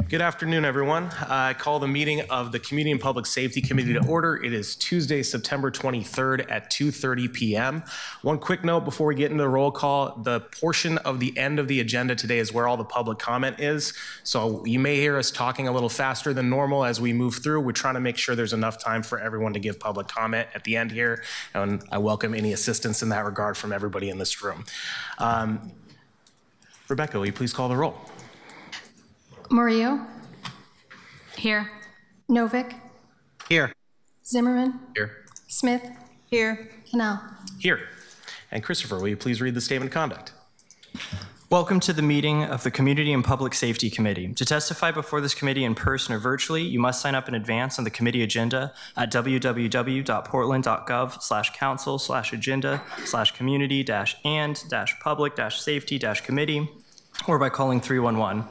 Good afternoon, everyone. I call the meeting of the Community and Public Safety Committee to order. It is Tuesday, September 23rd at 2:30 p.m. One quick note before we get into the roll call, the portion of the end of the agenda today is where all the public comment is. So you may hear us talking a little faster than normal as we move through. We're trying to make sure there's enough time for everyone to give public comment at the end here. And I welcome any assistance in that regard from everybody in this room. Rebecca, will you please call the roll? Murillo. Here. Novick. Here. Zimmerman. Here. Smith. Here. Canal. Here. And Christopher, will you please read the statement of conduct? Welcome to the meeting of the Community and Public Safety Committee. To testify before this committee in person or virtually, you must sign up in advance on the committee agenda at www.portland.gov/council/agenda/community-and-public-safety-committee or by calling 311.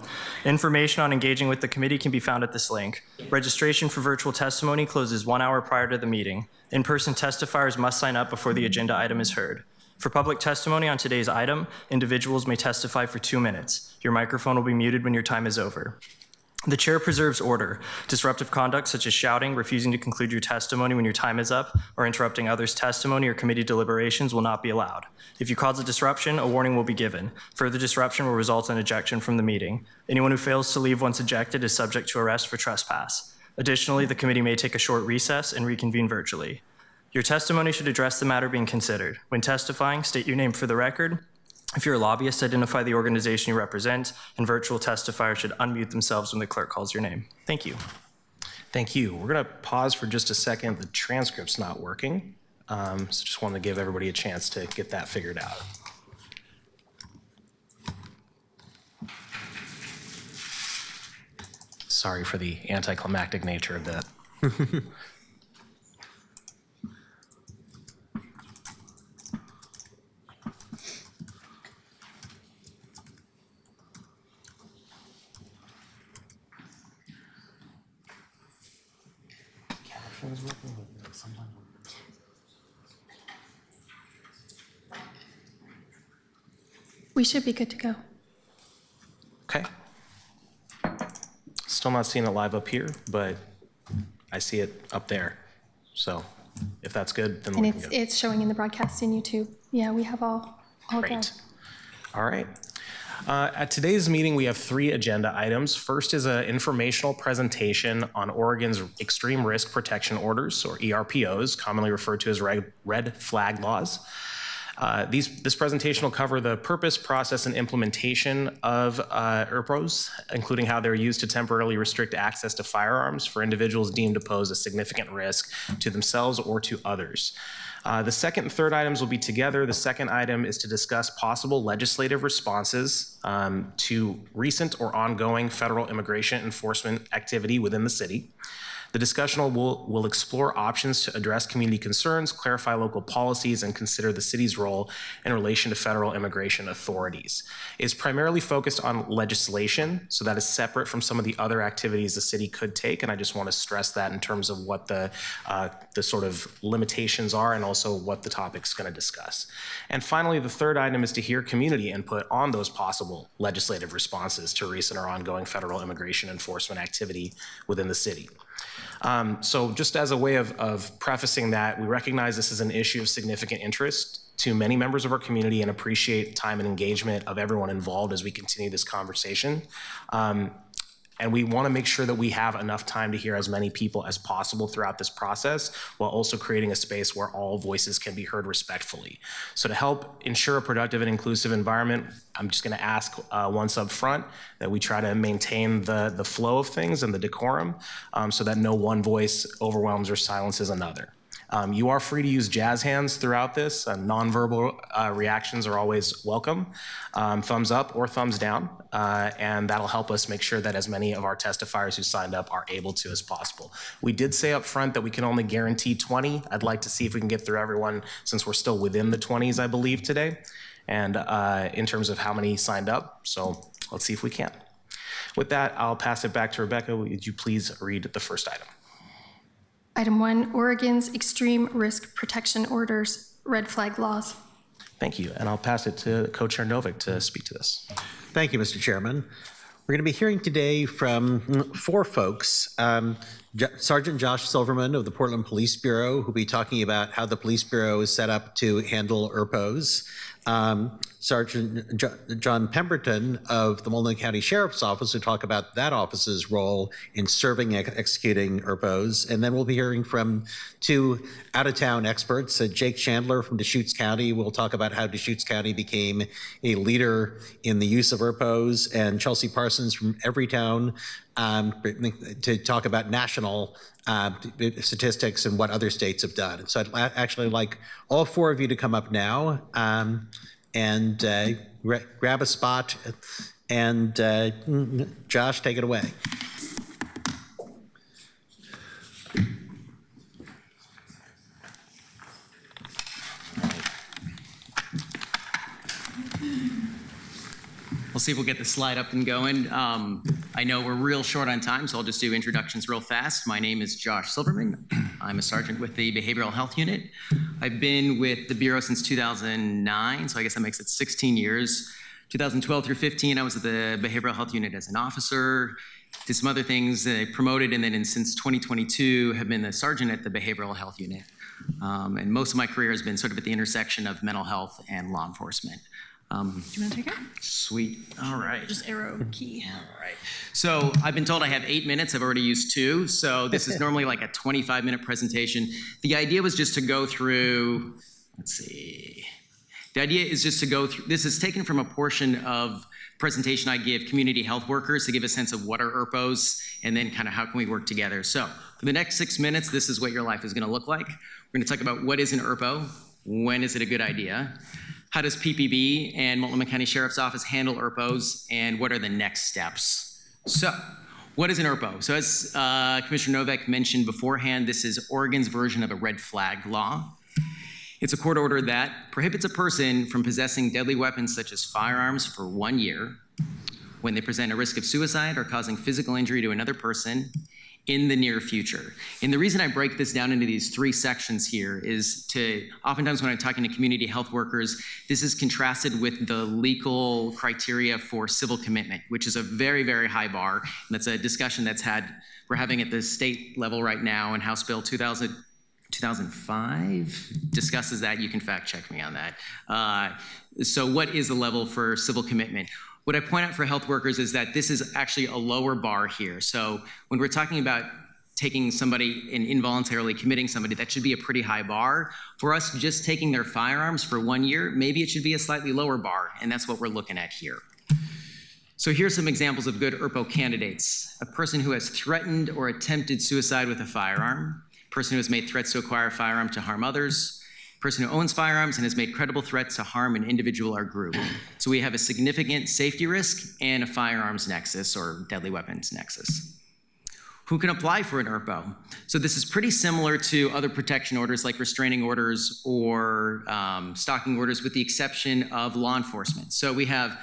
Information on engaging with the committee can be found at this link. Registration for virtual testimony closes 1 hour prior to the meeting. In-person testifiers must sign up before the agenda item is heard. For public testimony on today's item, individuals may testify for 2 minutes. Your microphone will be muted when your time is over. The chair preserves order. Disruptive conduct such as shouting, refusing to conclude your testimony when your time is up, or interrupting others' testimony or committee deliberations will not be allowed. If you cause a disruption, a warning will be given. Further disruption will result in ejection from the meeting. Anyone who fails to leave once ejected is subject to arrest for trespass. Additionally, the committee may take a short recess and reconvene virtually. Your testimony should address the matter being considered. When testifying, state your name for the record. If you're a lobbyist, identify the organization you represent, and virtual testifiers should unmute themselves when the clerk calls your name. Thank you. Thank you. We're going to pause for just a second. The transcript's not working, so just wanted to give everybody a chance to get that figured out. Sorry for the anticlimactic nature of that. We should be good to go. Okay. Still not seeing it live up here, but I see it up there. So if that's good, then And we can go. it's showing in the broadcast in YouTube. Yeah, we have all good. Great. All right. At today's meeting, we have 3 agenda items. First is an informational presentation on Oregon's Extreme Risk Protection Orders, or ERPOs, commonly referred to as red flag laws. This presentation will cover the purpose, process, and implementation of ERPOs, including how they're used to temporarily restrict access to firearms for individuals deemed to pose a significant risk to themselves or to others. The second and third items will be together. The second item is to discuss possible legislative responses to recent or ongoing federal immigration enforcement activity within the city. The discussion will explore options to address community concerns, clarify local policies, and consider the city's role in relation to federal immigration authorities. It is primarily focused on legislation, so that is separate from some of the other activities the city could take, and I just want to stress that in terms of what the sort of limitations are and also what the topic's going to discuss. And finally, the third item is to hear community input on those possible legislative responses to recent or ongoing federal immigration enforcement activity within the city. So just as a way of prefacing that, we recognize this is an issue of significant interest to many members of our community and appreciate time and engagement of everyone involved as we continue this conversation. And we want to make sure that we have enough time to hear as many people as possible throughout this process, while also creating a space where all voices can be heard respectfully. So to help ensure a productive and inclusive environment, I'm just going to ask once up front that we try to maintain the flow of things and the decorum so that no one voice overwhelms or silences another. You are free to use jazz hands throughout this. Nonverbal reactions are always welcome. Thumbs up or thumbs down. And that'll help us make sure that as many of our testifiers who signed up are able to as possible. We did say up front that we can only guarantee 20. I'd like to see if we can get through everyone since we're still within the 20s, I believe, today. And in terms of how many signed up. So let's see if we can. With that, I'll pass it back to Rebecca. Would you please read the first item? Item 1, Oregon's Extreme Risk Protection Orders, red flag laws. Thank you. And I'll pass it to Co-Chair Novick to speak to this. Thank you, Mr. Chairman. We're going to be hearing today from four folks. Sergeant Josh Silverman of the Portland Police Bureau, who'll be talking about how the Police Bureau is set up to handle ERPOs. Sergeant John Pemberton of the Multnomah County Sheriff's Office will talk about that office's role in serving and executing ERPOs. And then we'll be hearing from two out-of-town experts. Jake Chandler from Deschutes County will talk about how Deschutes County became a leader in the use of ERPOs, and Chelsea Parsons from Everytown to talk about national statistics and what other states have done. So I'd actually like all four of you to come up now and grab a spot. And Josh, take it away. We'll see if we'll get the slide up and going. I know we're real short on time, so I'll just do introductions real fast. My name is Josh Silverman. I'm a sergeant with the Behavioral Health Unit. I've been with the Bureau since 2009, so I guess that makes it 16 years. 2012 through 15, I was at the Behavioral Health Unit as an officer, did some other things, promoted, and then since 2022 have been the sergeant at the Behavioral Health Unit. And most of my career has been sort of at the intersection of mental health and law enforcement. Do you want to take it? Sweet. All right. Just arrow key. All right. So I've been told I have 8 minutes. I've already used 2. So this is normally like a 25-minute presentation. The idea was just to go through, let's see. The idea is just to go through, this is taken from a portion of presentation I give community health workers to give a sense of what are ERPOs and then kind of how can we work together. So for the next 6 minutes, this is what your life is going to look like. We're going to talk about what is an ERPO, when is it a good idea, how does PPB and Multnomah County Sheriff's Office handle ERPOs, and what are the next steps? So, what is an ERPO? So as Commissioner Novak mentioned beforehand, this is Oregon's version of a red flag law. It's a court order that prohibits a person from possessing deadly weapons such as firearms for 1 year when they present a risk of suicide or causing physical injury to another person in the near future. And the reason I break this down into these 3 sections here is to, oftentimes when I'm talking to community health workers, this is contrasted with the legal criteria for civil commitment, which is a very, very high bar. And that's a discussion we're having at the state level right now, and House Bill 2005 discusses that. You can fact check me on that. So what is the level for civil commitment? What I point out for health workers is that this is actually a lower bar here. So when we're talking about taking somebody and involuntarily committing somebody, that should be a pretty high bar. For us, just taking their firearms for 1 year, maybe it should be a slightly lower bar, and that's what we're looking at here. So here's some examples of good ERPO candidates. A person who has threatened or attempted suicide with a firearm, a person who has made threats to acquire a firearm to harm others, person who owns firearms and has made credible threats to harm an individual or group. So we have a significant safety risk and a firearms nexus or deadly weapons nexus. Who can apply for an ERPO? So this is pretty similar to other protection orders like restraining orders or stalking orders, with the exception of law enforcement. So we have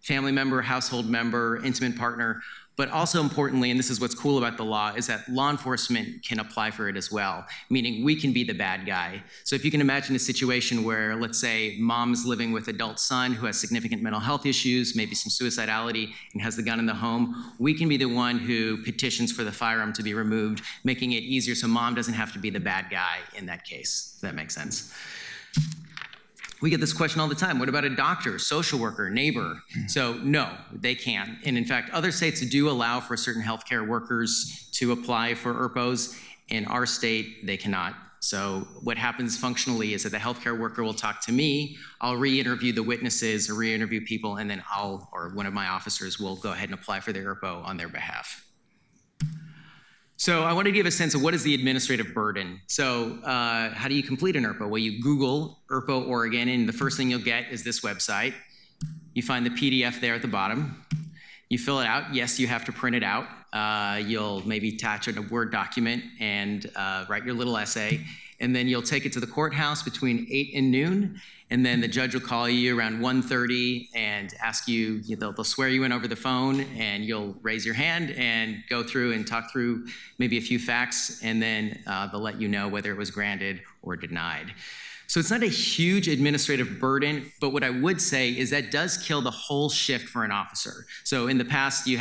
family member, household member, intimate partner. But also importantly, and this is what's cool about the law, is that law enforcement can apply for it as well, meaning we can be the bad guy. So if you can imagine a situation where, let's say, mom's living with adult son who has significant mental health issues, maybe some suicidality, and has the gun in the home, we can be the one who petitions for the firearm to be removed, making it easier so mom doesn't have to be the bad guy in that case. Does that make sense? We get this question all the time. What about a doctor, social worker, neighbor? So no, they can't. And in fact, other states do allow for certain healthcare workers to apply for ERPOs. In our state, they cannot. So what happens functionally is that the healthcare worker will talk to me, I'll re-interview the witnesses or re-interview people, and then or one of my officers will go ahead and apply for the ERPO on their behalf. So I want to give a sense of what is the administrative burden. So how do you complete an ERPO? Well, you Google ERPO Oregon, and the first thing you'll get is this website. You find the PDF there at the bottom. You fill it out. Yes, you have to print it out. You'll maybe attach it in a Word document and write your little essay. And then you'll take it to the courthouse between 8 and noon. And then the judge will call you around 1:30 and ask you, they'll swear you in over the phone, and you'll raise your hand and go through and talk through maybe a few facts, and then they'll let you know whether it was granted or denied. So it's not a huge administrative burden, but what I would say is that does kill the whole shift for an officer. So in the past, you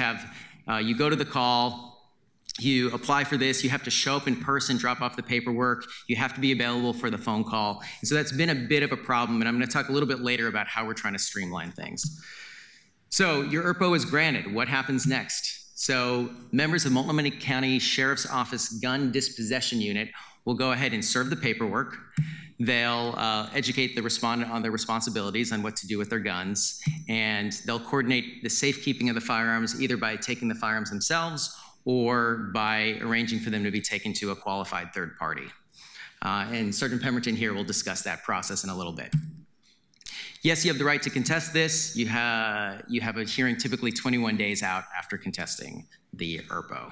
go to the call, you apply for this, you have to show up in person, drop off the paperwork, you have to be available for the phone call. And so that's been a bit of a problem, and I'm going to talk a little bit later about how we're trying to streamline things. So your ERPO is granted. What happens next? So members of Multnomah County Sheriff's Office Gun Dispossession Unit will go ahead and serve the paperwork. They'll educate the respondent on their responsibilities on what to do with their guns, and they'll coordinate the safekeeping of the firearms either by taking the firearms themselves or by arranging for them to be taken to a qualified third party. And Sergeant Pemberton here will discuss that process in a little bit. Yes, you have the right to contest this. You have a hearing typically 21 days out after contesting the ERPO.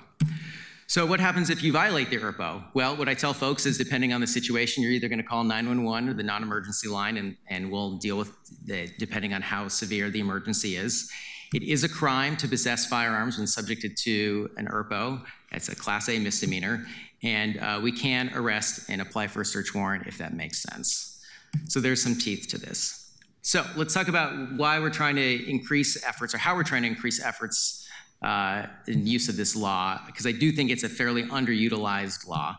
So what happens if you violate the ERPO? Well, what I tell folks is depending on the situation, you're either going to call 911 or the non-emergency line, and we'll deal with it depending on how severe the emergency is. It is a crime to possess firearms when subjected to an ERPO. It's a Class A misdemeanor, and we can arrest and apply for a search warrant if that makes sense. So there's some teeth to this. So let's talk about why we're trying to increase efforts, or how we're trying to increase efforts in use of this law, because I do think it's a fairly underutilized law.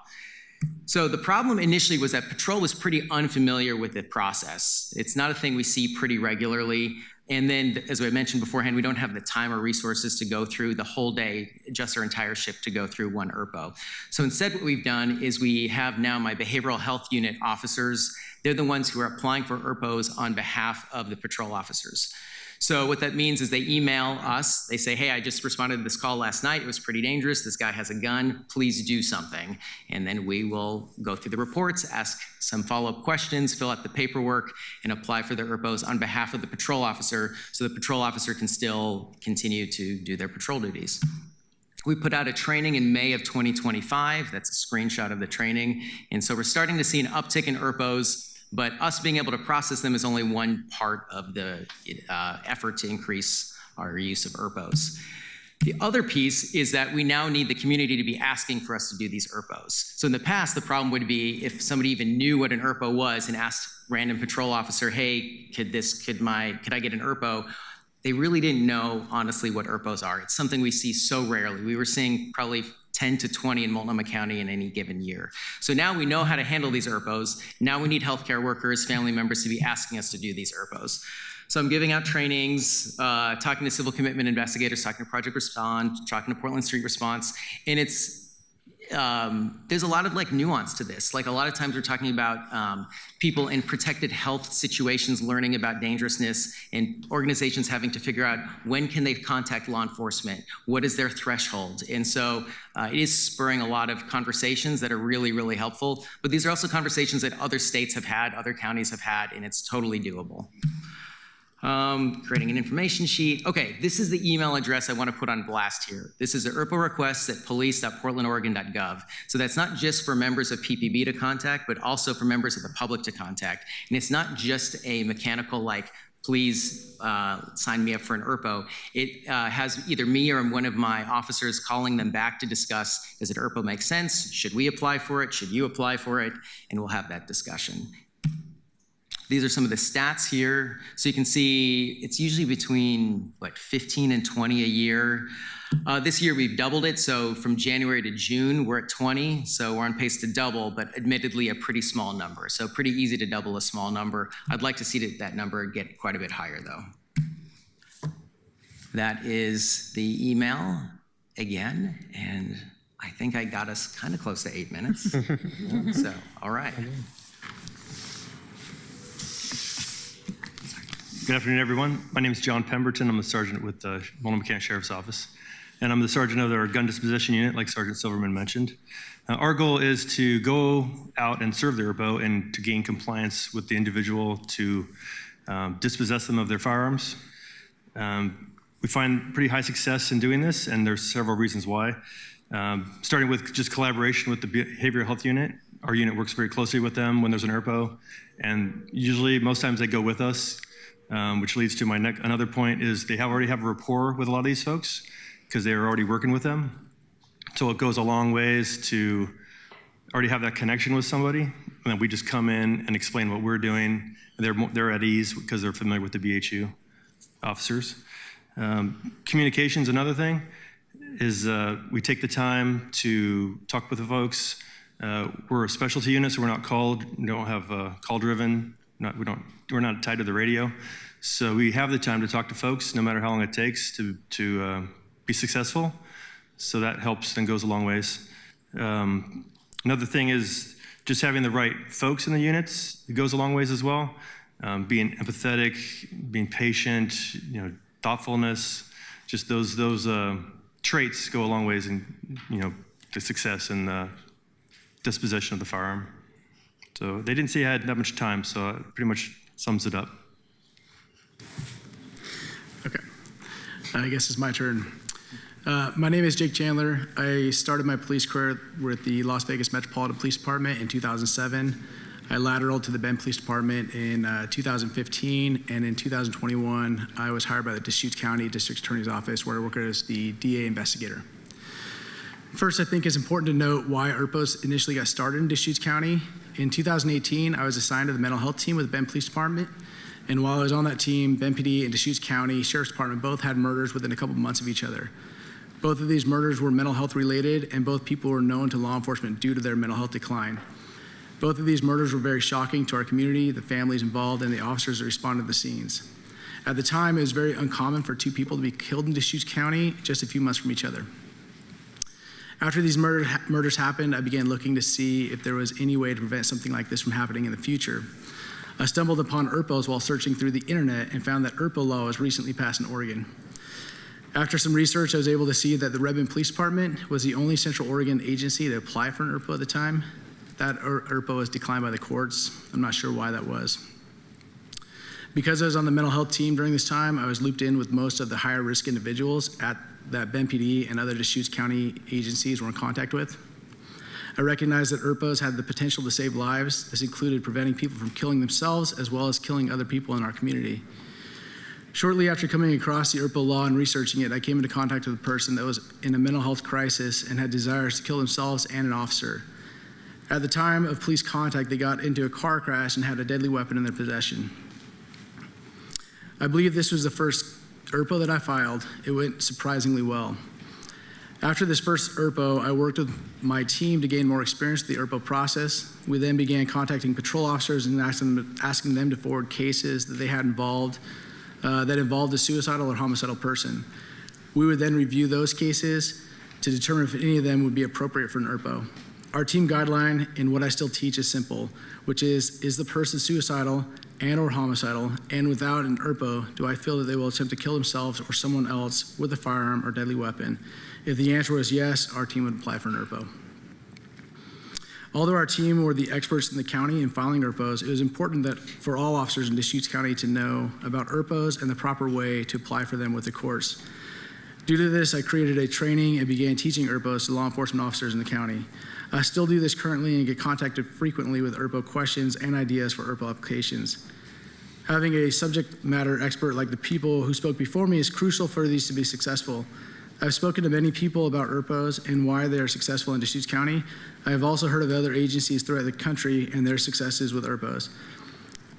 So the problem initially was that patrol was pretty unfamiliar with the process. It's not a thing we see pretty regularly. And then, as I mentioned beforehand, we don't have the time or resources to go through the whole day, just our entire shift to go through one ERPO. So instead, what we've done is we have now my behavioral health unit officers. They're the ones who are applying for ERPOs on behalf of the patrol officers. So what that means is they email us. They say, hey, I just responded to this call last night. It was pretty dangerous. This guy has a gun. Please do something. And then we will go through the reports, ask some follow-up questions, fill out the paperwork, and apply for the ERPOs on behalf of the patrol officer so the patrol officer can still continue to do their patrol duties. We put out a training in May of 2025. That's a screenshot of the training. And so we're starting to see an uptick in ERPOs. But us being able to process them is only one part of the effort to increase our use of ERPOs. The other piece is that we now need the community to be asking for us to do these ERPOs. So in the past, the problem would be if somebody even knew what an ERPO was and asked random patrol officer, hey, could I get an ERPO? They really didn't know, honestly, what ERPOs are. It's something we see so rarely. We were seeing probably 10 to 20 in Multnomah County in any given year. So now we know how to handle these ERPOs. Now we need healthcare workers, family members to be asking us to do these ERPOs. So I'm giving out trainings, talking to civil commitment investigators, talking to Project Respond, talking to Portland Street Response, and there's a lot of nuance to this. Like a lot of times we're talking about people in protected health situations learning about dangerousness, and organizations having to figure out when can they contact law enforcement, what is their threshold. And so it is spurring a lot of conversations that are really, really helpful. But these are also conversations that other states have had, other counties have had, and it's totally doable. Creating an information sheet. Okay, this is the email address I want to put on blast here. This is the ERPO requests at police.portlandoregon.gov. So that's not just for members of PPB to contact, but also for members of the public to contact. And it's not just a mechanical please sign me up for an ERPO. It has either me or one of my officers calling them back to discuss, does an ERPO make sense? Should we apply for it? Should you apply for it? And we'll have that discussion. These are some of the stats here. So you can see it's usually between, 15 and 20 a year. This year we've doubled it. So from January to June, we're at 20. So we're on pace to double, but admittedly a pretty small number. So pretty easy to double a small number. I'd like to see that number get quite a bit higher though. That is the email again. And I think I got us kind of close to 8 minutes. So, all right. Good afternoon, everyone. My name is John Pemberton. I'm a sergeant with the Multnomah County Sheriff's Office, and I'm the sergeant of our gun disposition unit, like Sergeant Silverman mentioned. Our goal is to go out and serve the ERPO and to gain compliance with the individual to dispossess them of their firearms. We find pretty high success in doing this, and there's several reasons why. Starting with just collaboration with the behavioral health unit. Our unit works very closely with them when there's an ERPO, and usually, most times they go with us. Which leads to another point is they already have a rapport with a lot of these folks because they are already working with them. So it goes a long ways to already have that connection with somebody, and then we just come in and explain what we're doing. They're at ease because they're familiar with the BHU officers. Communication's another thing, is we take the time to talk with the folks. We're a specialty unit, so we're not called, we don't have call-driven, we're not tied to the radio. So we have the time to talk to folks, no matter how long it takes to be successful. So that helps and goes a long ways. Another thing is just having the right folks in the units. It goes a long ways as well. Being empathetic, being patient, thoughtfulness. Just those traits go a long ways in the success and the disposition of the firearm. So they didn't say I had that much time, so it pretty much sums it up. Okay, I guess it's my turn. My name is Jake Chandler. I started my police career with the Las Vegas Metropolitan Police Department in 2007. I lateraled to the Bend Police Department in 2015, and in 2021, I was hired by the Deschutes County District Attorney's Office, where I work as the DA investigator. First, I think it's important to note why ERPOs initially got started in Deschutes County. In 2018, I was assigned to the mental health team with the Bend Police Department, and while I was on that team, Bend PD and Deschutes County Sheriff's Department both had murders within a couple months of each other. Both of these murders were mental health related, and both people were known to law enforcement due to their mental health decline. Both of these murders were very shocking to our community, the families involved, and the officers that responded to the scenes. At the time, it was very uncommon for two people to be killed in Deschutes County just a few months from each other. After these murders happened, I began looking to see if there was any way to prevent something like this from happening in the future. I stumbled upon ERPOs while searching through the internet and found that ERPO law was recently passed in Oregon. After some research, I was able to see that the Redmond Police Department was the only Central Oregon agency to apply for an ERPO at the time. That ERPO was declined by the courts. I'm not sure why that was. Because I was on the mental health team during this time, I was looped in with most of the higher risk individuals that Bend PD and other Deschutes County agencies were in contact with. I recognized that ERPOs had the potential to save lives. This included preventing people from killing themselves as well as killing other people in our community. Shortly after coming across the ERPO law and researching it, I came into contact with a person that was in a mental health crisis and had desires to kill themselves and an officer. At the time of police contact, they got into a car crash and had a deadly weapon in their possession. I believe this was the first ERPO that I filed. It went surprisingly well. After this first ERPO, I worked with my team to gain more experience with the ERPO process. We then began contacting patrol officers and asking them to forward cases that they had involved that involved a suicidal or homicidal person. We would then review those cases to determine if any of them would be appropriate for an ERPO. Our team guideline and what I still teach is simple, which is the person suicidal and or homicidal, and without an ERPO, do I feel that they will attempt to kill themselves or someone else with a firearm or deadly weapon? If the answer was yes, our team would apply for an ERPO. Although our team were the experts in the county in filing ERPOs, it was important that for all officers in Deschutes County to know about ERPOs and the proper way to apply for them with the courts. Due to this, I created a training and began teaching ERPOs to law enforcement officers in the county. I still do this currently and get contacted frequently with ERPO questions and ideas for ERPO applications. Having a subject matter expert like the people who spoke before me is crucial for these to be successful. I've spoken to many people about ERPOs and why they are successful in Deschutes County. I have also heard of other agencies throughout the country and their successes with ERPOs.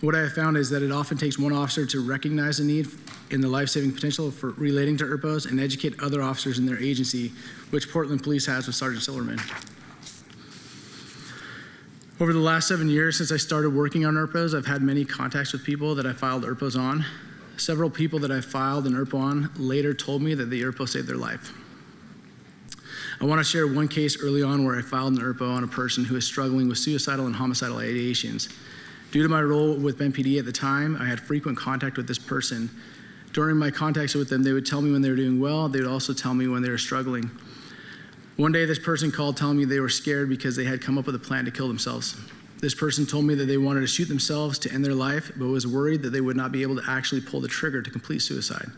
What I have found is that it often takes one officer to recognize the need and the life-saving potential for relating to ERPOs and educate other officers in their agency, which Portland Police has with Sergeant Silverman. Over the last 7 years since I started working on ERPOs, I've had many contacts with people that I filed ERPOs on. Several people that I filed an ERPO on later told me that the ERPO saved their life. I want to share one case early on where I filed an ERPO on a person who is struggling with suicidal and homicidal ideations. Due to my role with Bend PD at the time, I had frequent contact with this person. During my contacts with them, they would tell me when they were doing well. They would also tell me when they were struggling. One day, this person called telling me they were scared because they had come up with a plan to kill themselves. This person told me that they wanted to shoot themselves to end their life, but was worried that they would not be able to actually pull the trigger to complete suicide.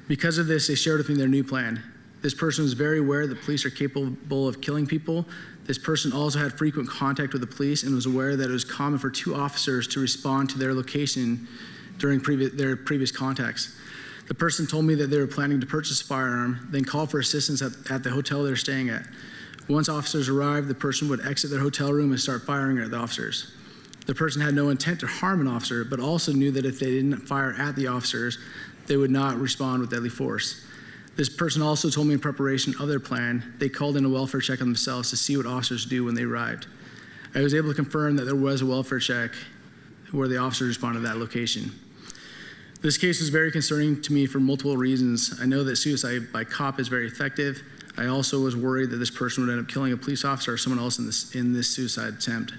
Because of this, they shared with me their new plan. This person was very aware that police are capable of killing people. This person also had frequent contact with the police and was aware that it was common for two officers to respond to their location during their previous contacts. The person told me that they were planning to purchase a firearm, then call for assistance at the hotel they were staying at. Once officers arrived, the person would exit their hotel room and start firing at the officers. The person had no intent to harm an officer, but also knew that if they didn't fire at the officers, they would not respond with deadly force. This person also told me in preparation of their plan, they called in a welfare check on themselves to see what officers do when they arrived. I was able to confirm that there was a welfare check where the officers responded to that location. This case is very concerning to me for multiple reasons. I know that suicide by cop is very effective. I also was worried that this person would end up killing a police officer or someone else in this suicide attempt.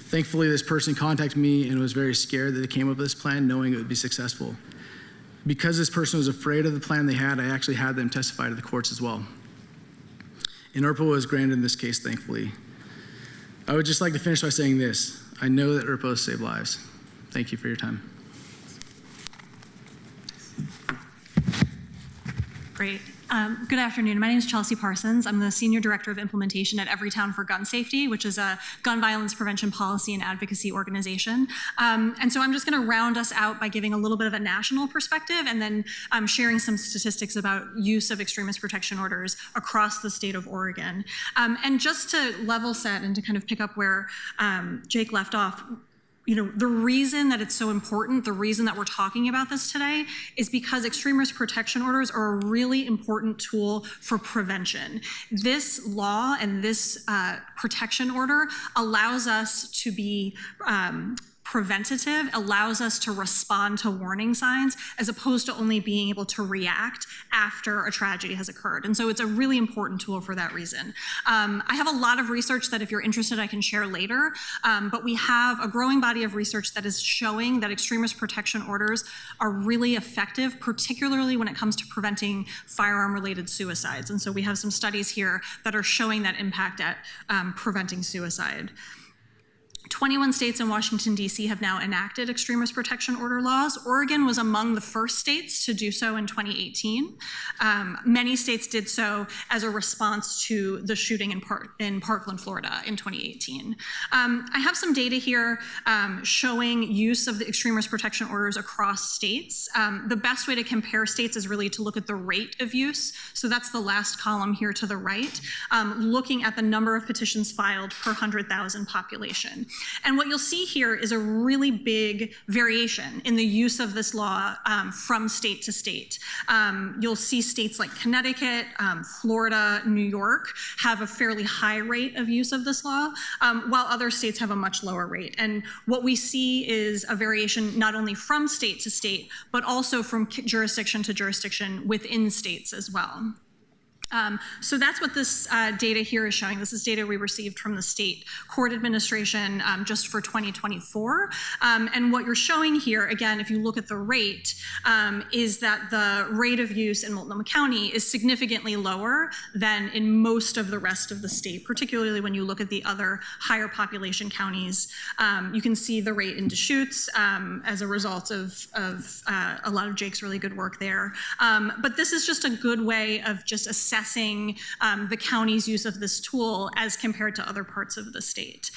Thankfully, this person contacted me and was very scared that they came up with this plan knowing it would be successful. Because this person was afraid of the plan they had, I actually had them testify to the courts as well. And IRPA was granted in this case, thankfully. I would just like to finish by saying this. I know that IRPA save lives. Thank you for your time. Great. Good afternoon. My name is Chelsea Parsons. I'm the Senior Director of Implementation at Everytown for Gun Safety, which is a gun violence prevention policy and advocacy organization. And so I'm just going to round us out by giving a little bit of a national perspective and then sharing some statistics about use of extremist protection orders across the state of Oregon. And just to level set and to kind of pick up where Jake left off, you know, the reason that it's so important, the reason that we're talking about this today is because extreme risk protection orders are a really important tool for prevention. This law and this protection order allows us to be preventative, allows us to respond to warning signs as opposed to only being able to react after a tragedy has occurred. And so it's a really important tool for that reason. I have a lot of research that if you're interested, I can share later, but we have a growing body of research that is showing that extreme risk protection orders are really effective, particularly when it comes to preventing firearm-related suicides. And so we have some studies here that are showing that impact at preventing suicide. 21 states and Washington, D.C. have now enacted extreme risk protection order laws. Oregon was among the first states to do so in 2018. Many states did so as a response to the shooting in Parkland, Florida in 2018. I have some data here showing use of the extreme risk protection orders across states. The best way to compare states is really to look at the rate of use. So that's the last column here to the right, looking at the number of petitions filed per 100,000 population. And what you'll see here is a really big variation in the use of this law from state to state. You'll see states like Connecticut, Florida, New York have a fairly high rate of use of this law, while other states have a much lower rate. And what we see is a variation not only from state to state, but also from jurisdiction to jurisdiction within states as well. So that's what this data here is showing. This is data we received from the state court administration just for 2024. And what you're showing here, again, if you look at the rate, is that the rate of use in Multnomah County is significantly lower than in most of the rest of the state, particularly when you look at the other higher population counties. You can see the rate in Deschutes as a result of a lot of Jake's really good work there. But this is just a good way of just assessing the county's use of this tool as compared to other parts of the state.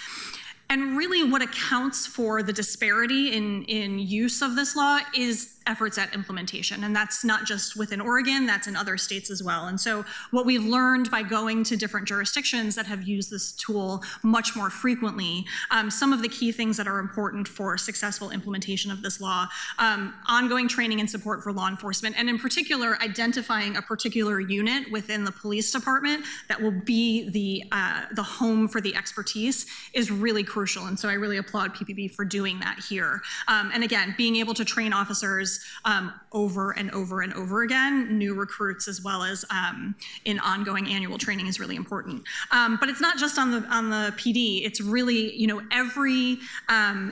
And really what accounts for the disparity in use of this law is efforts at implementation. And that's not just within Oregon, that's in other states as well. And so what we've learned by going to different jurisdictions that have used this tool much more frequently, some of the key things that are important for successful implementation of this law, ongoing training and support for law enforcement, and in particular, identifying a particular unit within the police department that will be the home for the expertise is really crucial. And so I really applaud PPB for doing that here. And again, being able to train officers over and over and over again, new recruits as well as in ongoing annual training is really important. But it's not just on the PD. It's really, you know, every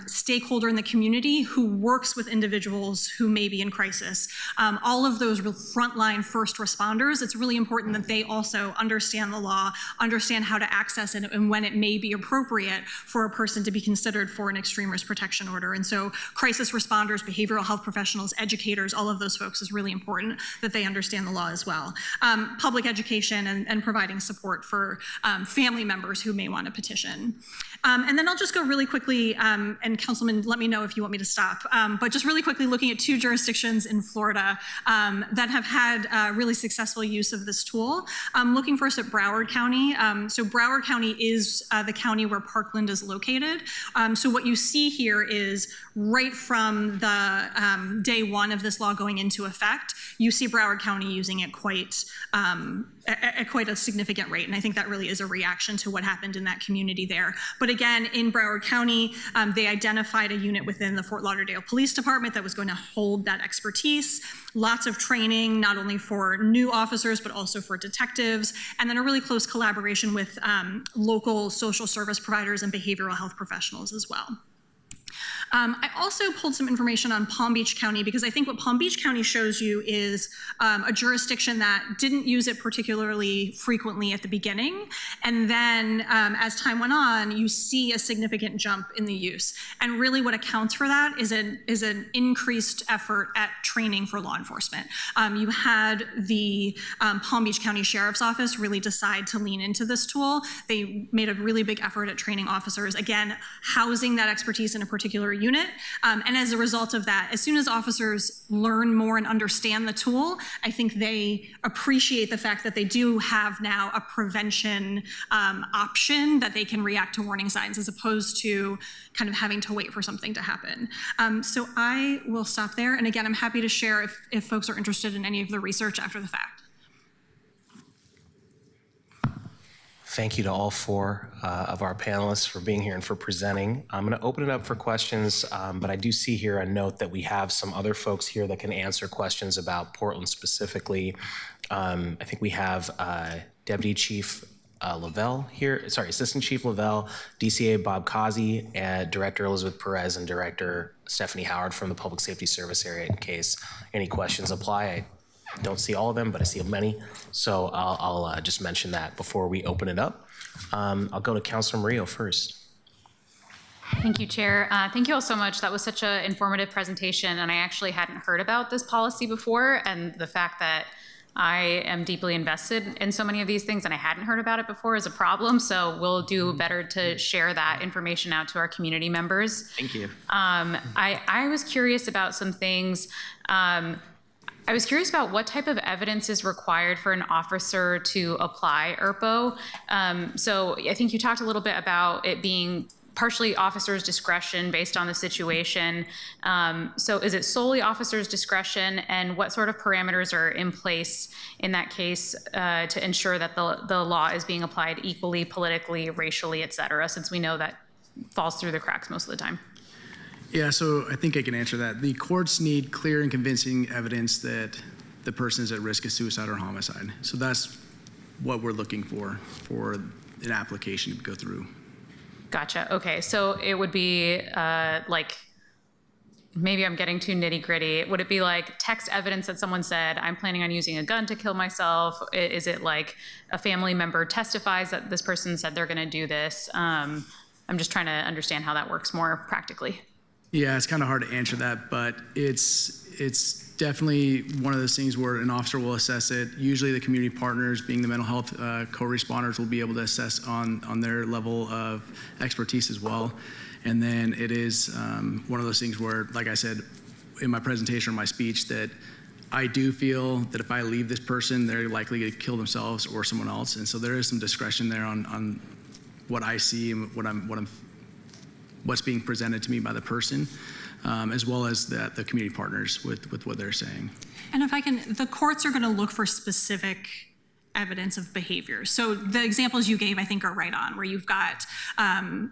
stakeholder in the community who works with individuals who may be in crisis. All of those frontline first responders, it's really important that they also understand the law, understand how to access it, and when it may be appropriate for a person to be considered for an extreme risk protection order. And so crisis responders, behavioral health professionals, officials, educators, all of those folks is really important that they understand the law as well. Public education and providing support for family members who may want to petition. And then I'll just go really quickly, and Councilman, let me know if you want me to stop, but just really quickly looking at 2 jurisdictions in Florida that have had really successful use of this tool. Looking first at Broward County. So Broward County is the county where Parkland is located. So what you see here is right from the day one of this law going into effect, you see Broward County using it at quite a significant rate. And I think that really is a reaction to what happened in that community there. But again, in Broward County, they identified a unit within the Fort Lauderdale Police Department that was going to hold that expertise. Lots of training, not only for new officers, but also for detectives. And then a really close collaboration with local social service providers and behavioral health professionals as well. I also pulled some information on Palm Beach County because I think what Palm Beach County shows you is a jurisdiction that didn't use it particularly frequently at the beginning. And then as time went on, you see a significant jump in the use. And really what accounts for that is an increased effort at training for law enforcement. You had the Palm Beach County Sheriff's Office really decide to lean into this tool. They made a really big effort at training officers, again, housing that expertise in a particular unit. And as a result of that, as soon as officers learn more and understand the tool, I think they appreciate the fact that they do have now a prevention option that they can react to warning signs as opposed to kind of having to wait for something to happen. So I will stop there. And again, I'm happy to share if folks are interested in any of the research after the fact. Thank you to all 4 of our panelists for being here and for presenting. I'm going to open it up for questions, but I do see here a note that we have some other folks here that can answer questions about Portland specifically. I think we have Deputy Chief Lavelle here, Assistant Chief Lavelle, DCA Bob Kazi, Director Elizabeth Perez, and Director Stephanie Howard from the Public Safety Service area in case any questions apply. I don't see all of them, but I see many. So I'll just mention that before we open it up. I'll go to Councilor Murillo first. Thank you, Chair. Thank you all so much. That was such an informative presentation, and I actually hadn't heard about this policy before, and the fact that I am deeply invested in so many of these things and I hadn't heard about it before is a problem. So we'll do better to share that information out to our community members. Thank you. I was curious about some things. I was curious about what type of evidence is required for an officer to apply ERPO. So I think you talked a little bit about it being partially officer's discretion based on the situation. So is it solely officer's discretion, and what sort of parameters are in place in that case to ensure that the law is being applied equally, politically, racially, et cetera, since we know that falls through the cracks most of the time? Yeah, so I think I can answer that. The courts need clear and convincing evidence that the person is at risk of suicide or homicide. So that's what we're looking for an application to go through. Gotcha. Okay, so it would be like, maybe I'm getting too nitty gritty. Would it be like text evidence that someone said, I'm planning on using a gun to kill myself? Is it like a family member testifies that this person said they're gonna do this? I'm just trying to understand how that works more practically. Yeah, it's kind of hard to answer that, but it's definitely one of those things where an officer will assess it. Usually the community partners, being the mental health co-responders, will be able to assess on their level of expertise as well. And then it is one of those things where, like I said in my presentation or my speech, that I do feel that if I leave this person, they're likely to kill themselves or someone else. And so there is some discretion there on what I see and what's being presented to me by the person, as well as the community partners with what they're saying. And if I can, the courts are going to look for specific evidence of behavior. So the examples you gave, I think, are right on, where you've got,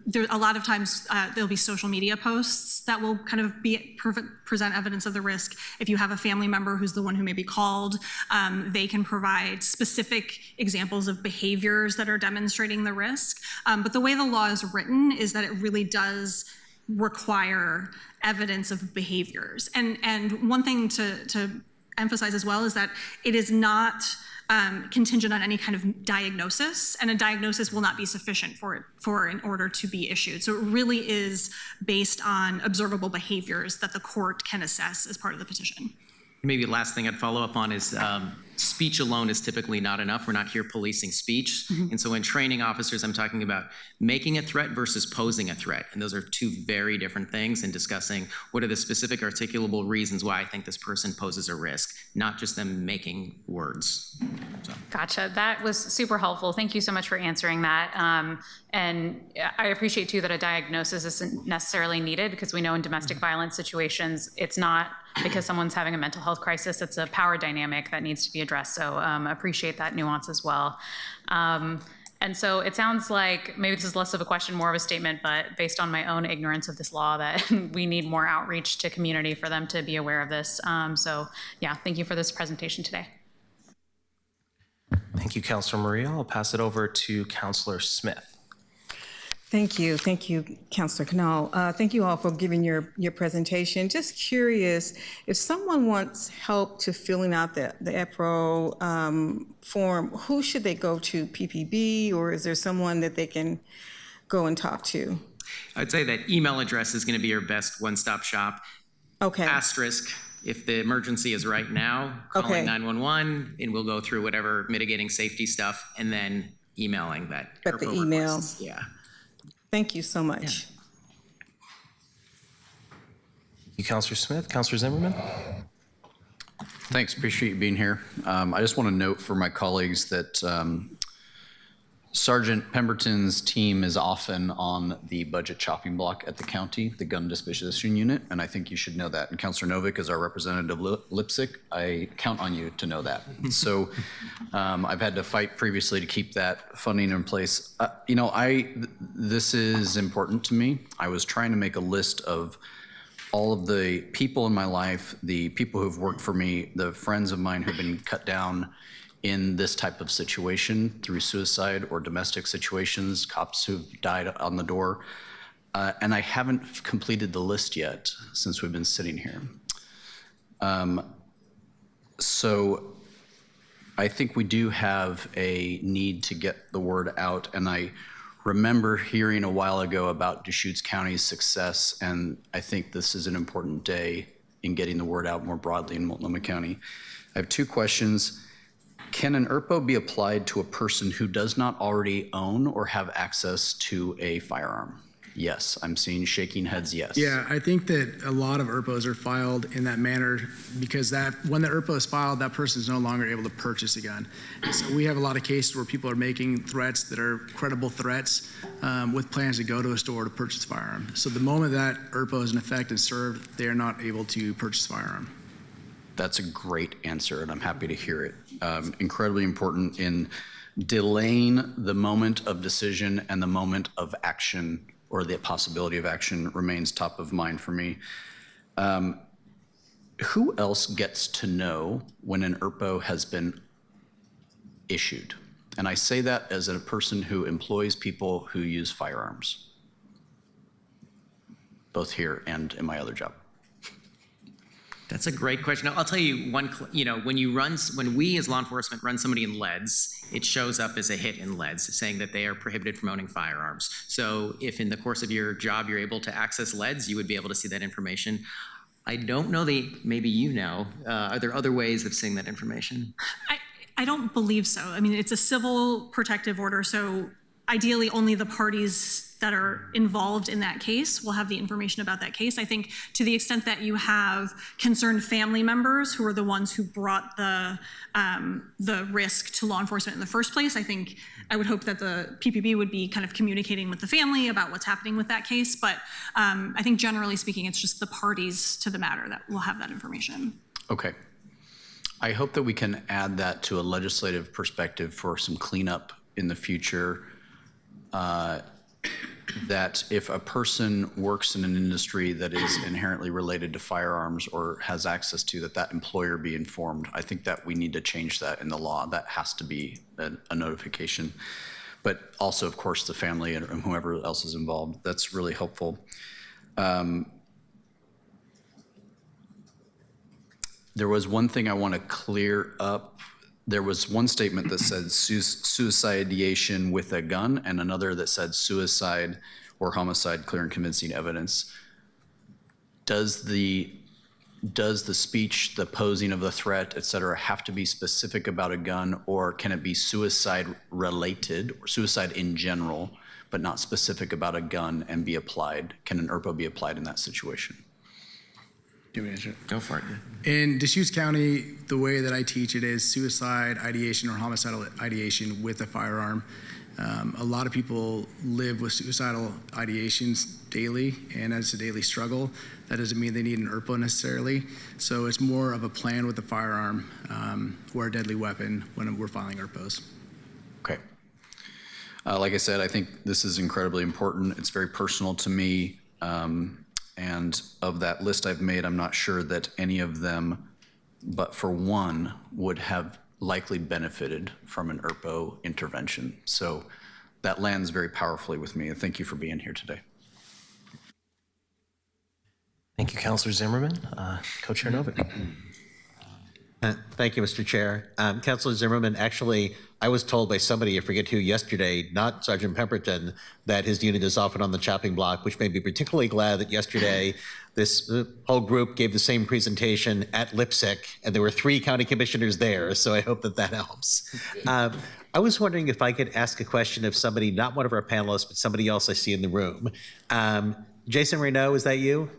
there a lot of times there'll be social media posts that will kind of present evidence of the risk. If you have a family member who's the one who may be called, they can provide specific examples of behaviors that are demonstrating the risk. But the way the law is written is that it really does require evidence of behaviors. And one thing to emphasize as well is that it is not contingent on any kind of diagnosis, and a diagnosis will not be sufficient for an order to be issued. So it really is based on observable behaviors that the court can assess as part of the petition. Maybe the last thing I'd follow up on is speech alone is typically not enough. We're not here policing speech. And so in training officers, I'm talking about making a threat versus posing a threat. And those are two very different things, and discussing what are the specific articulable reasons why I think this person poses a risk, not just them making words. So. Gotcha. That was super helpful. Thank you so much for answering that. And I appreciate too that a diagnosis isn't necessarily needed, because we know in domestic violence situations, it's not because someone's having a mental health crisis, it's a power dynamic that needs to be addressed. So appreciate that nuance as well. And so it sounds like maybe this is less of a question, more of a statement, but based on my own ignorance of this law, that we need more outreach to community for them to be aware of this. So yeah, thank you for this presentation today. Thank you, Councilor Maria. I'll pass it over to Councilor Smith. Thank you, Councilor Knoll. Thank you all for giving your presentation. Just curious, if someone wants help to filling out the EPRO form, who should they go to, PPB, or is there someone that they can go and talk to? I'd say that email address is going to be your best one-stop shop. Okay. Asterisk, if the emergency is right now, calling Okay. 911, and we'll go through whatever mitigating safety stuff, and then emailing that. But the ERPO email. request. Yeah. Thank you so much. Thank you, Councilor Smith. Councilor Zimmerman? Thanks, appreciate you being here. I just want to note for my colleagues that Sergeant Pemberton's team is often on the budget chopping block at the county, the gun disposition unit, and I think you should know that. And Councilor Novick is our representative Lipsick. I count on you to know that. So I've had to fight previously to keep that funding in place. This is important to me. I was trying to make a list of all of the people in my life, the people who've worked for me, the friends of mine who've been cut down in this type of situation through suicide or domestic situations, cops who've died on the door. And I haven't completed the list yet since we've been sitting here. So I think we do have a need to get the word out. And I remember hearing a while ago about Deschutes County's success, and I think this is an important day in getting the word out more broadly in Multnomah County. I have two questions. Can an ERPO be applied to a person who does not already own or have access to a firearm? Yes, I'm seeing shaking heads, yes. Yeah, I think that a lot of ERPOs are filed in that manner because when the ERPO is filed, that person is no longer able to purchase a gun. So we have a lot of cases where people are making threats that are credible threats with plans to go to a store to purchase a firearm. So the moment that ERPO is in effect and served, they are not able to purchase a firearm. That's a great answer, and I'm happy to hear it. Incredibly important in delaying the moment of decision, and the moment of action, or the possibility of action, remains top of mind for me. Who else gets to know when an ERPO has been issued? And I say that as a person who employs people who use firearms, both here and in my other job. That's a great question. I'll tell you one, when we as law enforcement run somebody in LEDs, it shows up as a hit in LEDs saying that they are prohibited from owning firearms. So if in the course of your job you're able to access LEDs, you would be able to see that information. I don't know, maybe you know, are there other ways of seeing that information? I don't believe so. I mean, it's a civil protective order, so ideally only the parties that are involved in that case will have the information about that case. I think to the extent that you have concerned family members who are the ones who brought the risk to law enforcement in the first place, I would hope that the PPB would be kind of communicating with the family about what's happening with that case. But I think generally speaking, it's just the parties to the matter that will have that information. Okay. I hope that we can add that to a legislative perspective for some cleanup in the future. That if a person works in an industry that is inherently related to firearms or has access to, that employer be informed. I think that we need to change that in the law. That has to be a notification. But also, of course, the family and whoever else is involved. That's really helpful. There was one thing I want to clear up there was one statement that said suicide ideation with a gun and another that said suicide or homicide, clear and convincing evidence. Does the speech, the posing of the threat, et cetera, have to be specific about a gun, or can it be suicide related or suicide in general, but not specific about a gun and be applied? Can an ERPO be applied in that situation? Do you want me to answer it? Go for it. In Deschutes County, the way that I teach it is suicide ideation or homicidal ideation with a firearm. A lot of people live with suicidal ideations daily, and as a daily struggle. That doesn't mean they need an ERPO necessarily. So it's more of a plan with a firearm or a deadly weapon when we're filing ERPOs. Okay. Like I said, I think this is incredibly important. It's very personal to me. And of that list I've made, I'm not sure that any of them, but for one, would have likely benefited from an ERPO intervention. So that lands very powerfully with me. And thank you for being here today. Thank you, Councilor Zimmerman. Co-Chair Novick. Thank you, Mr. Chair. Councilor Zimmerman, actually, I was told by somebody, I forget who, yesterday, not Sergeant Pemberton, that his unit is often on the chopping block, which made me particularly glad that yesterday this whole group gave the same presentation at Lipsick, and there were 3 county commissioners there, so I hope that that helps. I was wondering if I could ask a question of somebody, not one of our panelists, but somebody else I see in the room. Jason Reno, is that you?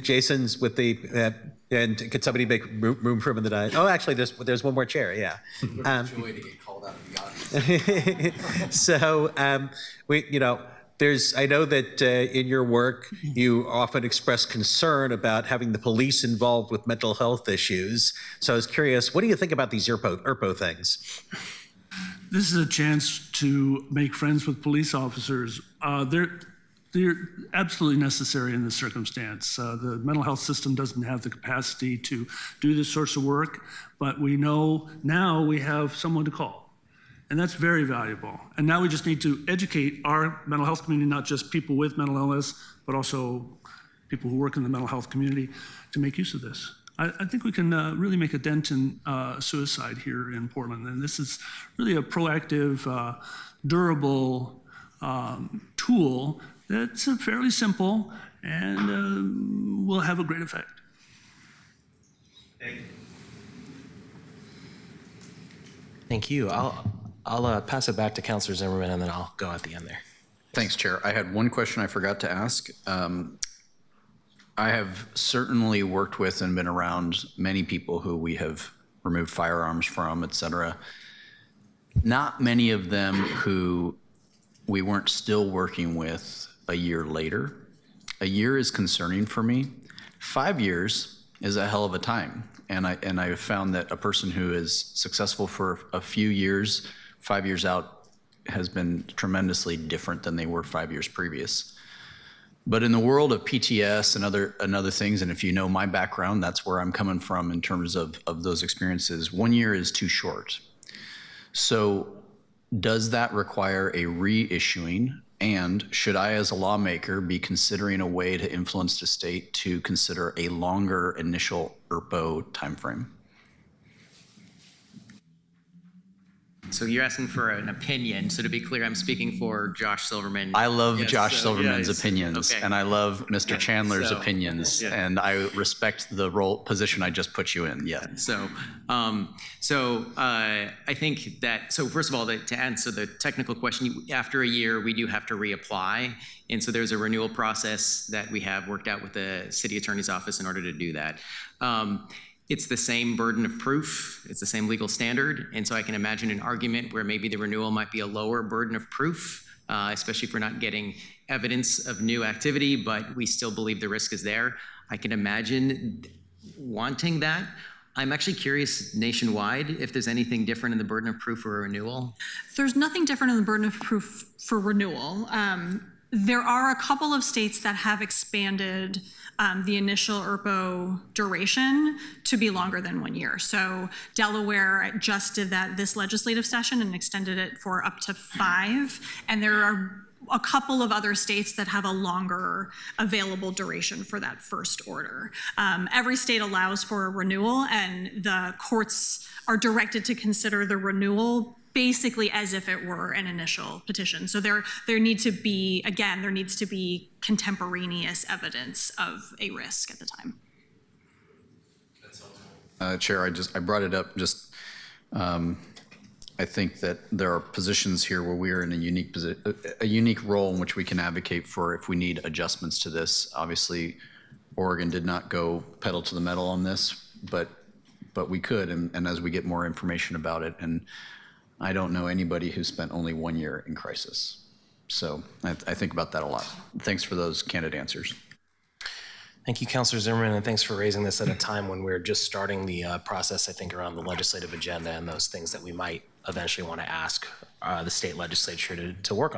Jason's with the, and could somebody make room for him in the diet? Oh, actually, there's one more chair, yeah. Joy to get called out of the audience. So, I know that in your work, you often express concern about having the police involved with mental health issues. So I was curious, what do you think about these ERPO things? This is a chance to make friends with police officers. They're absolutely necessary in this circumstance. The mental health system doesn't have the capacity to do this sorts of work, but we know now we have someone to call, and that's very valuable. And now we just need to educate our mental health community, not just people with mental illness, but also people who work in the mental health community, to make use of this. I think we can really make a dent in suicide here in Portland, and this is really a proactive, durable tool that's fairly simple and will have a great effect. Thank you. I'll pass it back to Councilor Zimmerman, and then I'll go at the end there. Thanks, Chair. I had one question I forgot to ask. I have certainly worked with and been around many people who we have removed firearms from, et cetera. Not many of them who we weren't still working with a year later. A year is concerning for me. 5 years is a hell of a time. And I have found that a person who is successful for a few years, 5 years out, has been tremendously different than they were 5 years previous. But in the world of PTS and other things, and if you know my background, that's where I'm coming from in terms of those experiences, 1 year is too short. So does that require a reissuing? And should I, as a lawmaker, be considering a way to influence the state to consider a longer initial ERPO timeframe? So you're asking for an opinion. So to be clear, I'm speaking for Josh Silverman. I love Yes, Josh so, Silverman's yes. opinions, Okay. and I love Mr. Chandler's So, opinions, yeah. and I respect the position I just put you in. Yeah. So, I think that, so first of all, to answer the technical question, after a year, we do have to reapply. And so there's a renewal process that we have worked out with the city attorney's office in order to do that. It's the same burden of proof. It's the same legal standard. And so I can imagine an argument where maybe the renewal might be a lower burden of proof, especially if we're not getting evidence of new activity, but we still believe the risk is there. I can imagine wanting that. I'm actually curious nationwide if there's anything different in the burden of proof for a renewal. There's nothing different in the burden of proof for renewal. There are a couple of states that have expanded the initial ERPO duration to be longer than 1 year. So Delaware just did that this legislative session and extended it for up to 5. And there are a couple of other states that have a longer available duration for that first order. Every state allows for a renewal, and the courts are directed to consider the renewal basically as if it were an initial petition. So there needs to be contemporaneous evidence of a risk at the time. Chair, I brought it up just, I think that there are positions here where we are in a unique role in which we can advocate for if we need adjustments to this. Obviously, Oregon did not go pedal to the metal on this, but we could, and as we get more information about it, and I don't know anybody who spent only 1 year in crisis. So I think about that a lot. Thanks for those candid answers. Thank you, Councilor Zimmerman, and thanks for raising this at a time when we're just starting the process, I think, around the legislative agenda and those things that we might eventually want to ask the state legislature to work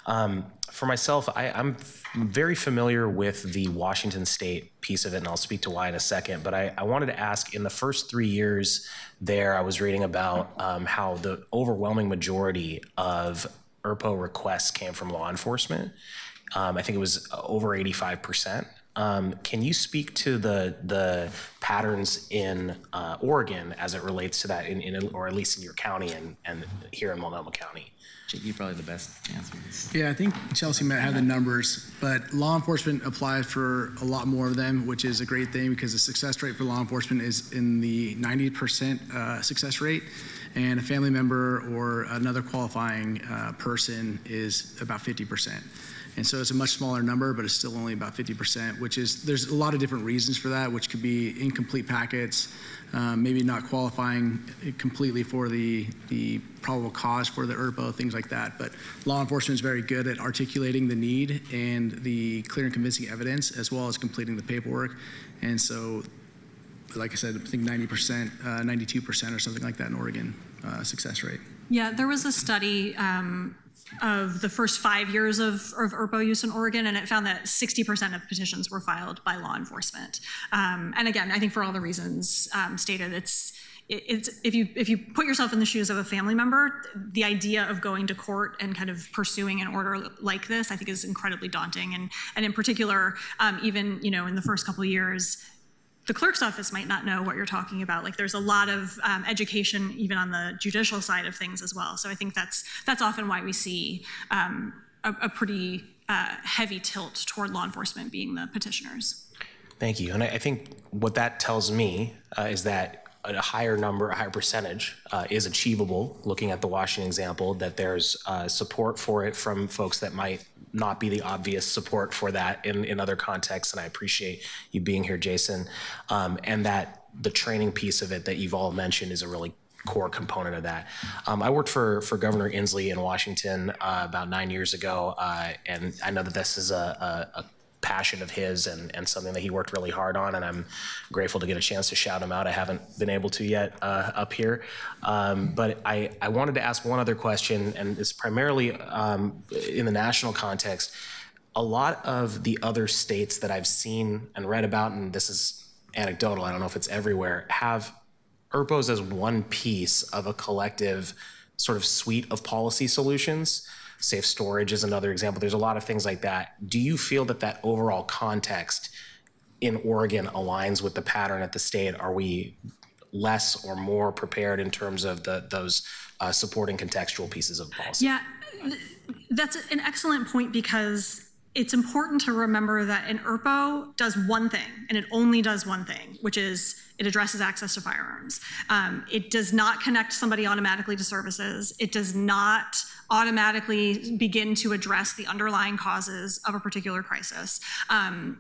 on. For myself, I'm very familiar with the Washington State piece of it, and I'll speak to why in a second, but I wanted to ask, in the first 3 years there, I was reading about how the overwhelming majority of ERPO requests came from law enforcement. I think it was over 85%. Can you speak to the patterns in Oregon as it relates to that, or at least in your county and here in Multnomah County? Jake, you're probably the best to answer this. Yeah, I think Chelsea might have the numbers, but law enforcement applies for a lot more of them, which is a great thing because the success rate for law enforcement is in the 90% success rate, and a family member or another qualifying person is about 50%. And so it's a much smaller number, but it's still only about 50%, which is, there's a lot of different reasons for that, which could be incomplete packets, maybe not qualifying completely for the probable cause for the ERPO, things like that. But law enforcement is very good at articulating the need and the clear and convincing evidence, as well as completing the paperwork. And so, like I said, I think 90%, 92% or something like that in Oregon success rate. Yeah, there was a study of the first 5 years of ERPO use in Oregon, and it found that 60% of petitions were filed by law enforcement. And again, I think for all the reasons stated, it's if you put yourself in the shoes of a family member, the idea of going to court and kind of pursuing an order like this, I think, is incredibly daunting. And in particular, even in the first couple of years, the clerk's office might not know what you're talking about. Like, there's a lot of education even on the judicial side of things as well. So I think that's often why we see a pretty heavy tilt toward law enforcement being the petitioners. Thank you. And I think what that tells me is that a higher number, a higher percentage is achievable, looking at the Washington example, that there's support for it from folks that might not be the obvious support for that in other contexts. And I appreciate you being here, Jason. And that the training piece of it that you've all mentioned is a really core component of that. I worked for Governor Inslee in Washington about 9 years ago. And I know that this is a passion of his and something that he worked really hard on, and I'm grateful to get a chance to shout him out. I haven't been able to yet up here, but I wanted to ask one other question, and it's primarily in the national context. A lot of the other states that I've seen and read about, and this is anecdotal, I don't know if it's everywhere, have ERPOs as one piece of a collective sort of suite of policy solutions. Safe storage is another example. There's a lot of things like that. Do you feel that overall context in Oregon aligns with the pattern at the state? Are we less or more prepared in terms of those supporting contextual pieces of policy? Yeah, that's an excellent point, because it's important to remember that an ERPO does one thing, and it only does one thing, which is it addresses access to firearms. It does not connect somebody automatically to services. It does not automatically begin to address the underlying causes of a particular crisis. And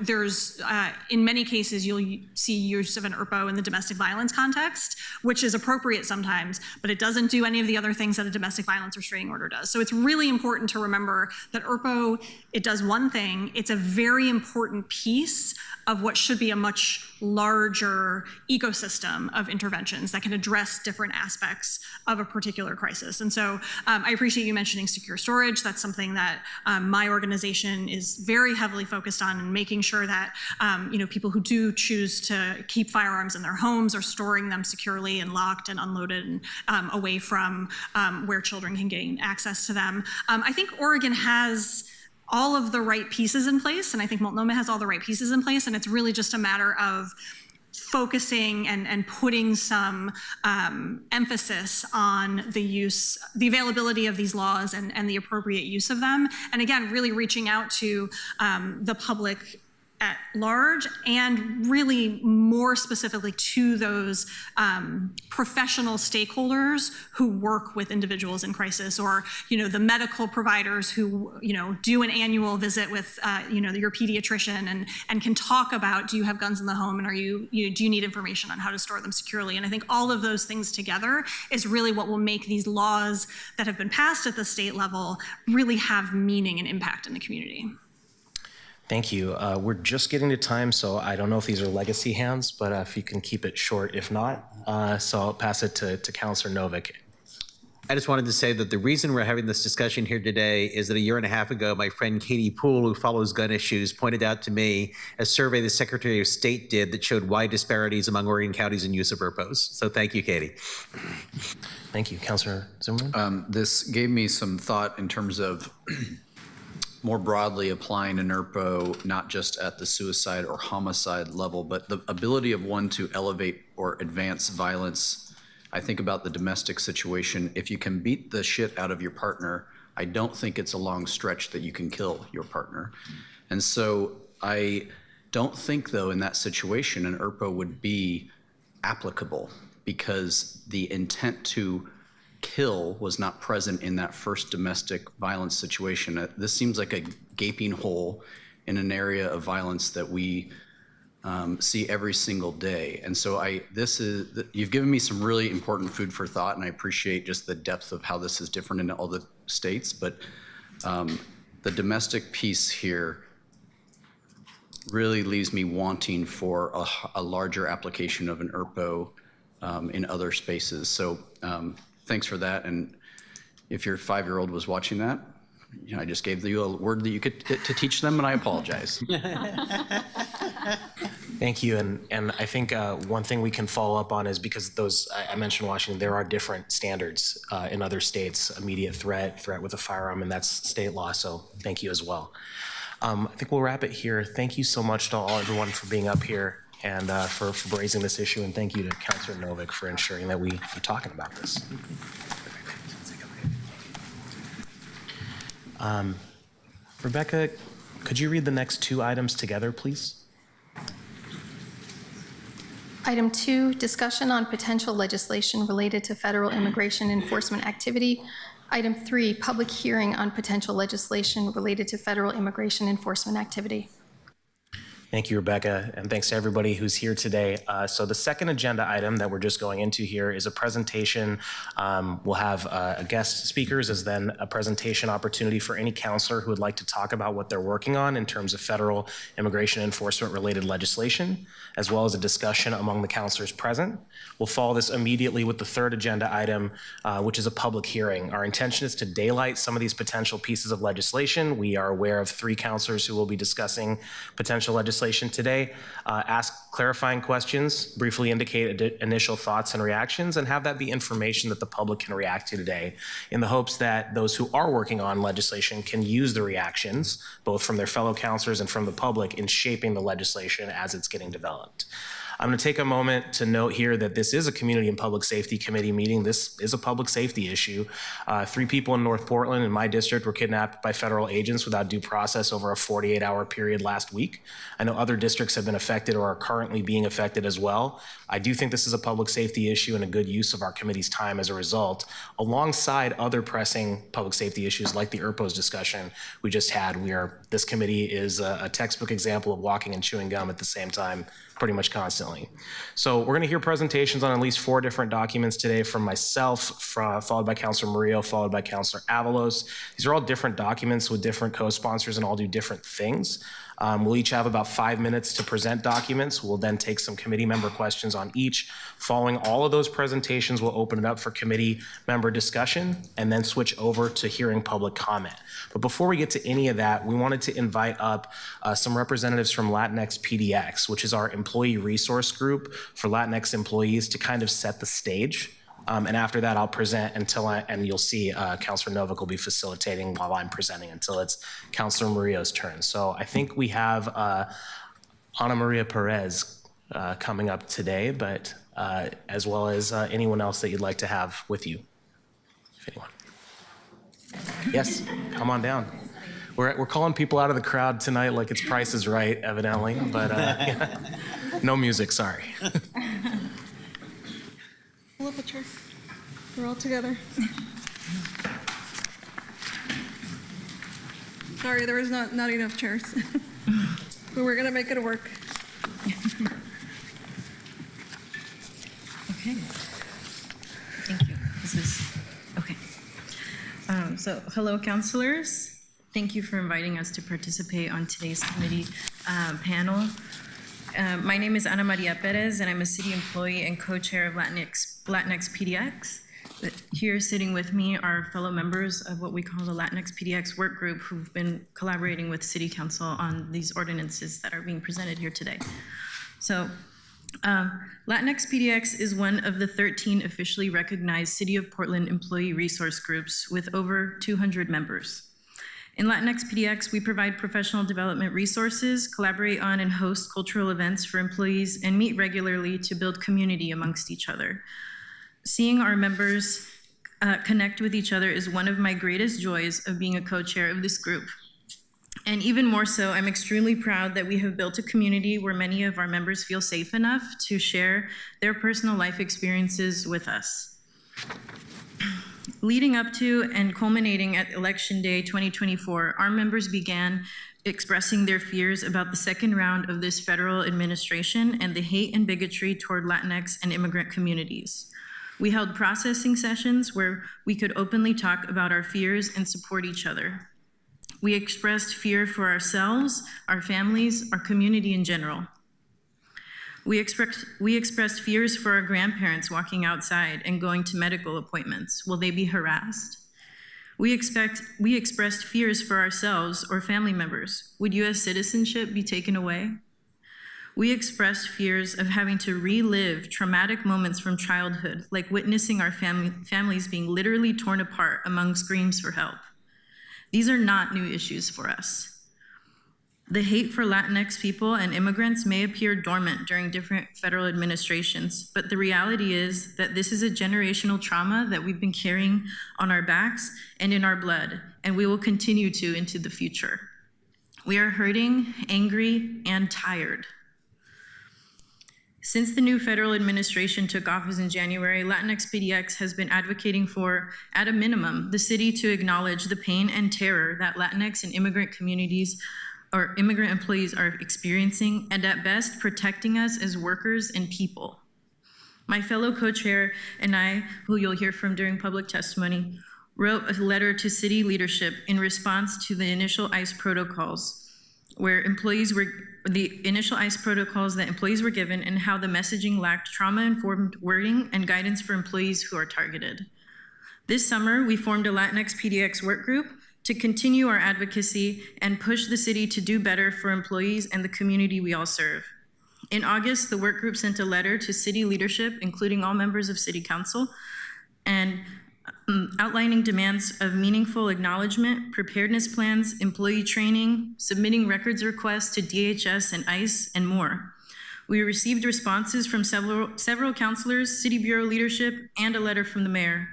there's, in many cases, you'll see use of an ERPO in the domestic violence context, which is appropriate sometimes, but it doesn't do any of the other things that a domestic violence restraining order does. So it's really important to remember that ERPO, it does one thing. It's a very important piece of what should be a much larger ecosystem of interventions that can address different aspects of a particular crisis. And so I appreciate you mentioning secure storage. That's something that my organization is very heavily focused on, and making sure that people who do choose to keep firearms in their homes are storing them securely and locked and unloaded and away from where children can gain access to them. I think Oregon has all of the right pieces in place, and I think Multnomah has all the right pieces in place, and it's really just a matter of focusing and putting some emphasis on the availability of these laws and the appropriate use of them. And again, really reaching out to the public at large, and really more specifically to those professional stakeholders who work with individuals in crisis, or the medical providers who do an annual visit with your pediatrician and can talk about, do you have guns in the home, and do you need information on how to store them securely? And I think all of those things together is really what will make these laws that have been passed at the state level really have meaning and impact in the community. Thank you. We're just getting to time, so I don't know if these are legacy hands, but if you can keep it short, if not. So I'll pass it to Councilor Novick. I just wanted to say that the reason we're having this discussion here today is that a year and a half ago, my friend Katie Poole, who follows gun issues, pointed out to me a survey the Secretary of State did that showed wide disparities among Oregon counties in use of ERPOs. So thank you, Katie. Thank you. Councilor Zimmerman? This gave me some thought in terms of more broadly applying an ERPO, not just at the suicide or homicide level, but the ability of one to elevate or advance violence. I think about the domestic situation. If you can beat the shit out of your partner, I don't think it's a long stretch that you can kill your partner. And so I don't think, though, in that situation, an ERPO would be applicable, because the intent to kill was not present in that first domestic violence situation. This seems like a gaping hole in an area of violence that we see every single day. And so you've given me some really important food for thought, and I appreciate just the depth of how this is different in all the states. But the domestic piece here really leaves me wanting for a larger application of an ERPO in other spaces. So thanks for that. And if your 5-year-old was watching that, I just gave you a word that you could to teach them, and I apologize. Thank you. And I think one thing we can follow up on is, because I mentioned Washington, there are different standards in other states, immediate threat with a firearm, and that's state law. So thank you as well. I think we'll wrap it here. Thank you so much to everyone for being up here and for raising this issue. And thank you to Councilor Novick for ensuring that we're talking about this. Rebecca, could you read the next 2 items together, please? Item 2, discussion on potential legislation related to federal immigration enforcement activity. Item 3, public hearing on potential legislation related to federal immigration enforcement activity. Thank you, Rebecca, and thanks to everybody who's here today. So the second agenda item that we're just going into here is a presentation. We'll have guest speakers, as then a presentation opportunity for any counselor who would like to talk about what they're working on in terms of federal immigration enforcement related legislation, as well as a discussion among the counselors present. We'll follow this immediately with the third agenda item, which is a public hearing. Our intention is to daylight some of these potential pieces of legislation. We are aware of 3 counselors who will be discussing potential legislation today. Ask clarifying questions, briefly indicate initial thoughts and reactions, and have that be information that the public can react to today, in the hopes that those who are working on legislation can use the reactions, both from their fellow counselors and from the public, in shaping the legislation as it's getting developed. I'm going to take a moment to note here that this is a Community and Public Safety Committee meeting. This is a public safety issue. 3 people in North Portland in my district were kidnapped by federal agents without due process over a 48-hour period last week. I know other districts have been affected or are currently being affected as well. I do think this is a public safety issue and a good use of our committee's time as a result, alongside other pressing public safety issues like the ERPO's discussion we just had. This committee is a textbook example of walking and chewing gum at the same time, pretty much constantly. So we're going to hear presentations on at least 4 different documents today from myself, followed by Councilor Murillo, followed by Councilor Avalos. These are all different documents with different co-sponsors and all do different things. We'll each have about 5 minutes to present documents. We'll then take some committee member questions on each. Following all of those presentations, we'll open it up for committee member discussion and then switch over to hearing public comment. But before we get to any of that, we wanted to invite up some representatives from Latinx PDX, which is our employee resource group for Latinx employees, to kind of set the stage. And after that, I'll present and you'll see Councilor Novick will be facilitating while I'm presenting until it's Councilor Murillo's turn. So I think we have Ana Maria Perez coming up today, but as well as anyone else that you'd like to have with you, if anyone. Yes, come on down. We're calling people out of the crowd tonight like it's Price is Right, evidently, but yeah. No music, sorry. Pull up a chair. We're all together. Sorry, there was not enough chairs. But we're gonna make it work. Okay. Thank you. Okay. So hello, councilors. Thank you for inviting us to participate on today's committee panel. My name is Ana Maria Perez, and I'm a city employee and co-chair of Latinx PDX. Here sitting with me are fellow members of what we call the Latinx PDX work group, who've been collaborating with City Council on these ordinances that are being presented here today. So Latinx PDX is one of the 13 officially recognized City of Portland employee resource groups with over 200 members. In Latinx PDX, we provide professional development resources, collaborate on and host cultural events for employees, and meet regularly to build community amongst each other. Seeing our members connect with each other is one of my greatest joys of being a co-chair of this group. And even more so, I'm extremely proud that we have built a community where many of our members feel safe enough to share their personal life experiences with us. Leading up to and culminating at Election Day 2024, our members began expressing their fears about the second round of this federal administration and the hate and bigotry toward Latinx and immigrant communities. We held processing sessions where we could openly talk about our fears and support each other. We expressed fear for ourselves, our families, our community in general. We expressed fears for our grandparents walking outside and going to medical appointments. Will they be harassed? We expressed fears for ourselves or family members. Would U.S. citizenship be taken away? We expressed fears of having to relive traumatic moments from childhood, like witnessing our families being literally torn apart among screams for help. These are not new issues for us. The hate for Latinx people and immigrants may appear dormant during different federal administrations, but the reality is that this is a generational trauma that we've been carrying on our backs and in our blood, and we will continue to into the future. We are hurting, angry, and tired. Since the new federal administration took office in January, Latinx PDX has been advocating for, at a minimum, the city to acknowledge the pain and terror that Latinx and immigrant communities or immigrant employees are experiencing, and at best, protecting us as workers and people. My fellow co-chair and I, who you'll hear from during public testimony, wrote a letter to city leadership in response to the initial ICE protocols, the initial ICE protocols that employees were given and how the messaging lacked trauma-informed wording and guidance for employees who are targeted. This summer, we formed a Latinx PDX work group to continue our advocacy and push the city to do better for employees and the community we all serve. In August, the work group sent a letter to city leadership, including all members of City Council, and outlining demands of meaningful acknowledgement, preparedness plans, employee training, submitting records requests to DHS and ICE, and more. We received responses from several councilors, city bureau leadership, and a letter from the mayor.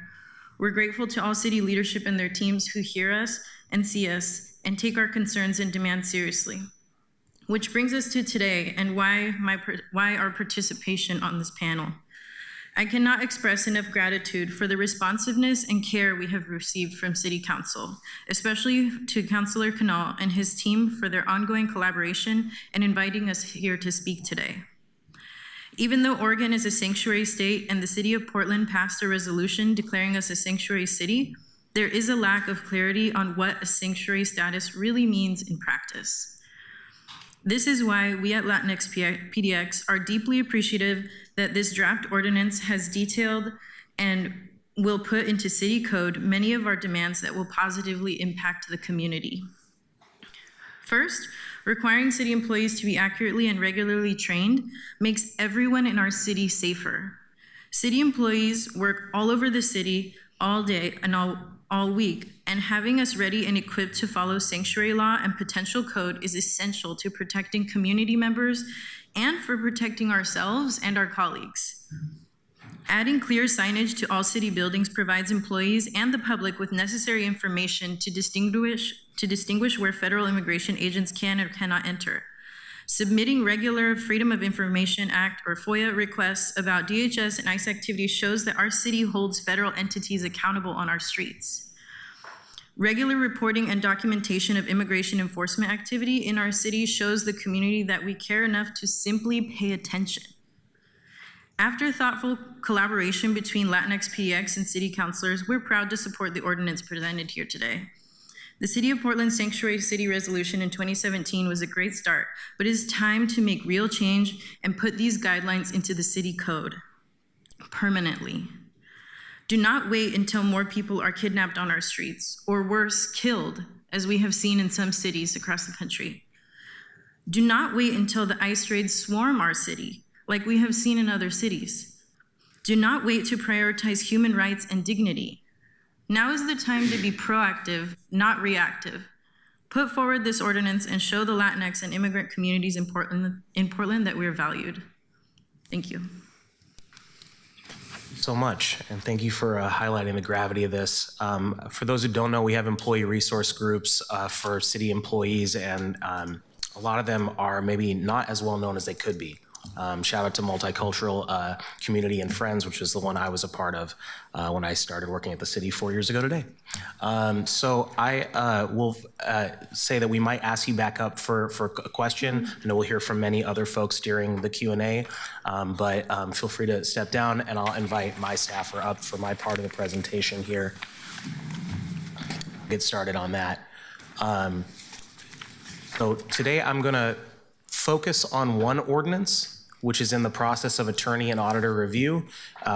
We're grateful to all city leadership and their teams who hear us and see us and take our concerns and demands seriously. Which brings us to today and why our participation on this panel. I cannot express enough gratitude for the responsiveness and care we have received from City Council, especially to Councilor Canal and his team for their ongoing collaboration and inviting us here to speak today. Even though Oregon is a sanctuary state and the City of Portland passed a resolution declaring us a sanctuary city, there is a lack of clarity on what a sanctuary status really means in practice. This is why we at Latinx PDX are deeply appreciative that this draft ordinance has detailed and will put into city code many of our demands that will positively impact the community. First, requiring city employees to be accurately and regularly trained makes everyone in our city safer. City employees work all over the city all day and all week, and having us ready and equipped to follow sanctuary law and potential code is essential to protecting community members and for protecting ourselves and our colleagues. Adding clear signage to all city buildings provides employees and the public with necessary information to distinguish where federal immigration agents can or cannot enter. Submitting regular Freedom of Information Act or FOIA requests about DHS and ICE activities shows that our city holds federal entities accountable on our streets. Regular reporting and documentation of immigration enforcement activity in our city shows the community that we care enough to simply pay attention. After thoughtful collaboration between Latinx PDX and city councilors, we're proud to support the ordinance presented here today. The City of Portland Sanctuary City Resolution in 2017 was a great start, but it is time to make real change and put these guidelines into the city code permanently. Do not wait until more people are kidnapped on our streets, or worse, killed, as we have seen in some cities across the country. Do not wait until the ICE raids swarm our city, like we have seen in other cities. Do not wait to prioritize human rights and dignity. Now is the time to be proactive, not reactive. Put forward this ordinance and show the Latinx and immigrant communities in Portland that we are valued. Thank you. So much, and thank you for highlighting the gravity of this. For those who don't know, we have employee resource groups for city employees, and a lot of them are maybe not as well known as they could be. Shout out to Multicultural Community and Friends, which was the one I was a part of when I started working at the city 4 years ago today. So I will say that we might ask you back up for a question. I know we'll hear from many other folks during the Q&A, but feel free to step down, and I'll invite my staffer up for my part of the presentation here. Get started on that. So today I'm going to focus on one ordinance, which is in the process of attorney and auditor review.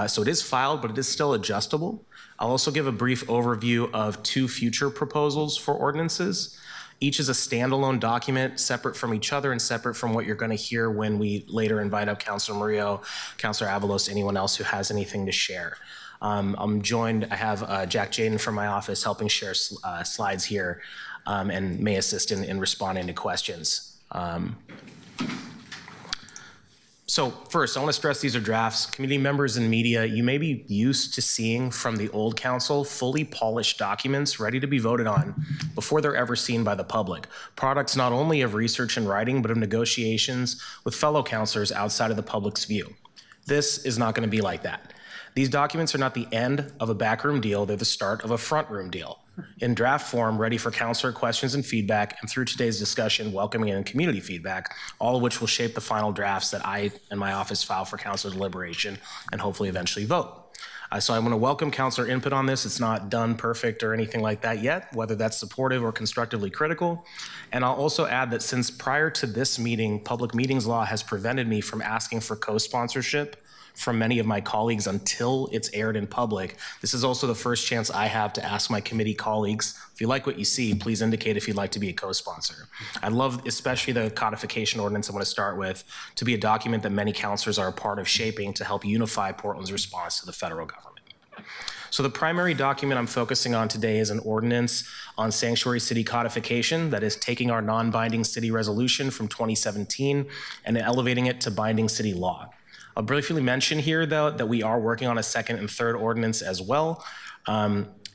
So it is filed, but it is still adjustable. I'll also give a brief overview of two future proposals for ordinances. Each is a standalone document, separate from each other and separate from what you're going to hear when we later invite up Councilor Murillo, Councilor Avalos, anyone else who has anything to share. I'm joined, I have Jack Jaden from my office helping share slides here and may assist in responding to questions. So first, I want to stress these are drafts. Community members and media, you may be used to seeing from the old council fully polished documents ready to be voted on before they're ever seen by the public. Products not only of research and writing, but of negotiations with fellow councilors outside of the public's view. This is not going to be like that. These documents are not the end of a backroom deal, they're the start of a front room deal. In draft form, ready for councilor questions and feedback, and through today's discussion, welcoming in community feedback, all of which will shape the final drafts that I and my office file for councilor deliberation and hopefully eventually vote. So I want to welcome councilor input on this. It's not done perfect or anything like that yet, whether that's supportive or constructively critical. And I'll also add that since prior to this meeting, public meetings law has prevented me from asking for co-sponsorship from many of my colleagues until it's aired in public. This is also the first chance I have to ask my committee colleagues, if you like what you see, please indicate if you'd like to be a co-sponsor. I'd love, especially the codification ordinance I'm going to start with, to be a document that many councilors are a part of shaping to help unify Portland's response to the federal government. So the primary document I'm focusing on today is an ordinance on sanctuary city codification that is taking our non-binding city resolution from 2017 and elevating it to binding city law. I'll briefly mention here, though, that we are working on a second and third ordinance as well.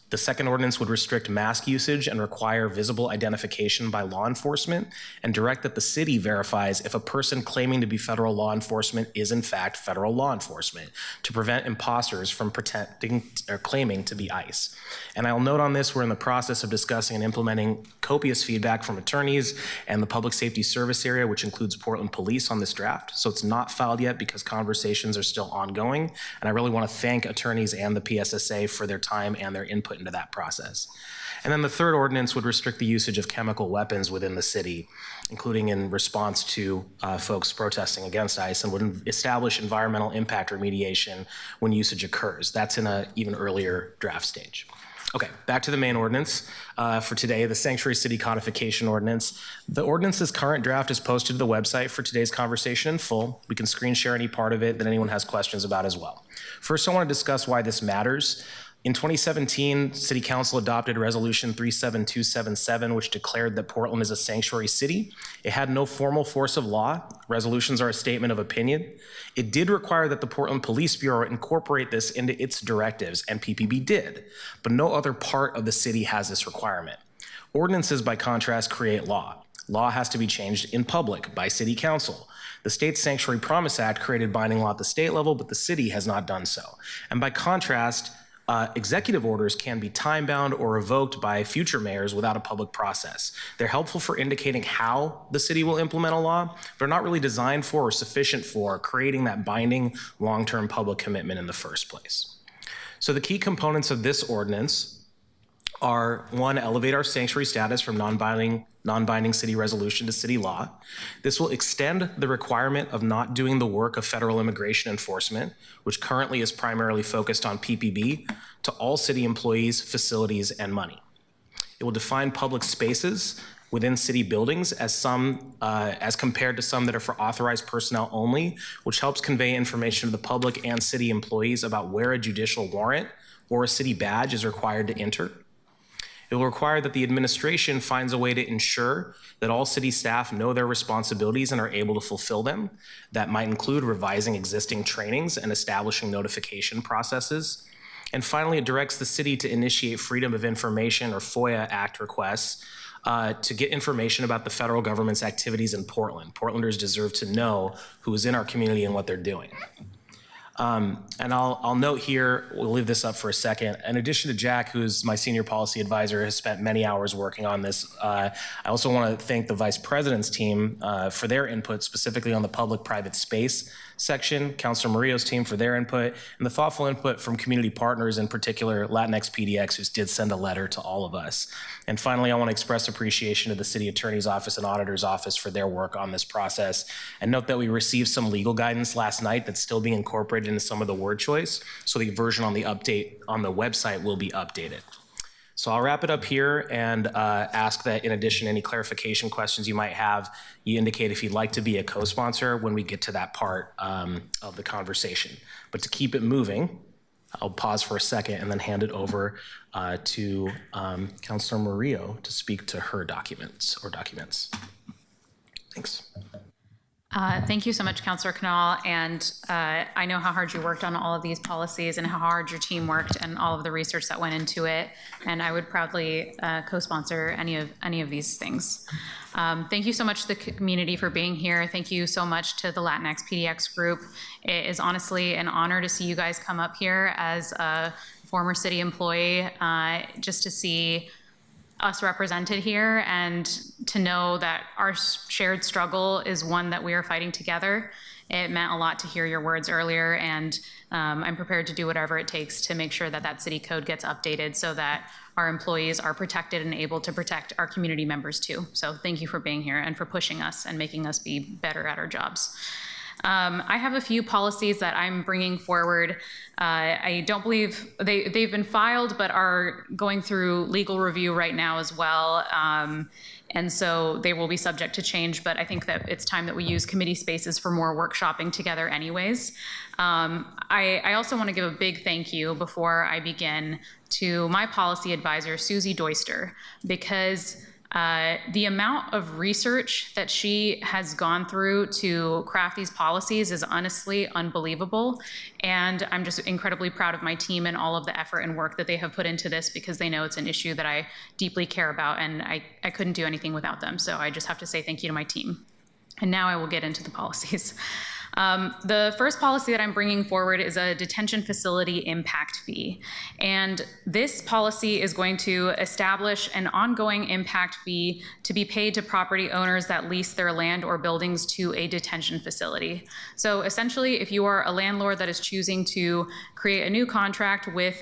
The second ordinance would restrict mask usage and require visible identification by law enforcement and direct that the city verifies if a person claiming to be federal law enforcement is in fact federal law enforcement to prevent imposters from pretending or claiming to be ICE. And I'll note on this, we're in the process of discussing and implementing copious feedback from attorneys and the public safety service area, which includes Portland Police on this draft. So it's not filed yet because conversations are still ongoing. And I really want to thank attorneys and the PSSA for their time and their input into that process. And then the third ordinance would restrict the usage of chemical weapons within the city, including in response to folks protesting against ICE, and would establish environmental impact remediation when usage occurs. That's in an even earlier draft stage. Okay, back to the main ordinance for today, the Sanctuary City Codification Ordinance. The ordinance's current draft is posted to the website for today's conversation in full. We can screen share any part of it that anyone has questions about as well. First, I want to discuss why this matters. In 2017, City Council adopted Resolution 37277, which declared that Portland is a sanctuary city. It had no formal force of law. Resolutions are a statement of opinion. It did require that the Portland Police Bureau incorporate this into its directives, and PPB did, but no other part of the city has this requirement. Ordinances, by contrast, create law. Law has to be changed in public by City Council. The State's Sanctuary Promise Act created binding law at the state level, but the city has not done so. And by contrast, executive orders can be time-bound or revoked by future mayors without a public process. They're helpful for indicating how the city will implement a law, but they're not really designed for or sufficient for creating that binding long-term public commitment in the first place. So the key components of this ordinance are, one, elevate our sanctuary status from non-binding city resolution to city law. This will extend the requirement of not doing the work of federal immigration enforcement, which currently is primarily focused on PPB, to all city employees, facilities, and money. It will define public spaces within city buildings as compared to some that are for authorized personnel only, which helps convey information to the public and city employees about where a judicial warrant or a city badge is required to enter. It will require that the administration finds a way to ensure that all city staff know their responsibilities and are able to fulfill them. That might include revising existing trainings and establishing notification processes. And finally, it directs the city to initiate Freedom of Information or FOIA Act requests to get information about the federal government's activities in Portland. Portlanders deserve to know who is in our community and what they're doing. And I'll note here, we'll leave this up for a second. In addition to Jack, who's my senior policy advisor, has spent many hours working on this. I also want to thank the vice president's team for their input, specifically on the public-private space section, Councilor Murillo's team for their input, and the thoughtful input from community partners, in particular Latinx PDX, who did send a letter to all of us. And finally, I want to express appreciation to the City Attorney's Office and Auditor's Office for their work on this process. And note that we received some legal guidance last night that's still being incorporated into some of the word choice, so the version on the update on the website will be updated. So I'll wrap it up here and ask that, in addition, any clarification questions you might have, you indicate if you'd like to be a co-sponsor when we get to that part of the conversation. But to keep it moving, I'll pause for a second and then hand it over to Councilor Murillo to speak to her documents. Thanks. Thank you so much, Councilor Knoll. And I know how hard you worked on all of these policies and how hard your team worked and all of the research that went into it. And I would proudly co-sponsor any of these things. Thank you so much to the community for being here. Thank you so much to the Latinx PDX group. It is honestly an honor to see you guys come up here as a former city employee, just to see us represented here and to know that our shared struggle is one that we are fighting together. It meant a lot to hear your words earlier, and I'm prepared to do whatever it takes to make sure that that city code gets updated so that our employees are protected and able to protect our community members too. So thank you for being here and for pushing us and making us be better at our jobs. I have a few policies that I'm bringing forward. I don't believe they've been filed, but are going through legal review right now as well. And so they will be subject to change, but I think that it's time that we use committee spaces for more workshopping together anyways. I also want to give a big thank you before I begin to my policy advisor, Susie Doyster, because the amount of research that she has gone through to craft these policies is honestly unbelievable. And I'm just incredibly proud of my team and all of the effort and work that they have put into this, because they know it's an issue that I deeply care about, and I couldn't do anything without them. So I just have to say thank you to my team. And now I will get into the policies. The first policy that I'm bringing forward is a detention facility impact fee. And this policy is going to establish an ongoing impact fee to be paid to property owners that lease their land or buildings to a detention facility. So essentially, if you are a landlord that is choosing to create a new contract with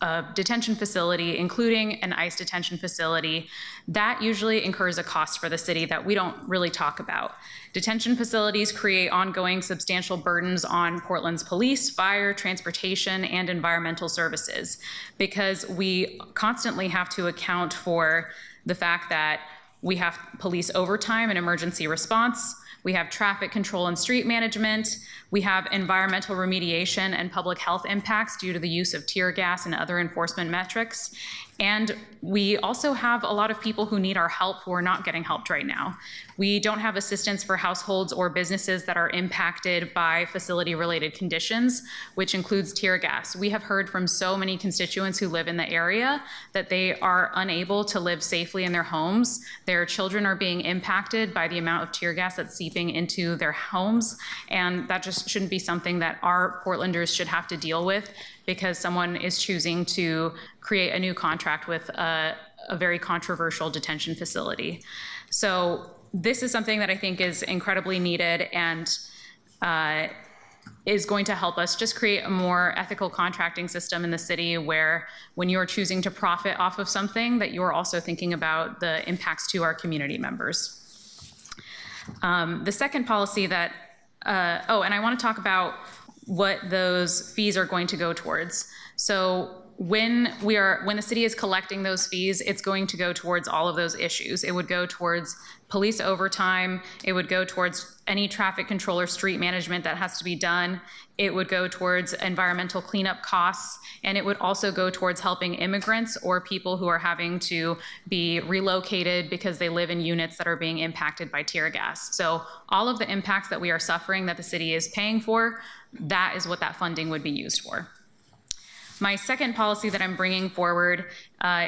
a detention facility, including an ICE detention facility, that usually incurs a cost for the city that we don't really talk about. Detention facilities create ongoing substantial burdens on Portland's police, fire, transportation, and environmental services, because we constantly have to account for the fact that we have police overtime and emergency response. We have traffic control and street management. We have environmental remediation and public health impacts due to the use of tear gas and other enforcement metrics. And we also have a lot of people who need our help who are not getting helped right now. We don't have assistance for households or businesses that are impacted by facility-related conditions, which includes tear gas. We have heard from so many constituents who live in the area that they are unable to live safely in their homes. Their children are being impacted by the amount of tear gas that's seeping into their homes, and that just shouldn't be something that our Portlanders should have to deal with because someone is choosing to create a new contract with a very controversial detention facility. So this is something that I think is incredibly needed and is going to help us just create a more ethical contracting system in the city where when you're choosing to profit off of something, that you're also thinking about the impacts to our community members. The second policy that, and I want to talk about what those fees are going to go towards. So when the city is collecting those fees, it's going to go towards all of those issues. It would go towards police overtime. It would go towards any traffic control or street management that has to be done. It would go towards environmental cleanup costs, and it would also go towards helping immigrants or people who are having to be relocated because they live in units that are being impacted by tear gas. So all of the impacts that we are suffering that the city is paying for, that is what that funding would be used for. My second policy that I'm bringing forward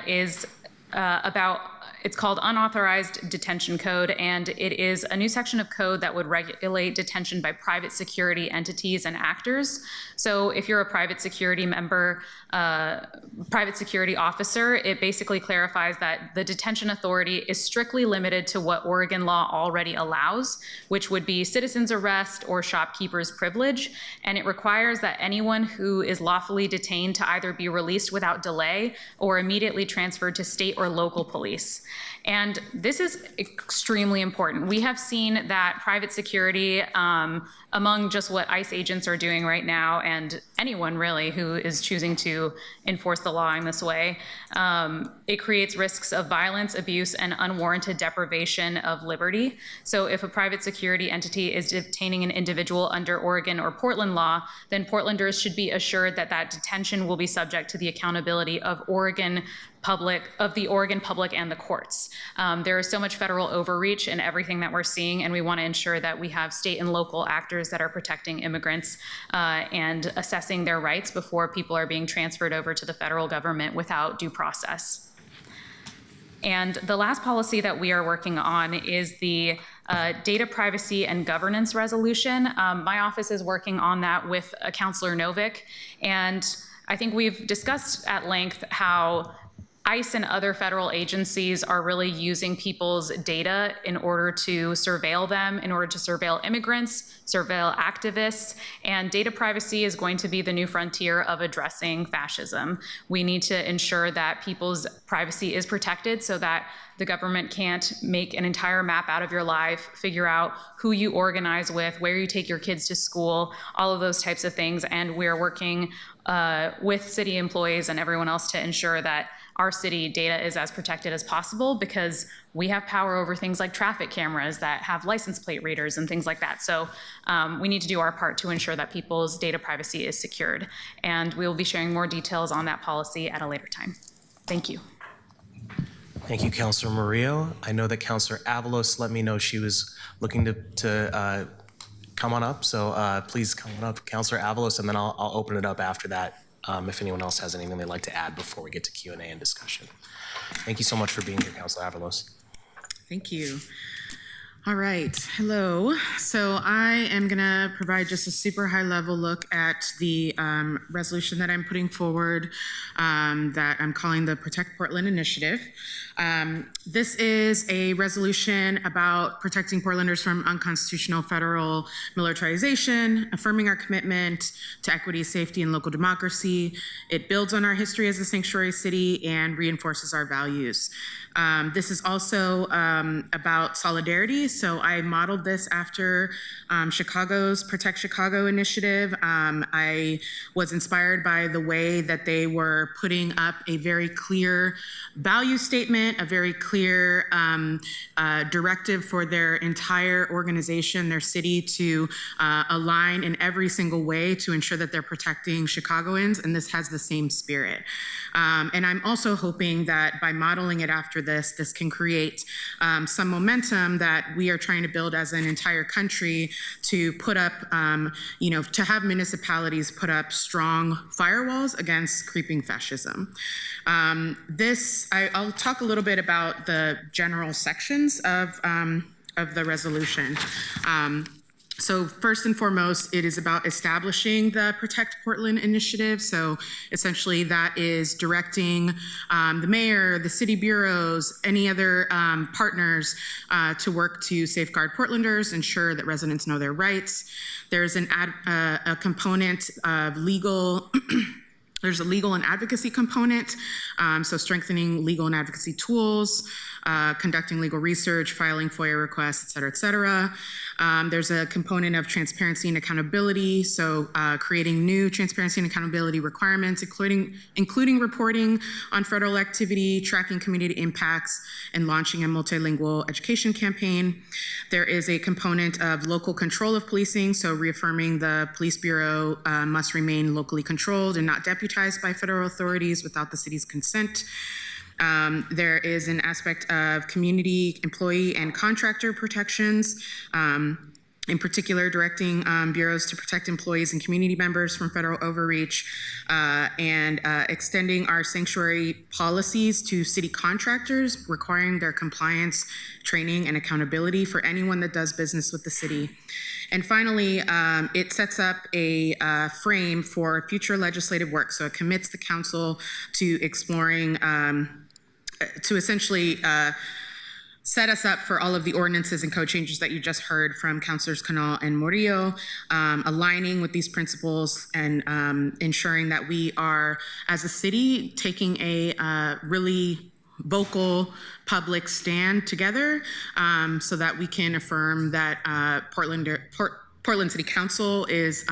is about, it's called Unauthorized Detention Code, and it is a new section of code that would regulate detention by private security entities and actors. So if you're a private security member, private security officer, it basically clarifies that the detention authority is strictly limited to what Oregon law already allows, which would be citizen's arrest or shopkeeper's privilege. And it requires that anyone who is lawfully detained to either be released without delay or immediately transferred to state or local police. And this is extremely important. We have seen that private security, among just what ICE agents are doing right now, and anyone really who is choosing to enforce the law in this way, it creates risks of violence, abuse, and unwarranted deprivation of liberty. So if a private security entity is detaining an individual under Oregon or Portland law, then Portlanders should be assured that that detention will be subject to the accountability of the Oregon public and the courts. There is so much federal overreach in everything that we're seeing, and we want to ensure that we have state and local actors that are protecting immigrants and assessing their rights before people are being transferred over to the federal government without due process. And the last policy that we are working on is the data privacy and governance resolution. My office is working on that with Councilor Novick, and I think we've discussed at length how ICE and other federal agencies are really using people's data in order to surveil them, in order to surveil immigrants, surveil activists, and data privacy is going to be the new frontier of addressing fascism. We need to ensure that people's privacy is protected so that the government can't make an entire map out of your life, figure out who you organize with, where you take your kids to school, all of those types of things. And we're working with city employees and everyone else to ensure that our city data is as protected as possible, because we have power over things like traffic cameras that have license plate readers and things like that. So we need to do our part to ensure that people's data privacy is secured. And we will be sharing more details on that policy at a later time. Thank you. Thank you, Councilor Murillo. I know that Councilor Avalos let me know she was looking to come on up. So please come on up, Councilor Avalos, and then I'll open it up after that if anyone else has anything they'd like to add before we get to Q&A and discussion. Thank you so much for being here, Councilor Avalos. Thank you. All right, hello. So I am gonna provide just a super high level look at the resolution that I'm putting forward that I'm calling the Protect Portland Initiative. This is a resolution about protecting Portlanders from unconstitutional federal militarization, affirming our commitment to equity, safety, and local democracy. It builds on our history as a sanctuary city and reinforces our values. This is also about solidarity. So I modeled this after Chicago's Protect Chicago initiative. I was inspired by the way that they were putting up a very clear value statement, a very clear directive for their entire organization, their city, to align in every single way to ensure that they're protecting Chicagoans, and this has the same spirit. And I'm also hoping that by modeling it after this can create some momentum that we are trying to build as an entire country to put up, to have municipalities put up strong firewalls against creeping fascism. I'll talk a little bit about the general sections of the resolution. So first and foremost, it is about establishing the Protect Portland initiative. So essentially that is directing the mayor, the city bureaus, any other partners to work to safeguard Portlanders, ensure that residents know their rights. There's a component of legal There's a legal and advocacy component, so strengthening legal and advocacy tools, conducting legal research, filing FOIA requests, et cetera, et cetera. There's a component of transparency and accountability, so creating new transparency and accountability requirements, including reporting on federal activity, tracking community impacts, and launching a multilingual education campaign. There is a component of local control of policing, so reaffirming the police bureau must remain locally controlled and not deputized by federal authorities without the city's consent. There is an aspect of community, employee, and contractor protections, in particular directing bureaus to protect employees and community members from federal overreach, and extending our sanctuary policies to city contractors, requiring their compliance, training, and accountability for anyone that does business with the city. And finally, it sets up a frame for future legislative work. So it commits the council to exploring, to essentially set us up for all of the ordinances and code changes that you just heard from Councilors Canal and Murillo, aligning with these principles and ensuring that we are, as a city, taking a really vocal public stand together so that we can affirm that Portland City Council is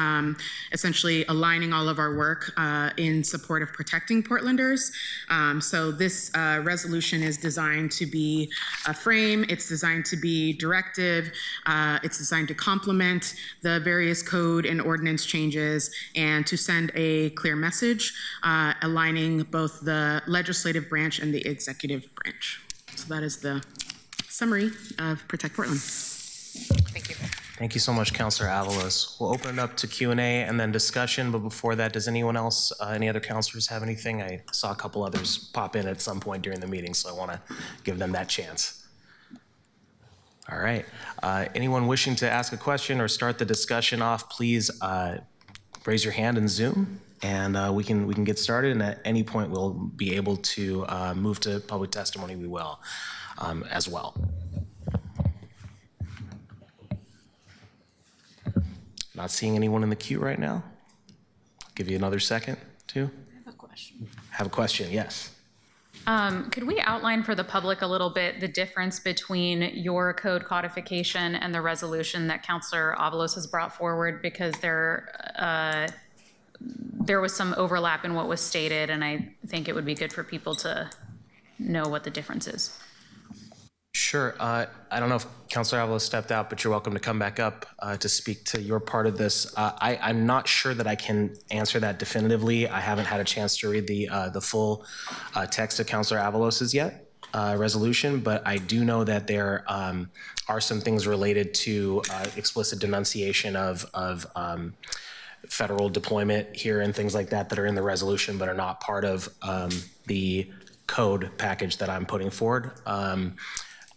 essentially aligning all of our work in support of protecting Portlanders. So this resolution is designed to be a frame, it's designed to be directive, it's designed to complement the various code and ordinance changes and to send a clear message aligning both the legislative branch and the executive branch. So that is the summary of Protect Portland. Thank you. Thank you so much, Councilor Avalos. We'll open it up to Q&A and then discussion, but before that, does anyone else, any other councilors have anything? I saw a couple others pop in at some point during the meeting, so I want to give them that chance. All right. Anyone wishing to ask a question or start the discussion off, please raise your hand in Zoom, and we can get started. And at any point, we'll be able to move to public testimony. We will as well. Not seeing anyone in the queue right now. I'll give you another second, too. I have a question. Have a question, yes. Could we outline for the public a little bit the difference between your code codification and the resolution that Councilor Avalos has brought forward? Because there was some overlap in what was stated, and I think it would be good for people to know what the difference is. Sure. I don't know if Councilor Avalos stepped out, but you're welcome to come back up to speak to your part of this. I'm not sure that I can answer that definitively. I haven't had a chance to read the full text of Councilor Avalos's yet, resolution, but I do know that there are some things related to explicit denunciation of federal deployment here and things like that that are in the resolution but are not part of the code package that I'm putting forward.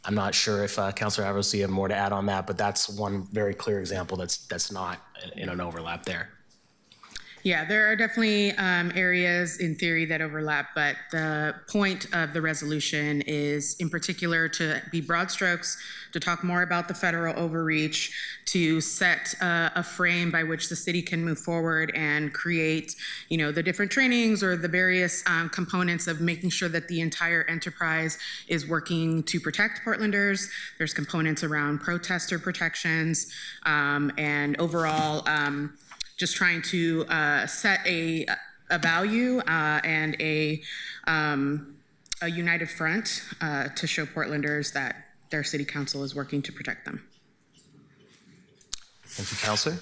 I'm not sure if Councilor Avalos, you have more to add on that, but that's one very clear example that's not in an overlap there. Yeah, there are definitely areas in theory that overlap, but the point of the resolution is in particular to be broad strokes, to talk more about the federal overreach, to set a frame by which the city can move forward and create, the different trainings or the various components of making sure that the entire enterprise is working to protect Portlanders. There's components around protester protections and overall just trying to set a value and a united front to show Portlanders that their city council is working to protect them. Thank you, Councilor.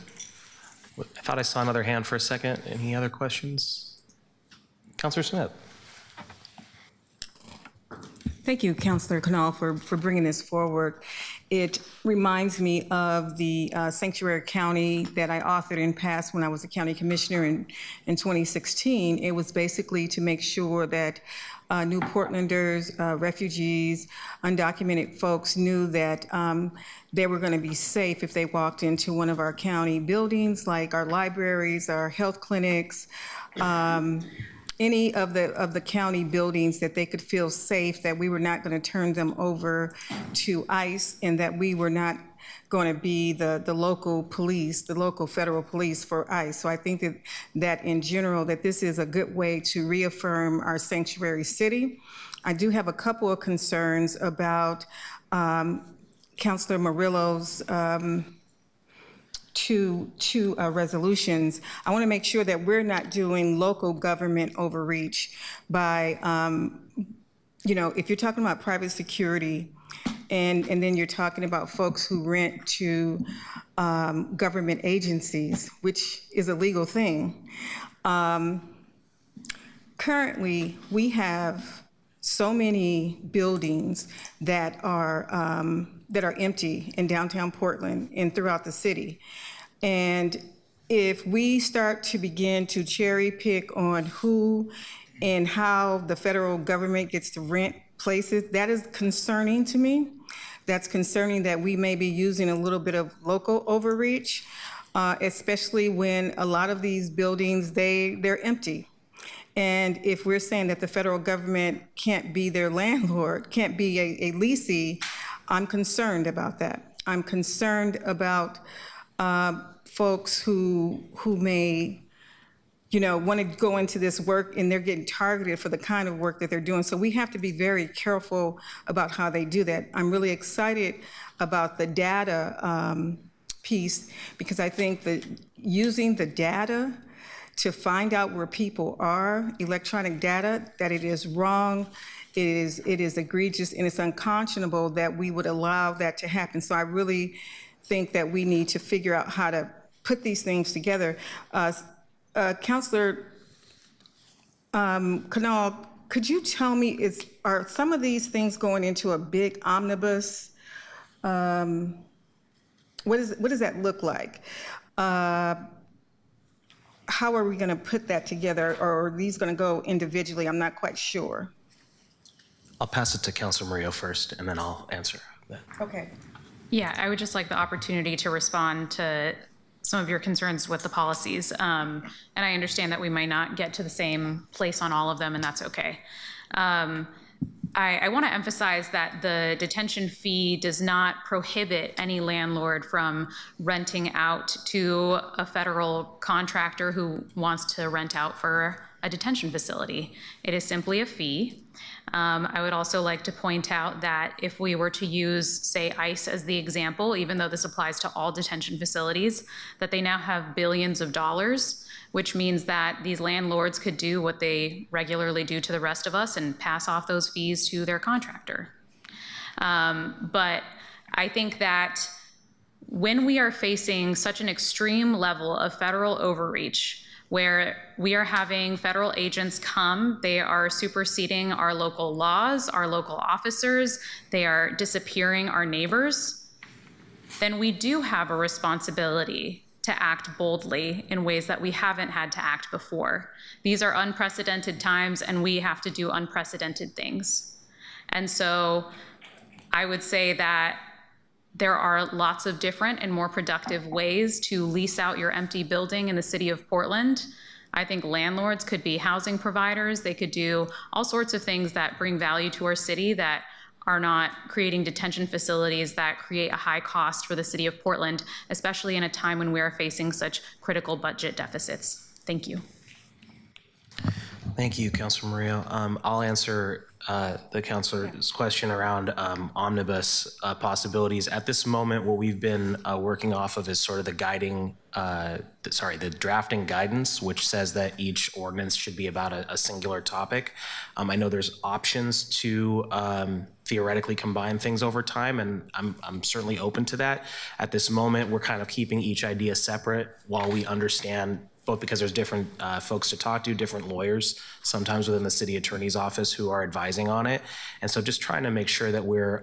I thought I saw another hand for a second. Any other questions? Councilor Smith. Thank you, Councilor Canal, for bringing this forward. It reminds me of the Sanctuary County that I authored and passed when I was a county commissioner in 2016. It was basically to make sure that New Portlanders, refugees, undocumented folks knew that they were going to be safe if they walked into one of our county buildings, like our libraries, our health clinics, any of the county buildings, that they could feel safe, that we were not going to turn them over to ICE, and that we were not going to be the local police, the local federal police for ICE. So I think that in general, that this is a good way to reaffirm our sanctuary city. I do have a couple of concerns about Councilor Murillo's two resolutions. I want to make sure that we're not doing local government overreach by, if you're talking about private security and then you're talking about folks who rent to government agencies, which is a legal thing. Currently, we have so many buildings that are empty in downtown Portland and throughout the city. And if we start to begin to cherry pick on who and how the federal government gets to rent places, that is concerning to me. That's concerning that we may be using a little bit of local overreach, especially when a lot of these buildings, they're empty. And if we're saying that the federal government can't be their landlord, can't be a leasee, I'm concerned about that. I'm concerned about folks who may, want to go into this work and they're getting targeted for the kind of work that they're doing. So we have to be very careful about how they do that. I'm really excited about the data piece, because I think that using the data to find out where people are, electronic data, that it is wrong, it is egregious, and it's unconscionable that we would allow that to happen. So I really think that we need to figure out how to put these things together. Councilor Canal, could you tell me, are some of these things going into a big omnibus? What does that look like? How are we going to put that together, or are these going to go individually? I'm not quite sure. I'll pass it to Councilor Murillo first, and then I'll answer that. Okay. Yeah, I would just like the opportunity to respond to some of your concerns with the policies. And I understand that we might not get to the same place on all of them, and that's okay. I want to emphasize that the detention fee does not prohibit any landlord from renting out to a federal contractor who wants to rent out for a detention facility. It is simply a fee. I would also like to point out that if we were to use, say, ICE as the example, even though this applies to all detention facilities, that they now have billions of dollars, which means that these landlords could do what they regularly do to the rest of us and pass off those fees to their contractor. But I think that when we are facing such an extreme level of federal overreach, where we are having federal agents come, they are superseding our local laws, our local officers, they are disappearing our neighbors, then we do have a responsibility to act boldly in ways that we haven't had to act before. These are unprecedented times, and we have to do unprecedented things. And so I would say that there are lots of different and more productive ways to lease out your empty building in the city of Portland. I think landlords could be housing providers. They could do all sorts of things that bring value to our city that are not creating detention facilities that create a high cost for the city of Portland, especially in a time when we are facing such critical budget deficits. Thank you. Thank you, Councilor Murillo. I'll answer the councilor's question around omnibus possibilities. At this moment, what we've been working off of is sort of the drafting guidance, which says that each ordinance should be about a singular topic. I know there's options to theoretically combine things over time, and I'm certainly open to that. At this moment, we're kind of keeping each idea separate while we understand, both because there's different folks to talk to, different lawyers, sometimes within the city attorney's office who are advising on it. And so just trying to make sure that we're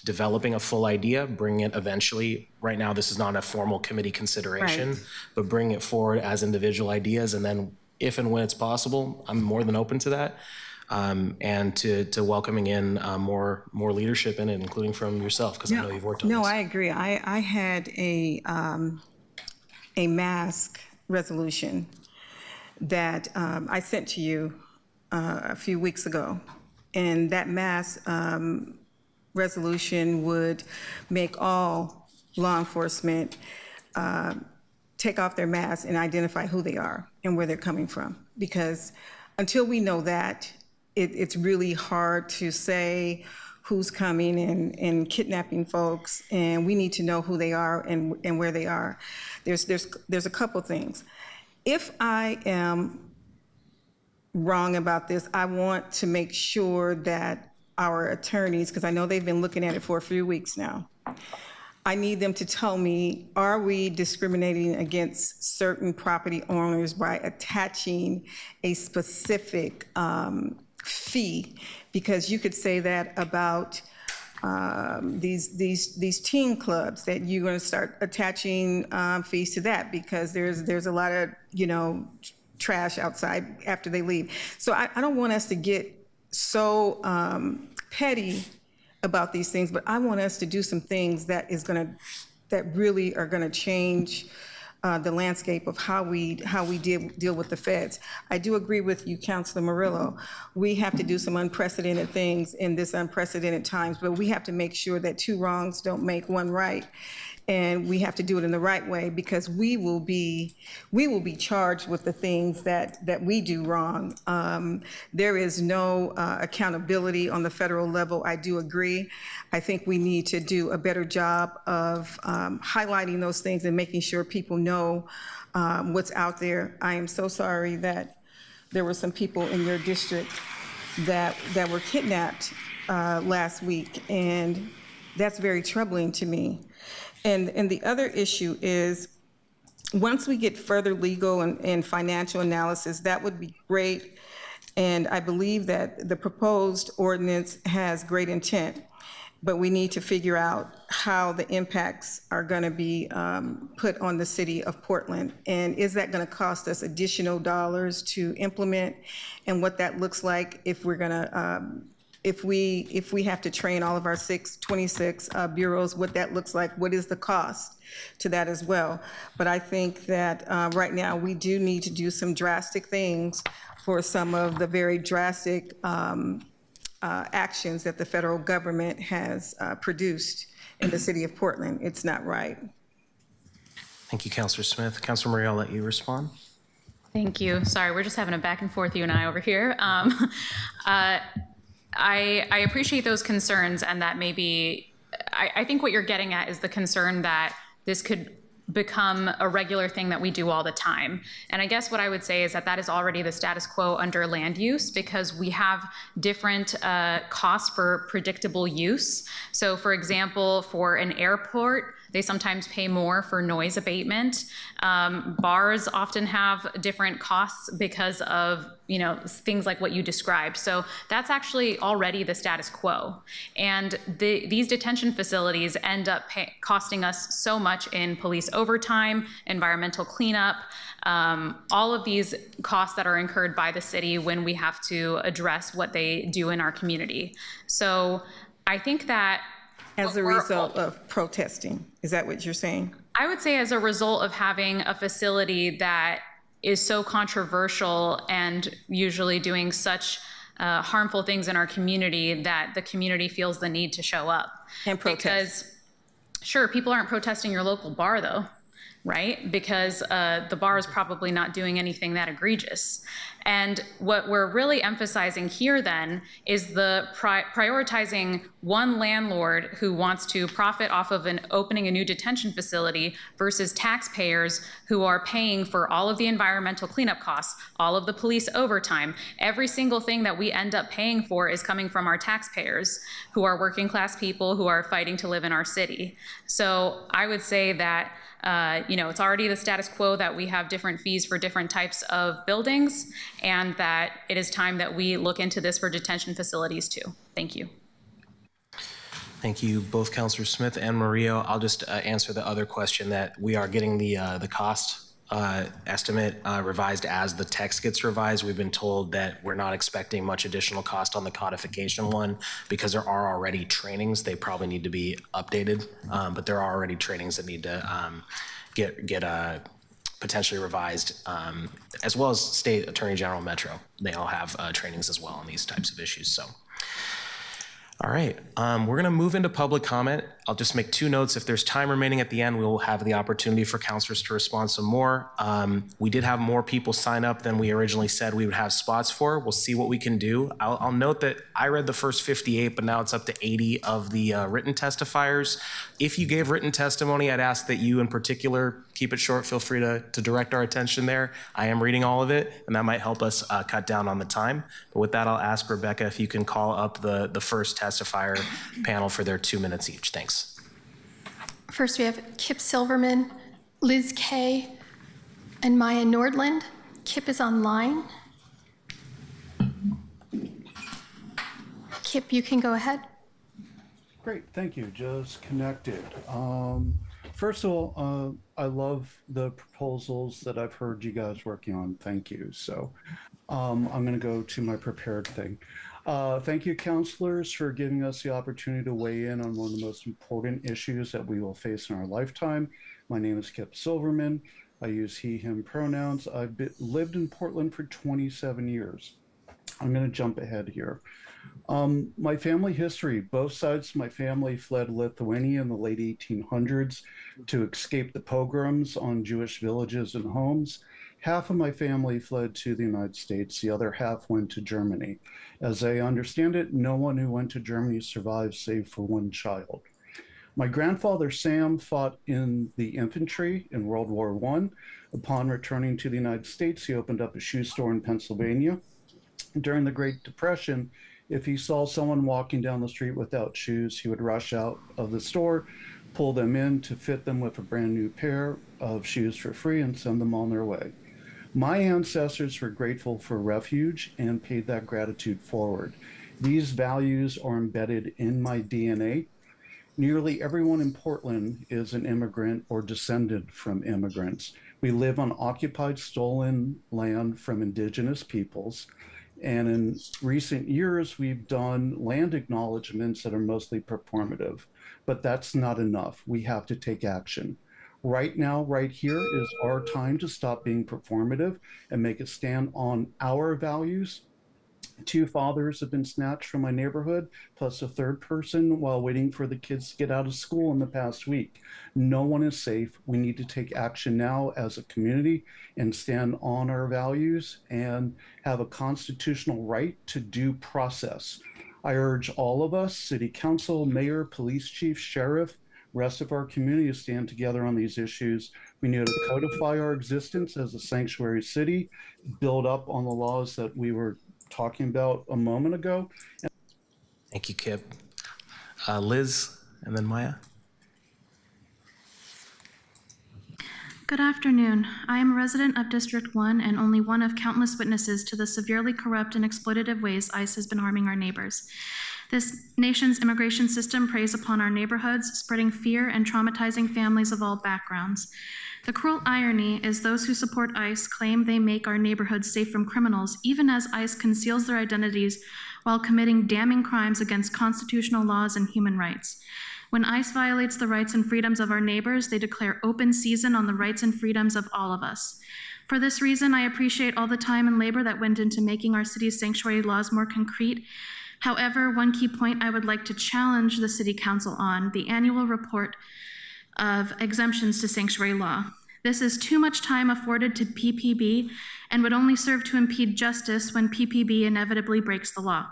developing a full idea, bring it eventually. Right now, this is not a formal committee consideration, Right. but bring it forward as individual ideas. And then if and when it's possible, I'm more than open to that. And to welcoming in more leadership in it, including from yourself, because I know you've worked on this. No, I agree. I had a mask resolution that I sent to you a few weeks ago. And that mask resolution would make all law enforcement take off their masks and identify who they are and where they're coming from. Because until we know that, it's really hard to say who's coming and kidnapping folks, and we need to know who they are and where they are. There's a couple things. If I am wrong about this, I want to make sure that our attorneys, because I know they've been looking at it for a few weeks now, I need them to tell me, are we discriminating against certain property owners by attaching a specific fee? Because you could say that about these teen clubs, that you're going to start attaching fees to that because there's a lot of trash outside after they leave. So I don't want us to get so petty about these things, but I want us to do some things that really are going to change the landscape of how we deal with the feds. I do agree with you, Councilor Murillo. We have to do some unprecedented things in this unprecedented times, but we have to make sure that two wrongs don't make one right. And we have to do it in the right way, because we will be charged with the things that we do wrong. There is no accountability on the federal level. I do agree. I think we need to do a better job of highlighting those things and making sure people know what's out there. I am so sorry that there were some people in your district that were kidnapped last week, and that's very troubling to me. And the other issue is, once we get further legal and financial analysis, that would be great. And I believe that the proposed ordinance has great intent, but we need to figure out how the impacts are going to be put on the city of Portland. And is that going to cost us additional dollars to implement? And what that looks like if we're going to if we have to train all of our 26 bureaus, what that looks like, what is the cost to that as well. But I think that right now we do need to do some drastic things for some of the very drastic actions that the federal government has produced in the city of Portland. It's not right. Thank you, Councilor Smith. Councilor Murray, I'll let you respond. Thank you. Sorry, we're just having a back and forth, you and I over here. I appreciate those concerns, and that maybe, I think what you're getting at is the concern that this could become a regular thing that we do all the time. And I guess what I would say is that is already the status quo under land use, because we have different costs for predictable use. So for example, for an airport, they sometimes pay more for noise abatement. Bars often have different costs because of things like what you described. So that's actually already the status quo. And these detention facilities end up costing us so much in police overtime, environmental cleanup, all of these costs that are incurred by the city when we have to address what they do in our community. So I think that As a result of protesting, is that what you're saying? I would say as a result of having a facility that is so controversial and usually doing such harmful things in our community that the community feels the need to show up. And protest. Because, sure, people aren't protesting your local bar though, right? Because the bar is probably not doing anything that egregious. And what we're really emphasizing here then is the prioritizing one landlord who wants to profit off of opening a new detention facility versus taxpayers who are paying for all of the environmental cleanup costs, all of the police overtime. Every single thing that we end up paying for is coming from our taxpayers, who are working class people who are fighting to live in our city. So I would say that it's already the status quo that we have different fees for different types of buildings, and that it is time that we look into this for detention facilities too. Thank you. Thank you, both Councilor Smith and Murillo. I'll just answer the other question that we are getting the cost estimate revised as the text gets revised. We've been told that we're not expecting much additional cost on the codification one because there are already trainings. They probably need to be updated, but there are already trainings that need to get potentially revised, as well as State Attorney General Metro. They all have trainings as well on these types of issues. So. All right, we're going to move into public comment. I'll just make 2 notes. If there's time remaining at the end, we will have the opportunity for councilors to respond some more. We did have more people sign up than we originally said we would have spots for. We'll see what we can do. I'll note that I read the first 58, but now it's up to 80 of the written testifiers. If you gave written testimony, I'd ask that you in particular keep it short. Feel free to direct our attention there. I am reading all of it, and that might help us cut down on the time. But with that, I'll ask Rebecca if you can call up the first testifier panel for their 2 minutes each. Thanks. First, we have Kip Silverman, Liz Kay, and Maya Nordland. Kip is online. Kip, you can go ahead. Great, thank you. Just connected. First of all, I love the proposals that I've heard you guys working on. Thank you. So I'm going to go to my prepared thing. Thank you, counselors, for giving us the opportunity to weigh in on one of the most important issues that we will face in our lifetime. My name is Kip Silverman. I use he, him pronouns. I've lived in Portland for 27 years. I'm going to jump ahead here. My family history, both sides of my family fled Lithuania in the late 1800s to escape the pogroms on Jewish villages and homes. Half of my family fled to the United States. The other half went to Germany. As I understand it, no one who went to Germany survived save for one child. My grandfather, Sam, fought in the infantry in World War I. Upon returning to the United States, he opened up a shoe store in Pennsylvania. During the Great Depression, if he saw someone walking down the street without shoes, he would rush out of the store, pull them in to fit them with a brand new pair of shoes for free, and send them on their way. My ancestors were grateful for refuge and paid that gratitude forward. These values are embedded in my DNA. Nearly everyone in Portland is an immigrant or descendant from immigrants. We live on occupied, stolen land from indigenous peoples. And in recent years, we've done land acknowledgements that are mostly performative, but that's not enough. We have to take action. Right now, right here is our time to stop being performative and make it stand on our values. 2 fathers have been snatched from my neighborhood, plus a 3rd person while waiting for the kids to get out of school in the past week. No one is safe. We need to take action now as a community and stand on our values and have a constitutional right to due process. I urge all of us, city council, mayor, police chief, sheriff, rest of our community to stand together on these issues. We need to codify our existence as a sanctuary city, build up on the laws that we were talking about a moment ago. Thank you, Kip. Liz, and then Maya. Good afternoon. I am a resident of District 1 and only one of countless witnesses to the severely corrupt and exploitative ways ICE has been harming our neighbors. This nation's immigration system preys upon our neighborhoods, spreading fear and traumatizing families of all backgrounds. The cruel irony is those who support ICE claim they make our neighborhoods safe from criminals, even as ICE conceals their identities while committing damning crimes against constitutional laws and human rights. When ICE violates the rights and freedoms of our neighbors, they declare open season on the rights and freedoms of all of us. For this reason, I appreciate all the time and labor that went into making our city's sanctuary laws more concrete. However, one key point I would like to challenge the City Council on, the annual report of exemptions to sanctuary law. This is too much time afforded to PPB and would only serve to impede justice when PPB inevitably breaks the law.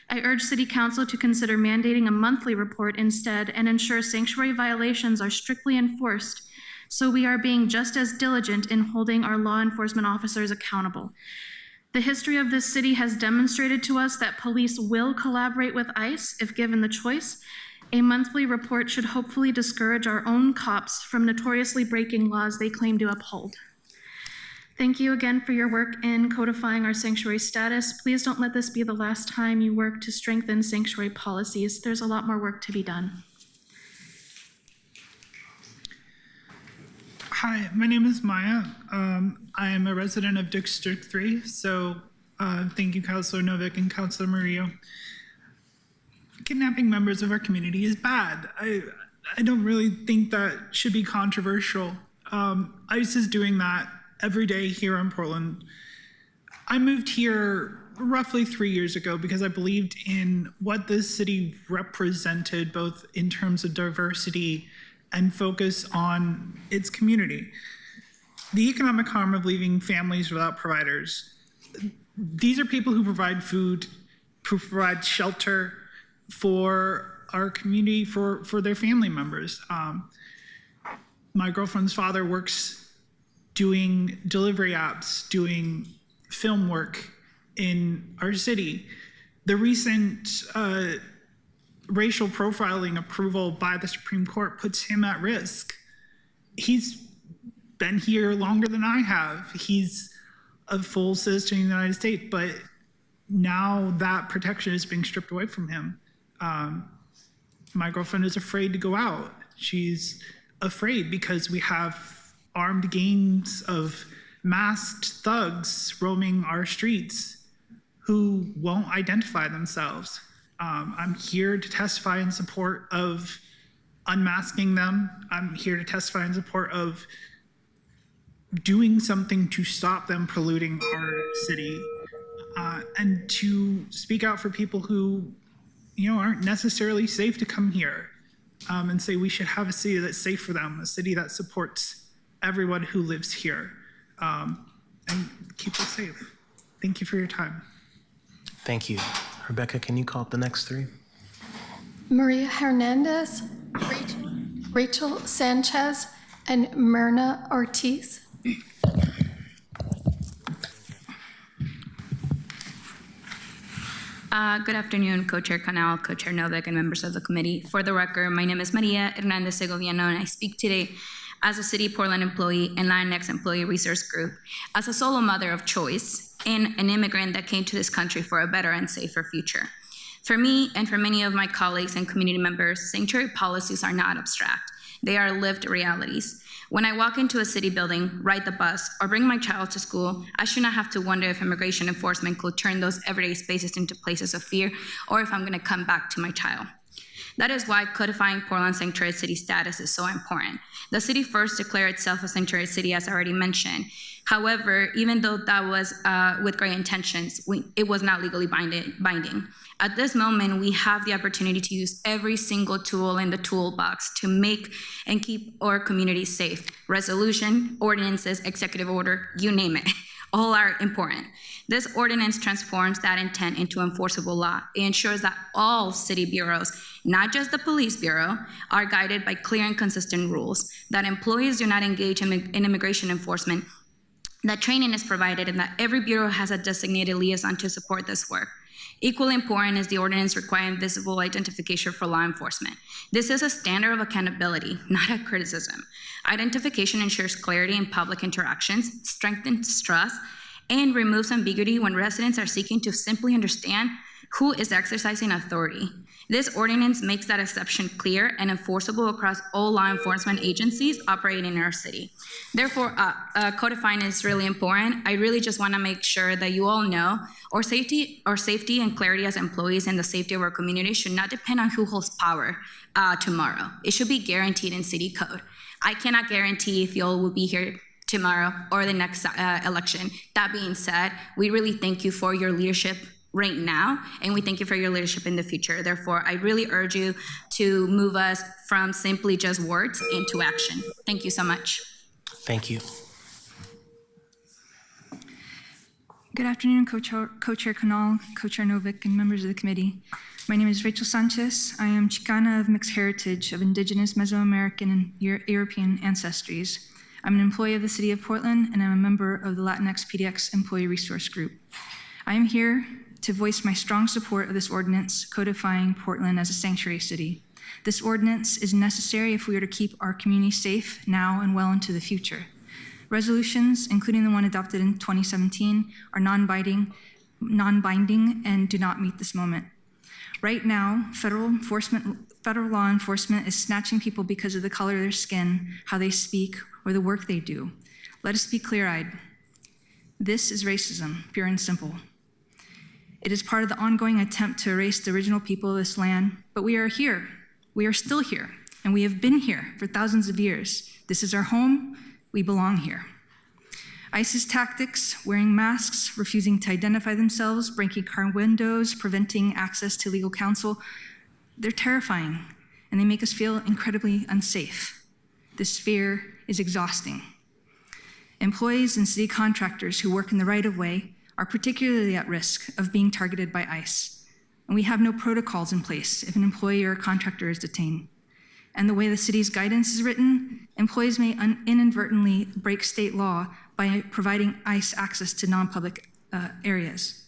I urge City Council to consider mandating a monthly report instead and ensure sanctuary violations are strictly enforced, so we are being just as diligent in holding our law enforcement officers accountable. The history of this city has demonstrated to us that police will collaborate with ICE if given the choice. A monthly report should hopefully discourage our own cops from notoriously breaking laws they claim to uphold. Thank you again for your work in codifying our sanctuary status. Please don't let this be the last time you work to strengthen sanctuary policies. There's a lot more work to be done. Hi, my name is Maya. I am a resident of District 3, so thank you, Councilor Novick and Councilor Murillo. Kidnapping members of our community is bad. I don't really think that should be controversial. ICE is doing that every day here in Portland. I moved here roughly 3 years ago because I believed in what this city represented, both in terms of diversity and focus on its community. The economic harm of leaving families without providers. These are people who provide food, who provide shelter for our community, for their family members. My girlfriend's father works doing delivery apps, doing film work in our city. The recent racial profiling approval by the Supreme Court puts him at risk. He's been here longer than I have. He's a full citizen of the United States, but now that protection is being stripped away from him. My girlfriend is afraid to go out. She's afraid because we have armed gangs of masked thugs roaming our streets who won't identify themselves. I'm here to testify in support of unmasking them. I'm here to testify in support of doing something to stop them polluting our city, and to speak out for people who, aren't necessarily safe to come here, and say we should have a city that's safe for them, a city that supports everyone who lives here, and keep us safe. Thank you for your time. Thank you. Rebecca, can you call up the next three? Maria Hernandez, Rachel Sanchez, and Myrna Ortiz. Good afternoon, Co-Chair Canal, Co-Chair Novick, and members of the committee. For the record, my name is Maria Hernandez Segoviano, and I speak today as a City Portland employee and Latinx Employee Resource Group, as a solo mother of choice, and an immigrant that came to this country for a better and safer future. For me and for many of my colleagues and community members, sanctuary policies are not abstract. They are lived realities. When I walk into a city building, ride the bus, or bring my child to school, I should not have to wonder if immigration enforcement could turn those everyday spaces into places of fear, or if I'm gonna come back to my child. That is why codifying Portland's sanctuary city status is so important. The city first declared itself a sanctuary city, as I already mentioned. However, even though that was with great intentions, it was not legally binding. At this moment, we have the opportunity to use every single tool in the toolbox to make and keep our community safe. Resolution, ordinances, executive order, you name it. All are important. This ordinance transforms that intent into enforceable law. It ensures that all city bureaus, not just the police bureau, are guided by clear and consistent rules, that employees do not engage in immigration enforcement, that training is provided, and that every bureau has a designated liaison to support this work. Equally important is the ordinance requiring visible identification for law enforcement. This is a standard of accountability, not a criticism. Identification ensures clarity in public interactions, strengthens trust, and removes ambiguity when residents are seeking to simply understand who is exercising authority. This ordinance makes that exception clear and enforceable across all law enforcement agencies operating in our city. Therefore, codifying is really important. I really just want to make sure that you all know our safety and clarity as employees and the safety of our community should not depend on who holds power tomorrow. It should be guaranteed in city code. I cannot guarantee if you all will be here tomorrow or the next election. That being said, we really thank you for your leadership right now, and we thank you for your leadership in the future. Therefore, I really urge you to move us from simply just words into action. Thank you so much. Thank you. Good afternoon, Co-Chair Canal, Co-Chair Novick, and members of the committee. My name is Rachel Sanchez. I am Chicana of mixed heritage of indigenous Mesoamerican and European ancestries. I'm an employee of the City of Portland, and I'm a member of the Latinx PDX Employee Resource Group. I am here to voice my strong support of this ordinance codifying Portland as a sanctuary city. This ordinance is necessary if we are to keep our community safe now and well into the future. Resolutions, including the one adopted in 2017, are non-binding, and do not meet this moment. Right now, federal law enforcement is snatching people because of the color of their skin, how they speak, or the work they do. Let us be clear-eyed. This is racism, pure and simple. It is part of the ongoing attempt to erase the original people of this land, but we are here. We are still here, and we have been here for thousands of years. This is our home. We belong here. ICE's tactics, wearing masks, refusing to identify themselves, breaking car windows, preventing access to legal counsel, they're terrifying, and they make us feel incredibly unsafe. This fear is exhausting. Employees and city contractors who work in the right-of-way are particularly at risk of being targeted by ICE, and we have no protocols in place if an employee or a contractor is detained. And the way the city's guidance is written, employees may inadvertently break state law by providing ICE access to non-public areas.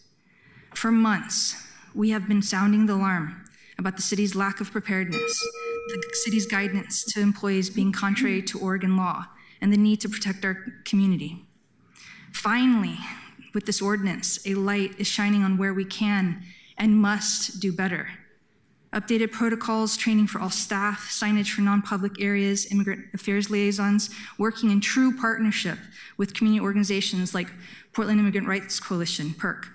For months, we have been sounding the alarm about the city's lack of preparedness, the city's guidance to employees being contrary to Oregon law, and the need to protect our community. Finally, with this ordinance, a light is shining on where we can and must do better. Updated protocols, training for all staff, signage for non-public areas, immigrant affairs liaisons, working in true partnership with community organizations like Portland Immigrant Rights Coalition, PIRC.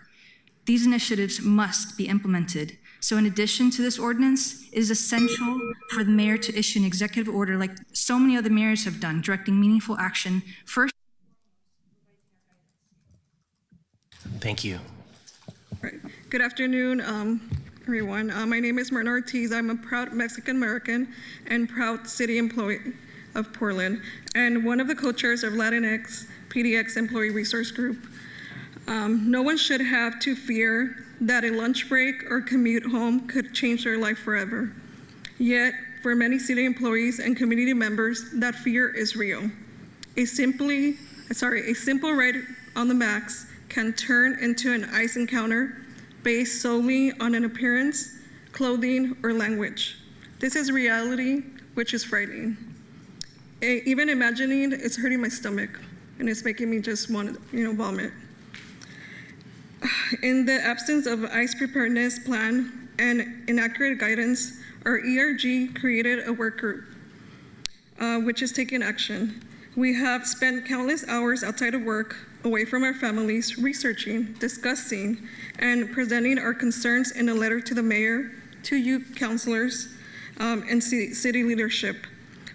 These initiatives must be implemented. So in addition to this ordinance, it is essential for the mayor to issue an executive order like so many other mayors have done, directing meaningful action first. Thank you. Right. Good afternoon, everyone. My name is Myrna Ortiz. I'm a proud Mexican American and proud city employee of Portland, and one of the co-chairs of Latinx PDX Employee Resource Group. No one should have to fear that a lunch break or commute home could change their life forever. Yet, for many city employees and community members, that fear is real. A simple ride on the max can turn into an ICE encounter based solely on an appearance, clothing, or language. This is reality, which is frightening. Even imagining it's hurting my stomach, and it's making me just want to, vomit. In the absence of ICE preparedness plan and inaccurate guidance, our ERG created a work group, which is taking action. We have spent countless hours outside of work, away from our families, researching, discussing, and presenting our concerns in a letter to the mayor, to you councilors, and city leadership.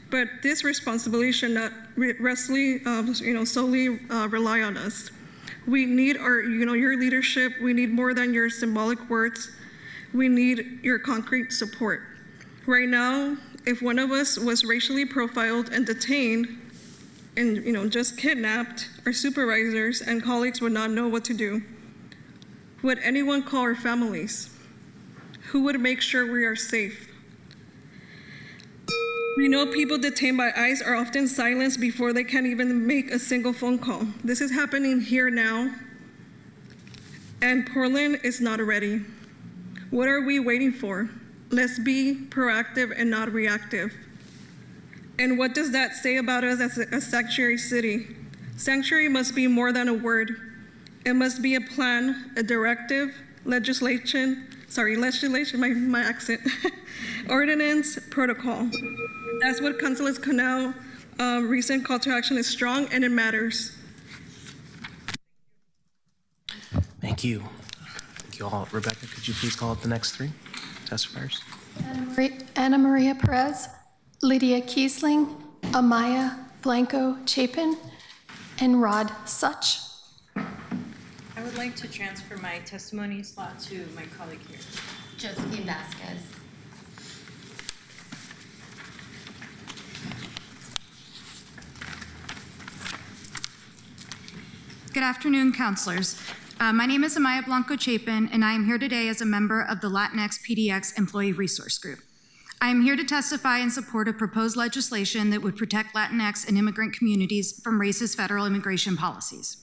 But this responsibility should not solely rely on us. We need your leadership. We need more than your symbolic words. We need your concrete support. Right now, if one of us was racially profiled and detained, and just kidnapped, our supervisors and colleagues would not know what to do. Would anyone call our families? Who would make sure we are safe? We know people detained by ICE are often silenced before they can even make a single phone call. This is happening here now, and Portland is not ready. What are we waiting for? Let's be proactive and not reactive. And what does that say about us as a sanctuary city? Sanctuary must be more than a word. It must be a plan, a directive, legislation, legislation, my accent, ordinance, protocol. That's what Councilor Canal recent call to action is strong and it matters. Thank you. Thank you all. Rebecca, could you please call up the next three testifiers? Ana Maria Perez, Lydia Kiesling, Amaya Blanco Chapin, and Rod Such. I would like to transfer my testimony slot to my colleague here. Josephine Vasquez. Good afternoon, councilors. My name is Amaya Blanco Chapin, and I am here today as a member of the Latinx PDX Employee Resource Group. I am here to testify in support of proposed legislation that would protect Latinx and immigrant communities from racist federal immigration policies.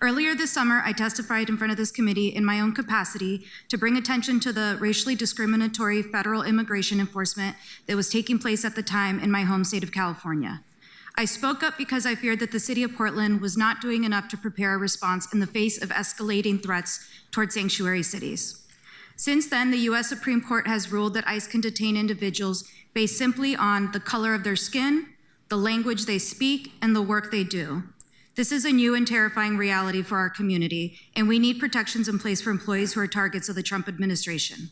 Earlier this summer, I testified in front of this committee in my own capacity to bring attention to the racially discriminatory federal immigration enforcement that was taking place at the time in my home state of California. I spoke up because I feared that the city of Portland was not doing enough to prepare a response in the face of escalating threats toward sanctuary cities. Since then, the U.S. Supreme Court has ruled that ICE can detain individuals based simply on the color of their skin, the language they speak, and the work they do. This is a new and terrifying reality for our community, and we need protections in place for employees who are targets of the Trump administration.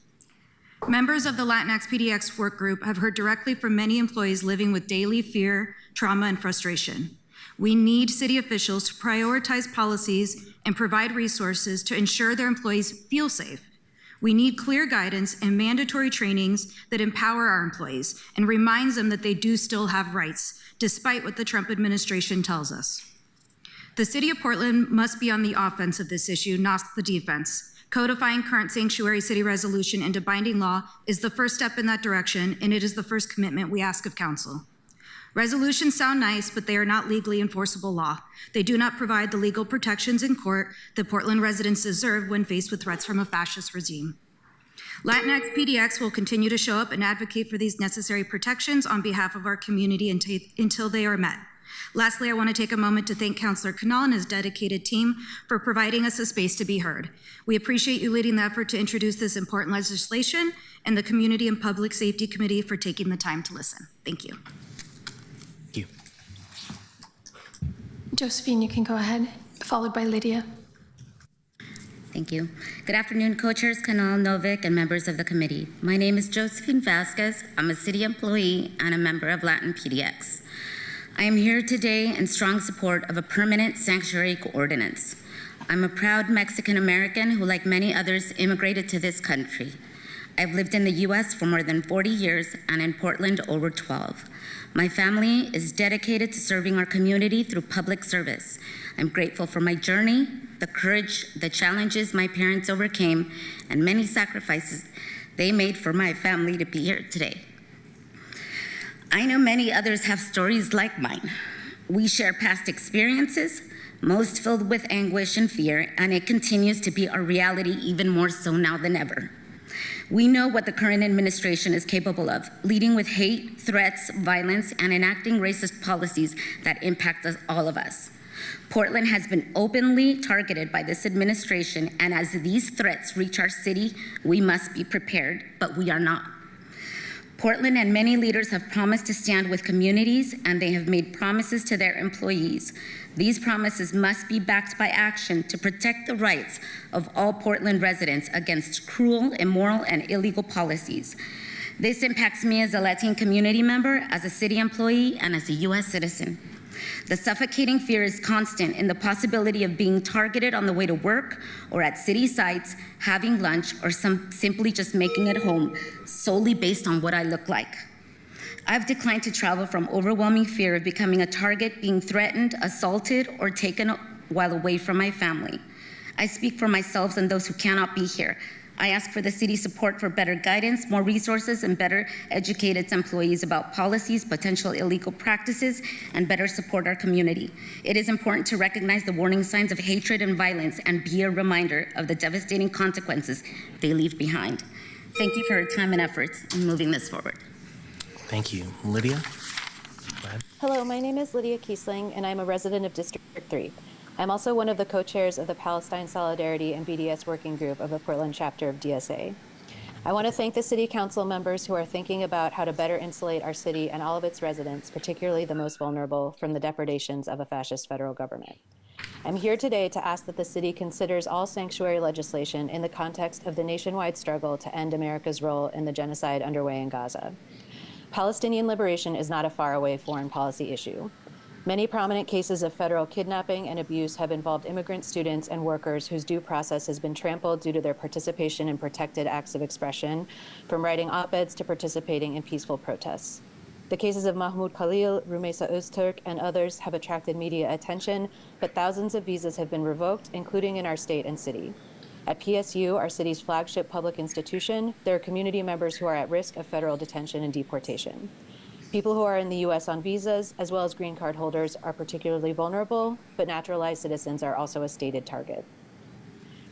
Members of the Latinx PDX work group have heard directly from many employees living with daily fear, trauma, and frustration. We need city officials to prioritize policies and provide resources to ensure their employees feel safe. We need clear guidance and mandatory trainings that empower our employees and reminds them that they do still have rights, despite what the Trump administration tells us. The city of Portland must be on the offense of this issue, not the defense. Codifying current sanctuary city resolution into binding law is the first step in that direction, and it is the first commitment we ask of council. Resolutions sound nice, but they are not legally enforceable law. They do not provide the legal protections in court that Portland residents deserve when faced with threats from a fascist regime. Latinx PDX will continue to show up and advocate for these necessary protections on behalf of our community until they are met. Lastly, I want to take a moment to thank Councilor Canal and his dedicated team for providing us a space to be heard. We appreciate you leading the effort to introduce this important legislation, and the Community and Public Safety Committee for taking the time to listen. Thank you. Thank you. Josephine, you can go ahead, followed by Lydia. Thank you. Good afternoon, co-chairs Canal, Novick, and members of the committee. My name is Josephine Vasquez. I'm a city employee and a member of Latin PDX. I am here today in strong support of a permanent sanctuary ordinance. I'm a proud Mexican American who, like many others, immigrated to this country. I've lived in the U.S. for more than 40 years and in Portland over 12. My family is dedicated to serving our community through public service. I'm grateful for my journey, the courage, the challenges my parents overcame, and many sacrifices they made for my family to be here today. I know many others have stories like mine. We share past experiences, most filled with anguish and fear, and it continues to be our reality even more so now than ever. We know what the current administration is capable of, leading with hate, threats, violence, and enacting racist policies that impact all of us. Portland has been openly targeted by this administration, and as these threats reach our city, we must be prepared, but we are not. Portland and many leaders have promised to stand with communities, and they have made promises to their employees. These promises must be backed by action to protect the rights of all Portland residents against cruel, immoral, and illegal policies. This impacts me as a Latin community member, as a city employee, and as a U.S. citizen. The suffocating fear is constant in the possibility of being targeted on the way to work or at city sites, having lunch, or simply just making it home solely based on what I look like. I've declined to travel from overwhelming fear of becoming a target, being threatened, assaulted, or taken while away from my family. I speak for myself and those who cannot be here. I ask for the city's support for better guidance, more resources, and better educate its employees about policies, potential illegal practices, and better support our community. It is important to recognize the warning signs of hatred and violence and be a reminder of the devastating consequences they leave behind. Thank you for your time and efforts in moving this forward. Thank you. Lydia? Go ahead. Hello, my name is Lydia Kiesling, and I'm a resident of District 3. I'm also one of the co-chairs of the Palestine Solidarity and BDS Working Group of the Portland chapter of DSA. I want to thank the City Council members who are thinking about how to better insulate our city and all of its residents, particularly the most vulnerable, from the depredations of a fascist federal government. I'm here today to ask that the city considers all sanctuary legislation in the context of the nationwide struggle to end America's role in the genocide underway in Gaza. Palestinian liberation is not a faraway foreign policy issue. Many prominent cases of federal kidnapping and abuse have involved immigrant students and workers whose due process has been trampled due to their participation in protected acts of expression, from writing op-eds to participating in peaceful protests. The cases of Mahmoud Khalil, Rumeysa Öztürk, and others have attracted media attention, but thousands of visas have been revoked, including in our state and city. At PSU, our city's flagship public institution, there are community members who are at risk of federal detention and deportation. People who are in the U.S. on visas, as well as green card holders, are particularly vulnerable, but naturalized citizens are also a stated target.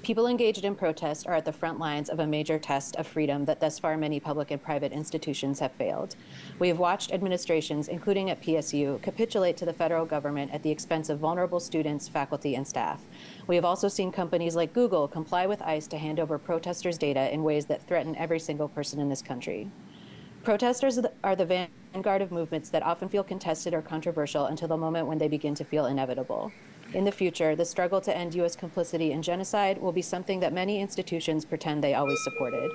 People engaged in protest are at the front lines of a major test of freedom that thus far many public and private institutions have failed. We have watched administrations, including at PSU, capitulate to the federal government at the expense of vulnerable students, faculty, and staff. We have also seen companies like Google comply with ICE to hand over protesters' data in ways that threaten every single person in this country. Protesters are the vanguard of movements that often feel contested or controversial until the moment when they begin to feel inevitable. In the future, the struggle to end U.S. complicity in genocide will be something that many institutions pretend they always supported.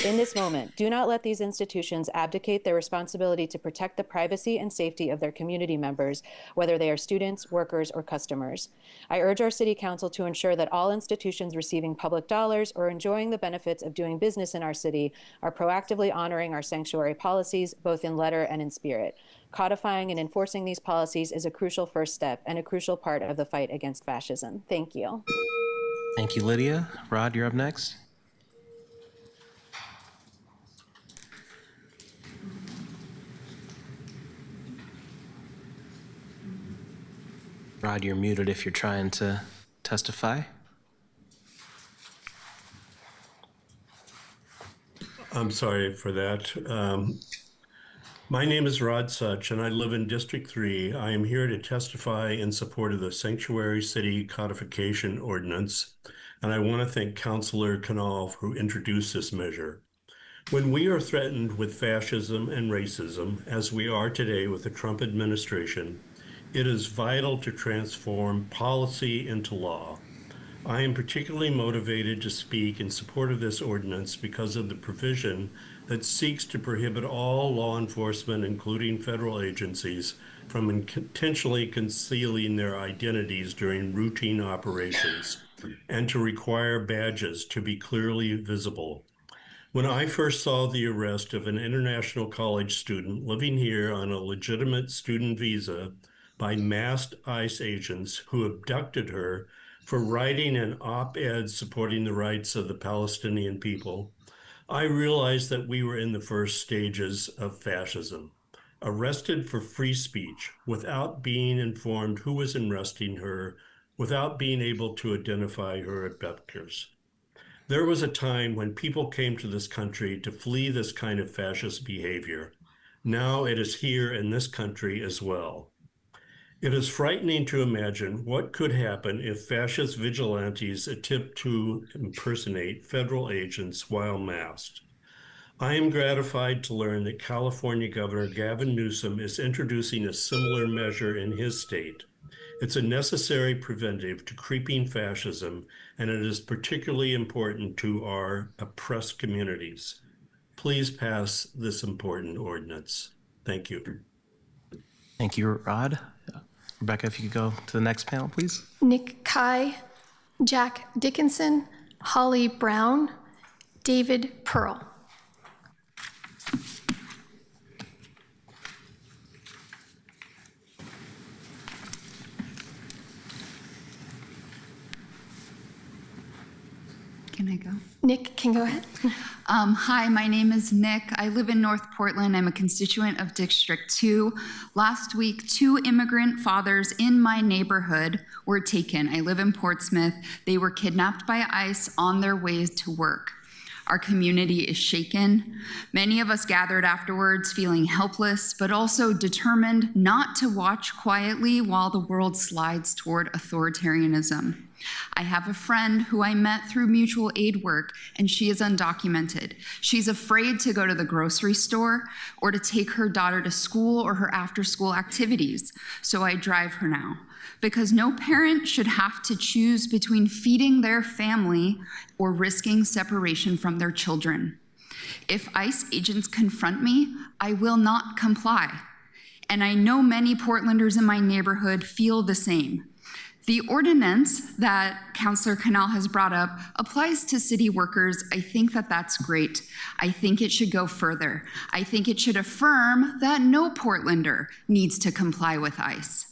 In this moment, do not let these institutions abdicate their responsibility to protect the privacy and safety of their community members, whether they are students, workers, or customers. I urge our City Council to ensure that all institutions receiving public dollars or enjoying the benefits of doing business in our city are proactively honoring our sanctuary policies, both in letter and in spirit. Codifying and enforcing these policies is a crucial first step and a crucial part of the fight against fascism. Thank you. Thank you, Lydia. Rod, you're up next. Rod, you're muted if you're trying to testify. I'm sorry for that. My name is Rod Such, and I live in District 3. I am here to testify in support of the Sanctuary City Codification Ordinance, and I want to thank Councilor Canal who introduced this measure. When we are threatened with fascism and racism, as we are today with the Trump administration, it is vital to transform policy into law. I am particularly motivated to speak in support of this ordinance because of the provision that seeks to prohibit all law enforcement, including federal agencies, from intentionally concealing their identities during routine operations, and to require badges to be clearly visible. When I first saw the arrest of an international college student living here on a legitimate student visa by masked ICE agents who abducted her for writing an op-ed supporting the rights of the Palestinian people, I realized that we were in the first stages of fascism, arrested for free speech without being informed who was arresting her, without being able to identify her abductors. There was a time when people came to this country to flee this kind of fascist behavior. Now it is here in this country as well. It is frightening to imagine what could happen if fascist vigilantes attempt to impersonate federal agents while masked. I am gratified to learn that California Governor Gavin Newsom is introducing a similar measure in his state. It's a necessary preventive to creeping fascism, and it is particularly important to our oppressed communities. Please pass this important ordinance. Thank you. Thank you, Rod. Rebecca, if you could go to the next panel, please. Nick Kai, Jack Dickinson, Holly Brown, David Pearl. Can I go? Nick can go ahead. Hi, my name is Nick. I live in North Portland. I'm a constituent of District 2. Last week, 2 immigrant fathers in my neighborhood were taken. I live in Portsmouth. They were kidnapped by ICE on their way to work. Our community is shaken. Many of us gathered afterwards feeling helpless, but also determined not to watch quietly while the world slides toward authoritarianism. I have a friend who I met through mutual aid work, and she is undocumented. She's afraid to go to the grocery store or to take her daughter to school or her after-school activities, so I drive her now. Because no parent should have to choose between feeding their family or risking separation from their children. If ICE agents confront me, I will not comply. And I know many Portlanders in my neighborhood feel the same. The ordinance that Councilor Canal has brought up applies to city workers. I think that that's great. I think it should go further. I think it should affirm that no Portlander needs to comply with ICE.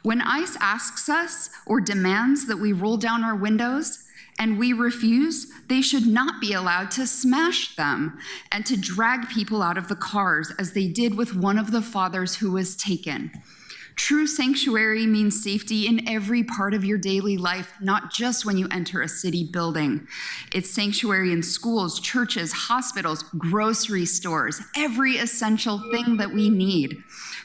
When ICE asks us or demands that we roll down our windows and we refuse, they should not be allowed to smash them and to drag people out of the cars as they did with one of the fathers who was taken. True sanctuary means safety in every part of your daily life, not just when you enter a city building. It's sanctuary in schools, churches, hospitals, grocery stores, every essential thing that we need.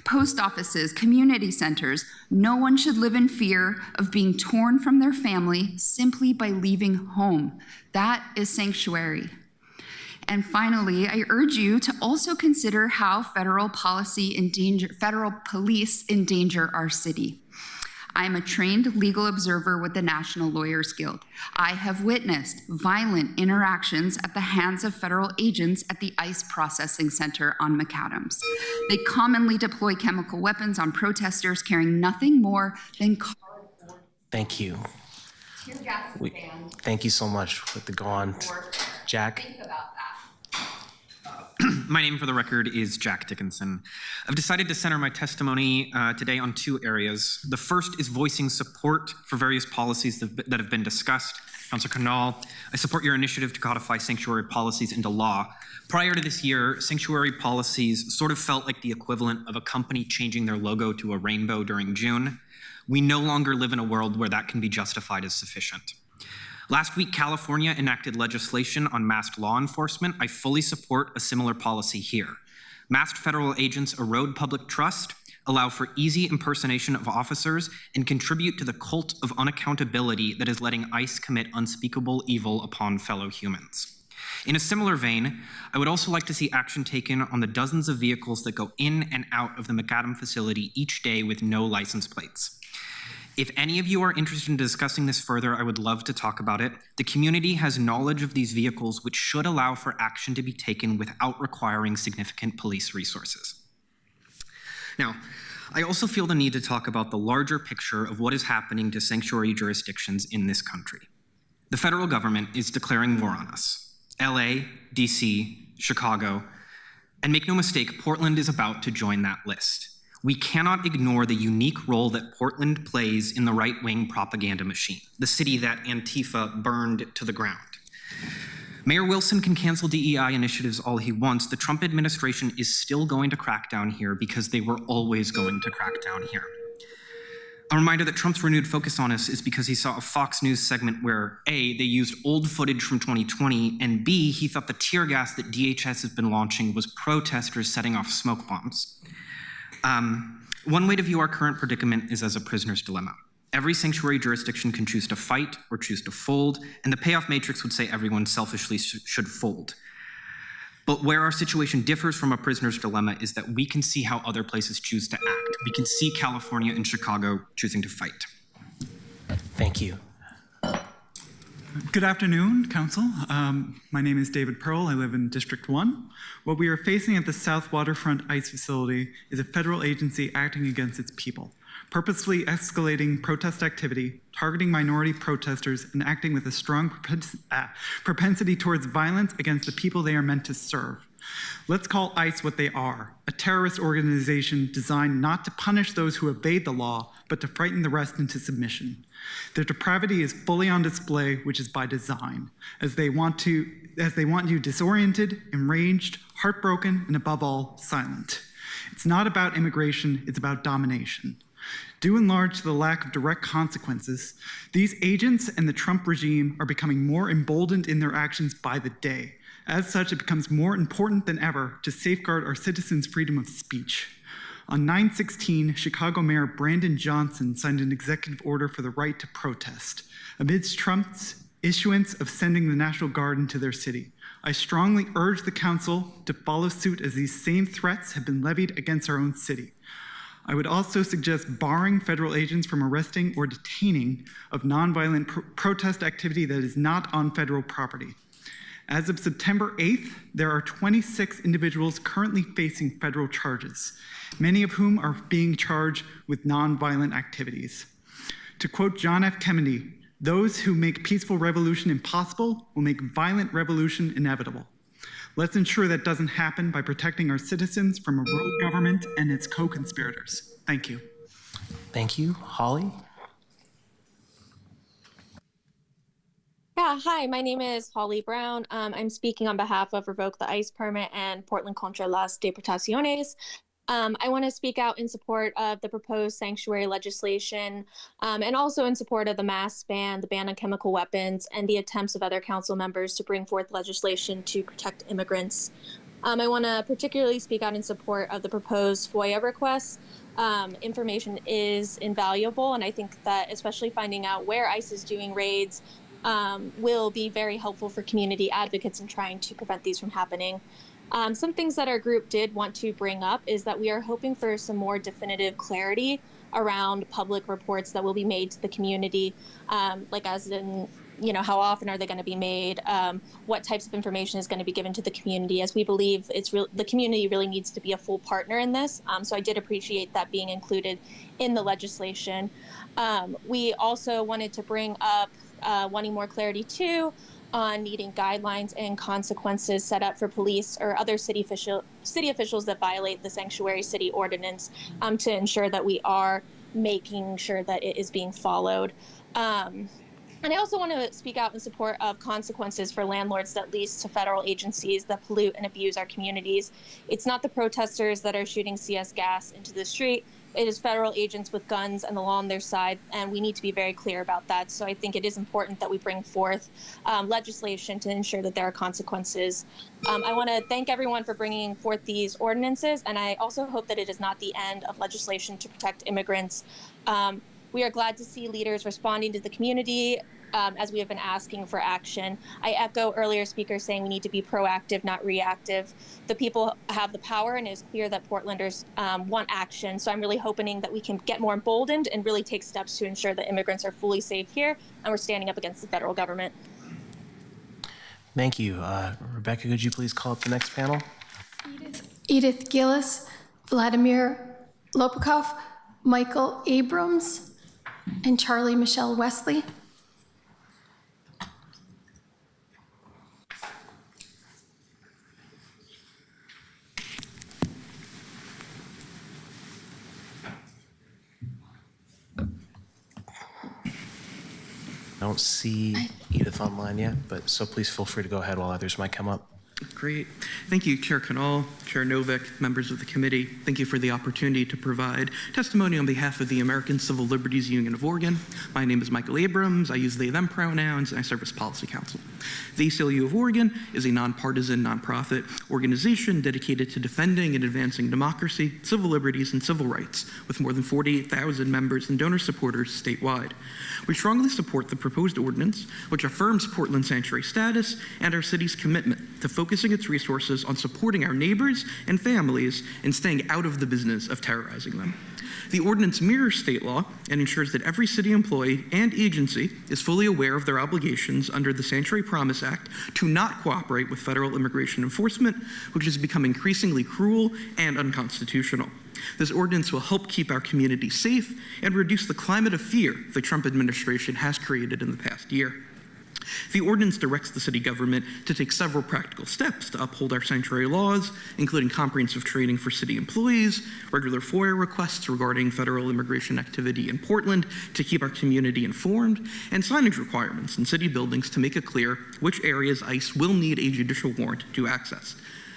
Post offices, community centers. No one should live in fear of being torn from their family simply by leaving home. That is sanctuary. And finally, I urge you to also consider how federal police endanger our city. I am a trained legal observer with the National Lawyers Guild. I have witnessed violent interactions at the hands of federal agents at the ICE Processing Center on McAdams. They commonly deploy chemical weapons on protesters carrying nothing more than cardboard. Thank you. Tear gas is banned. Thank you so much with the go on. Jack? Think about that. My name for the record is Jack Dickinson. I've decided to center my testimony today on two areas. The first is voicing support for various policies that have been discussed. Councilor Canal, I support your initiative to codify sanctuary policies into law. Prior to this year, sanctuary policies sort of felt like the equivalent of a company changing their logo to a rainbow during June. We no longer live in a world where that can be justified as sufficient. Last week, California enacted legislation on masked law enforcement. I fully support a similar policy here. Masked federal agents erode public trust, allow for easy impersonation of officers, and contribute to the cult of unaccountability that is letting ICE commit unspeakable evil upon fellow humans. In a similar vein, I would also like to see action taken on the dozens of vehicles that go in and out of the McAdam facility each day with no license plates. If any of you are interested in discussing this further, I would love to talk about it. The community has knowledge of these vehicles, which should allow for action to be taken without requiring significant police resources. Now, I also feel the need to talk about the larger picture of what is happening to sanctuary jurisdictions in this country. The federal government is declaring war on us. LA, DC, Chicago, and make no mistake, Portland is about to join that list. We cannot ignore the unique role that Portland plays in the right-wing propaganda machine, the city that Antifa burned to the ground. Mayor Wilson can cancel DEI initiatives all he wants. The Trump administration is still going to crack down here because they were always going to crack down here. A reminder that Trump's renewed focus on us is because he saw a Fox News segment where A, they used old footage from 2020, and B, he thought the tear gas that DHS has been launching was protesters setting off smoke bombs. One way to view our current predicament is as a prisoner's dilemma. Every sanctuary jurisdiction can choose to fight or choose to fold, and the payoff matrix would say everyone selfishly should fold. But where our situation differs from a prisoner's dilemma is that we can see how other places choose to act. We can see California and Chicago choosing to fight. Thank you. Good afternoon, Council. My name is David Pearl. I live in District 1. What we are facing at the South Waterfront ICE facility is a federal agency acting against its people, purposefully escalating protest activity, targeting minority protesters, and acting with a strong propensity towards violence against the people they are meant to serve. Let's call ICE what they are, a terrorist organization designed not to punish those who obeyed the law, but to frighten the rest into submission. Their depravity is fully on display, which is by design, as they want you disoriented, enraged, heartbroken, and above all, silent. It's not about immigration, it's about domination. Due in large to the lack of direct consequences, these agents and the Trump regime are becoming more emboldened in their actions by the day, As such, it becomes more important than ever to safeguard our citizens' freedom of speech. On 9/16, Chicago Mayor Brandon Johnson signed an executive order for the right to protest, amidst Trump's issuance of sending the National Guard into their city. I strongly urge the council to follow suit, as these same threats have been levied against our own city. I would also suggest barring federal agents from arresting or detaining of nonviolent protest activity that is not on federal property. As of September 8th, there are 26 individuals currently facing federal charges, many of whom are being charged with nonviolent activities. To quote John F. Kennedy, "Those who make peaceful revolution impossible will make violent revolution inevitable." Let's ensure that doesn't happen by protecting our citizens from a rogue government and its co-conspirators. Thank you. Thank you. Holly? Yeah, hi, my name is Holly Brown. I'm speaking on behalf of Revoke the ICE Permit and Portland Contra las Deportaciones. I want to speak out in support of the proposed sanctuary legislation and also in support of the mask ban, the ban on chemical weapons, and the attempts of other council members to bring forth legislation to protect immigrants. I want to particularly speak out in support of the proposed FOIA requests. Information is invaluable, and I think that especially finding out where ICE is doing raids will be very helpful for community advocates in trying to prevent these from happening. Some things that our group did want to bring up is that we are hoping for some more definitive clarity around public reports that will be made to the community, like as in, you know, how often are they going to be made? What types of information is going to be given to the community? As we believe the community really needs to be a full partner in this. So I did appreciate that being included in the legislation. We also wanted to bring up wanting more clarity too on needing guidelines and consequences set up for police or other city officials that violate the sanctuary city ordinance to ensure that we are making sure that it is being followed. And I also want to speak out in support of consequences for landlords that lease to federal agencies that pollute and abuse our communities. It's not the protesters that are shooting CS gas into the street. It is federal agents with guns and the law on their side, and we need to be very clear about that. So I think it is important that we bring forth legislation to ensure that there are consequences. I want to thank everyone for bringing forth these ordinances, and I also hope that it is not the end of legislation to protect immigrants. We are glad to see leaders responding to the community as we have been asking for action. I echo earlier speakers saying we need to be proactive, not reactive. The people have the power, and it is clear that Portlanders want action. So I'm really hoping that we can get more emboldened and really take steps to ensure that immigrants are fully safe here, and we're standing up against the federal government. Thank you. Rebecca, could you please call up the next panel? Edith Gillis, Vladimir Lopukov, Michael Abrams, and Charlie Michelle Wesley. I don't see Edith online yet, but so please feel free to go ahead while others might come up. Great. Thank you, Chair Canal, Chair Novick, members of the committee. Thank you for the opportunity to provide testimony on behalf of the American Civil Liberties Union of Oregon. My name is Michael Abrams. I use they, them pronouns, and I serve as policy counsel. The ACLU of Oregon is a nonpartisan, nonprofit organization dedicated to defending and advancing democracy, civil liberties, and civil rights, with more than 48,000 members and donor supporters statewide. We strongly support the proposed ordinance, which affirms Portland sanctuary status and our city's commitment to focusing its resources on supporting our neighbors and families and staying out of the business of terrorizing them. The ordinance mirrors state law and ensures that every city employee and agency is fully aware of their obligations under the Sanctuary Promise Act to not cooperate with federal immigration enforcement, which has become increasingly cruel and unconstitutional. This ordinance will help keep our community safe and reduce the climate of fear the Trump administration has created in the past year. The ordinance directs the city government to take several practical steps to uphold our sanctuary laws, including comprehensive training for city employees, regular FOIA requests regarding federal immigration activity in Portland to keep our community informed, and signage requirements in city buildings to make it clear which areas ICE will need a judicial warrant to access.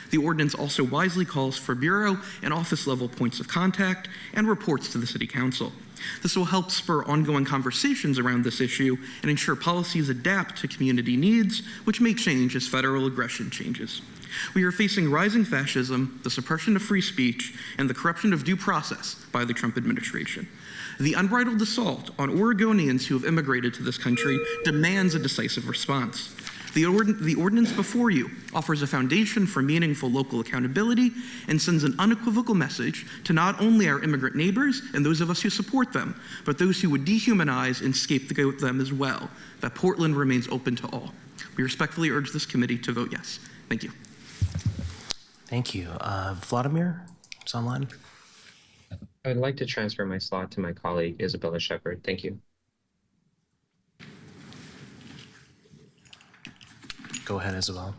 The ordinance also wisely calls for bureau and office level points of contact and reports to the City Council. This will help spur ongoing conversations around this issue and ensure policies adapt to community needs, which may change as federal aggression changes. We are facing rising fascism, the suppression of free speech, and the corruption of due process by the Trump administration. The unbridled assault on Oregonians who have immigrated to this country demands a decisive response. The ordinance before you offers a foundation for meaningful local accountability and sends an unequivocal message to not only our immigrant neighbors and those of us who support them, but those who would dehumanize and scapegoat them as well, that Portland remains open to all. We respectfully urge this committee to vote yes. Thank you. Thank you. Vladimir is online. I'd like to transfer my slot to my colleague, Isabella Shepard. Thank you. Go ahead, Isabel.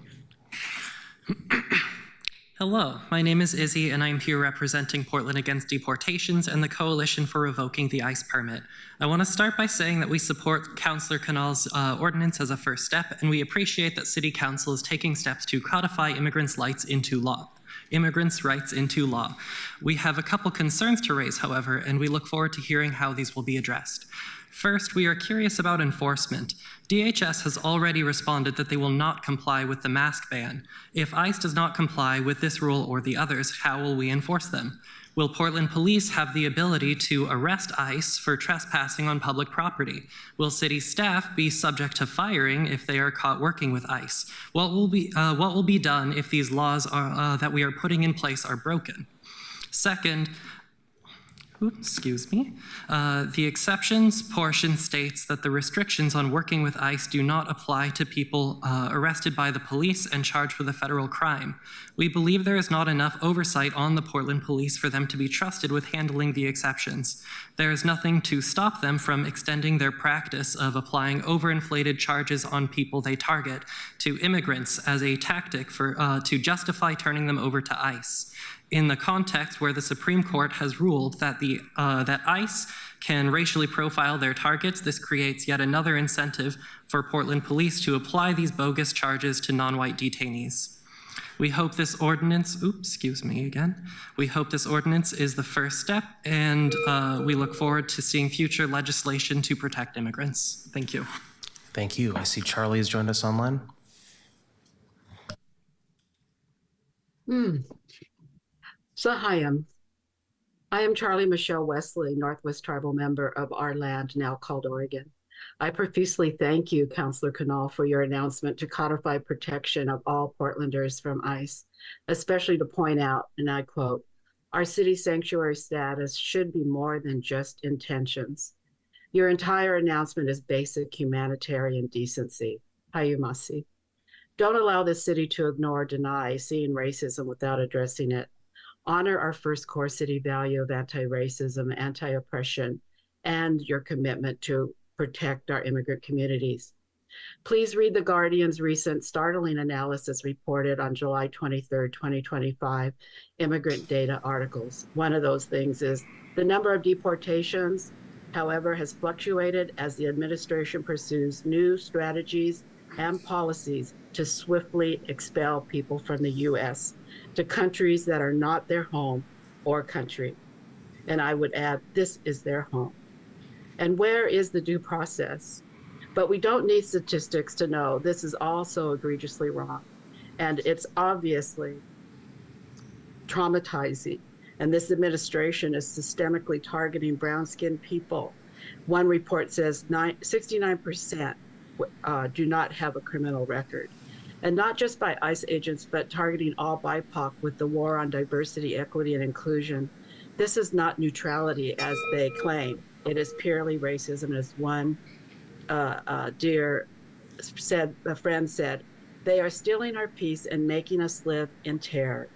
Hello, my name is Izzy, and I'm here representing Portland Against Deportations and the Coalition for Revoking the ICE Permit. I want to start by saying that we support Councillor Canal's ordinance as a first step, and we appreciate that City Council is taking steps to codify immigrants' rights into law. We have a couple concerns to raise, however, and we look forward to hearing how these will be addressed. First, we are curious about enforcement. DHS has already responded that they will not comply with the mask ban. If ICE does not comply with this rule or the others, how will we enforce them? Will Portland Police have the ability to arrest ICE for trespassing on public property? Will city staff be subject to firing if they are caught working with ICE? What will be done if these laws that we are putting in place are broken? Second, the exceptions portion states that the restrictions on working with ICE do not apply to people arrested by the police and charged with a federal crime. We believe there is not enough oversight on the Portland Police for them to be trusted with handling the exceptions. There is nothing to stop them from extending their practice of applying overinflated charges on people they target to immigrants as a tactic to justify turning them over to ICE. In the context where the Supreme Court has ruled that that ICE can racially profile their targets, this creates yet another incentive for Portland Police to apply these bogus charges to non-white detainees. We hope this ordinance, we hope this ordinance is the first step, and we look forward to seeing future legislation to protect immigrants. Thank you. Thank you. I see Charlie has joined us online. So hi, I am Charlie Michelle Wesley, Northwest Tribal member of our land, now called Oregon. I profusely thank you, Councillor Canal, for your announcement to codify protection of all Portlanders from ICE, especially to point out, and I quote, our city sanctuary status should be more than just intentions. Your entire announcement is basic humanitarian decency. Hayumasi. Don't allow the city to ignore or deny seeing racism without addressing it. Honor our first core city value of anti-racism, anti-oppression, and your commitment to protect our immigrant communities. Please read The Guardian's recent startling analysis reported on July 23rd, 2025, immigrant data articles. One of those things is the number of deportations, however, has fluctuated as the administration pursues new strategies and policies to swiftly expel people from the U.S. to countries that are not their home or country. And I would add, this is their home. And where is the due process? But we don't need statistics to know this is also egregiously wrong. And it's obviously traumatizing. And this administration is systemically targeting brown-skinned people. One report says 69% do not have a criminal record. And not just by ICE agents, but targeting all BIPOC with the war on diversity, equity, and inclusion. This is not neutrality as they claim. It is purely racism, as one dear friend said. They are stealing our peace and making us live in terror.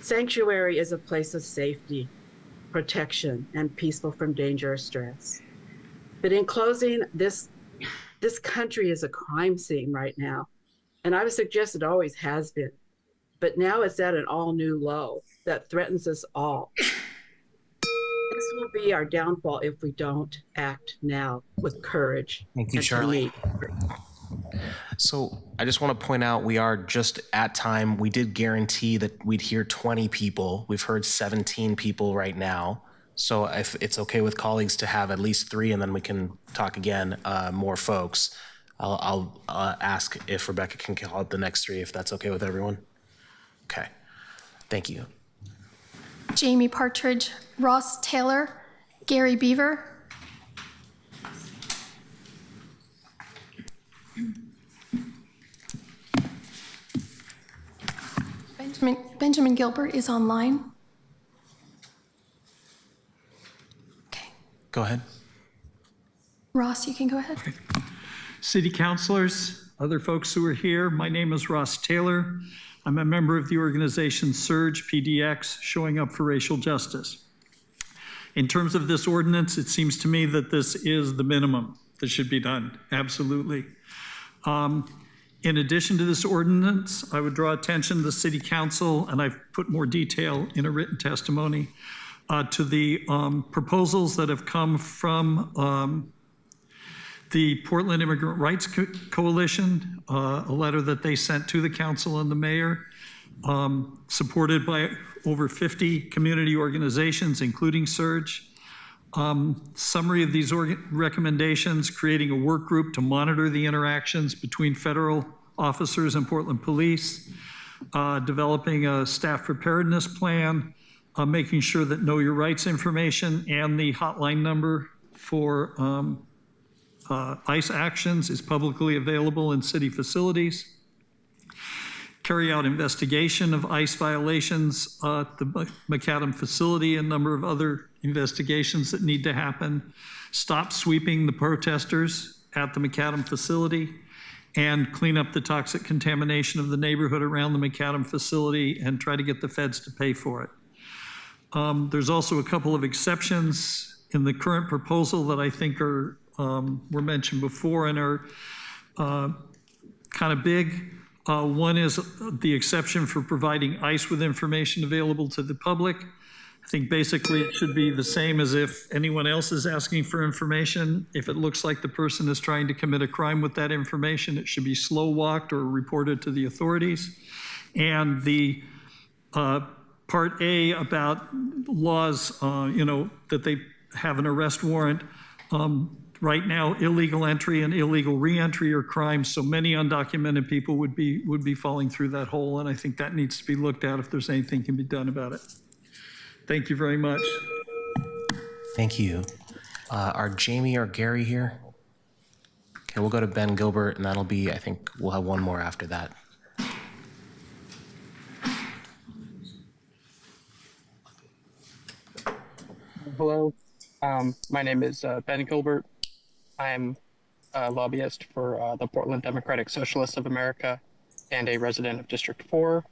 Sanctuary is a place of safety, protection, and peaceful from danger or stress. But in closing, this country is a crime scene right now. And I would suggest it always has been. But now it's at an all-new low that threatens us all. This will be our downfall if we don't act now with courage. Thank you, Charlie. So I just want to point out we are just at time. We did guarantee that we'd hear 20 people. We've heard 17 people right now. So if it's okay with colleagues to have at least 3, and then we can talk again, more folks, I'll ask if Rebecca can call out the next 3, if that's okay with everyone. Okay, thank you. Jamie Partridge, Ross Taylor, Gary Beaver. Benjamin Gilbert is online. Go ahead. Ross, you can go ahead. City councilors, other folks who are here, my name is Ross Taylor. I'm a member of the organization Surge PDX, showing up for racial justice. In terms of this ordinance, it seems to me that this is the minimum that should be done, absolutely. In addition to this ordinance, I would draw attention to the city council, and I've put more detail in a written testimony, to the proposals that have come from the Portland Immigrant Rights Coalition, a letter that they sent to the council and the mayor, supported by over 50 community organizations, including Surge. Summary of these recommendations: creating a work group to monitor the interactions between federal officers and Portland Police, developing a staff preparedness plan, making sure that Know Your Rights information and the hotline number for ICE actions is publicly available in city facilities, carry out investigation of ICE violations at the McAdam facility, a number of other investigations that need to happen, stop sweeping the protesters at the McAdam facility, and clean up the toxic contamination of the neighborhood around the McAdam facility and try to get the feds to pay for it. There's also a couple of exceptions in the current proposal that I think are were mentioned before and are kind of big. One is the exception for providing ICE with information available to the public. I think basically it should be the same as if anyone else is asking for information. If it looks like the person is trying to commit a crime with that information, it should be slow walked or reported to the authorities. And the Part A about laws, that they have an arrest warrant. Right now, illegal entry and illegal re-entry are crimes, so many undocumented people would be falling through that hole, and I think that needs to be looked at if there's anything can be done about it. Thank you very much. Thank you. Are Jamie or Gary here? Okay, we'll go to Ben Gilbert, and that'll be, I think we'll have one more after that. Hello, my name is Ben Gilbert. I'm a lobbyist for the Portland Democratic Socialists of America and a resident of District 4.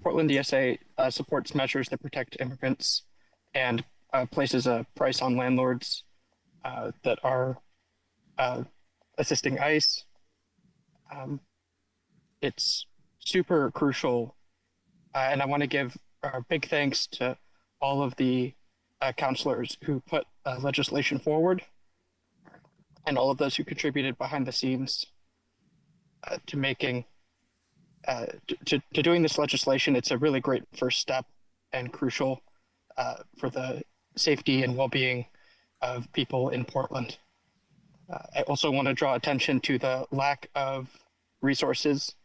Portland DSA supports measures that protect immigrants and places a price on landlords that are assisting ICE. It's super crucial, and I want to give big thanks to all of the counselors who put legislation forward and all of those who contributed behind the scenes to making to doing this legislation. It's a really great first step and crucial for the safety and well-being of people in Portland. I also want to draw attention to the lack of resources,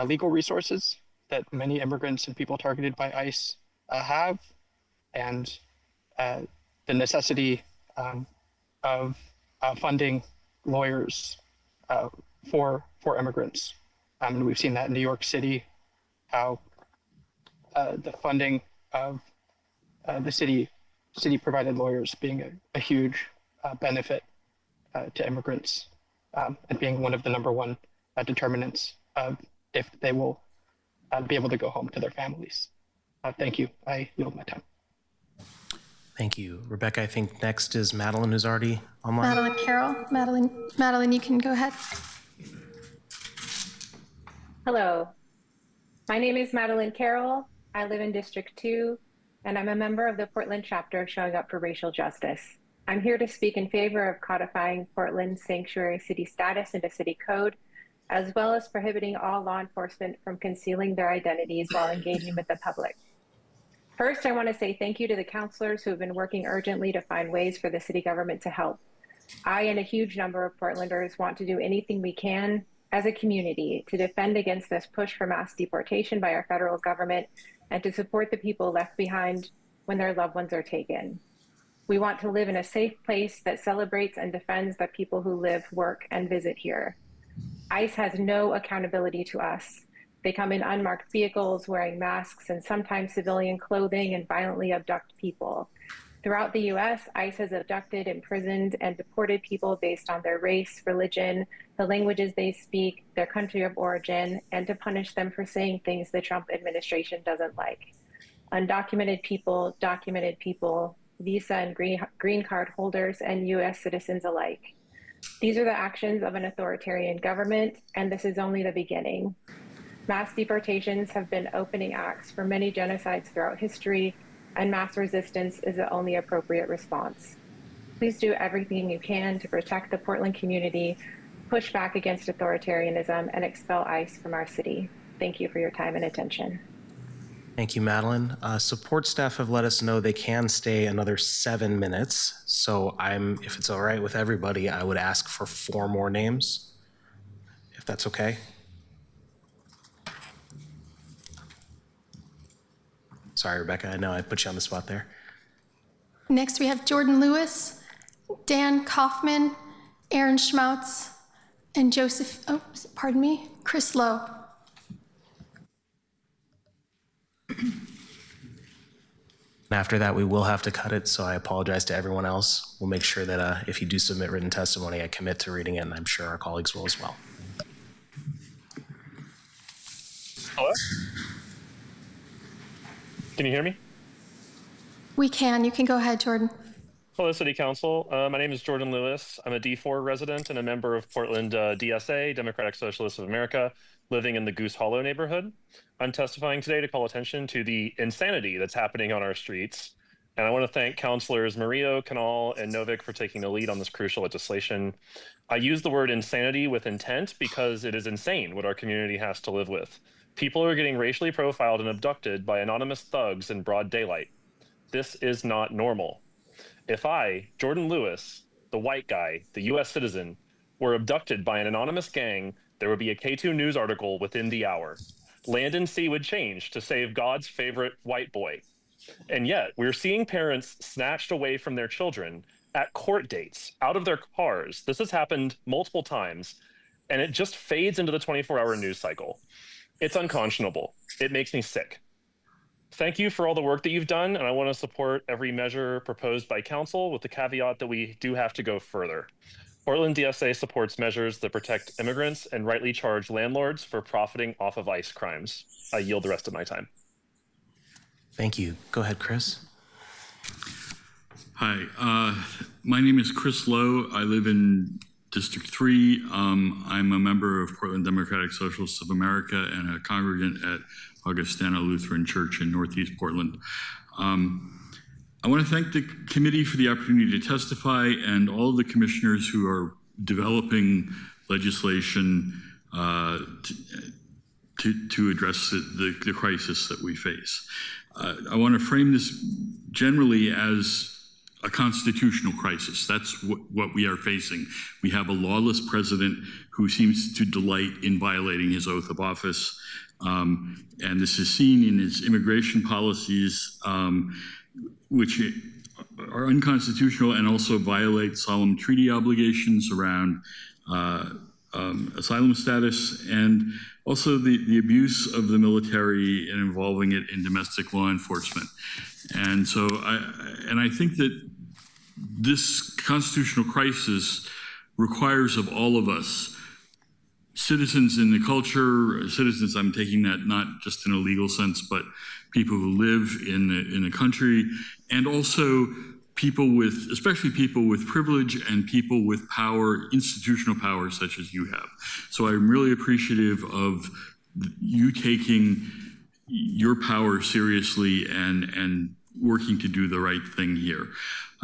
legal resources that many immigrants and people targeted by ICE have, and the necessity of funding lawyers for immigrants. And we've seen that in New York City, how the funding of the city provided lawyers being a huge benefit to immigrants, and being one of the #1 determinants of if they will be able to go home to their families. Thank you. I yield my time. Thank you. Rebecca, I think next is Madeline, who's already online. Madeline Carroll. Madeline, you can go ahead. Hello, my name is Madeline Carroll. I live in District 2, and I'm a member of the Portland chapter of Showing Up for Racial Justice. I'm here to speak in favor of codifying Portland's sanctuary city status into city code, as well as prohibiting all law enforcement from concealing their identities while engaging with the public. First, I want to say thank you to the counselors who have been working urgently to find ways for the city government to help. I and a huge number of Portlanders want to do anything we can as a community to defend against this push for mass deportation by our federal government and to support the people left behind when their loved ones are taken. We want to live in a safe place that celebrates and defends the people who live, work, and visit here. ICE has no accountability to us. They come in unmarked vehicles, wearing masks and sometimes civilian clothing, and violently abduct people. Throughout the US, ICE has abducted, imprisoned, and deported people based on their race, religion, the languages they speak, their country of origin, and to punish them for saying things the Trump administration doesn't like. Undocumented people, documented people, visa and green card holders, and US citizens alike. These are the actions of an authoritarian government, and this is only the beginning. Mass deportations have been opening acts for many genocides throughout history, and mass resistance is the only appropriate response. Please do everything you can to protect the Portland community, push back against authoritarianism, and expel ICE from our city. Thank you for your time and attention. Thank you, Madeline. Support staff have let us know they can stay another 7 minutes. So if it's all right with everybody, I would ask for 4 more names, if that's okay. Sorry, Rebecca, I know I put you on the spot there. Next, we have Jordan Lewis, Dan Kaufman, Aaron Schmautz, and Chris Lowe. And after that, we will have to cut it, so I apologize to everyone else. We'll make sure that if you do submit written testimony, I commit to reading it, and I'm sure our colleagues will as well. Hello? Can you hear me? We can. You can go ahead, Jordan. Hello, City Council. My name is Jordan Lewis. I'm a D4 resident and a member of Portland DSA, Democratic Socialists of America, living in the Goose Hollow neighborhood. I'm testifying today to call attention to the insanity that's happening on our streets. And I want to thank Councilors Murillo, Canal, and Novick for taking the lead on this crucial legislation. I use the word insanity with intent because it is insane what our community has to live with. People are getting racially profiled and abducted by anonymous thugs in broad daylight. This is not normal. If I, Jordan Lewis, the white guy, the US citizen, were abducted by an anonymous gang, there would be a K2 News article within the hour. Land and sea would change to save God's favorite white boy. And yet, we're seeing parents snatched away from their children at court dates, out of their cars. This has happened multiple times, and it just fades into the 24-hour news cycle. It's unconscionable. It makes me sick. Thank you for all the work that you've done, and I want to support every measure proposed by council with the caveat that we do have to go further. Portland DSA supports measures that protect immigrants and rightly charge landlords for profiting off of ICE crimes. I yield the rest of my time. Thank you. Go ahead, Chris. Hi, my name is Chris Lowe. I live in District 3. I'm a member of Portland Democratic Socialists of America and a congregant at Augustana Lutheran Church in Northeast Portland. I want to thank the committee for the opportunity to testify and all of the commissioners who are developing legislation to address the crisis that we face. I want to frame this generally as a constitutional crisis. That's what we are facing. We have a lawless president who seems to delight in violating his oath of office. And this is seen in his immigration policies, which are unconstitutional and also violate solemn treaty obligations around asylum status, and also the abuse of the military and involving it in domestic law enforcement. And so I think that this constitutional crisis requires of all of us, citizens in the culture, citizens, I'm taking that not just in a legal sense, but people who live in the country, and also people with, especially people with privilege and people with power, institutional power such as you have. So I'm really appreciative of you taking your power seriously and working to do the right thing here.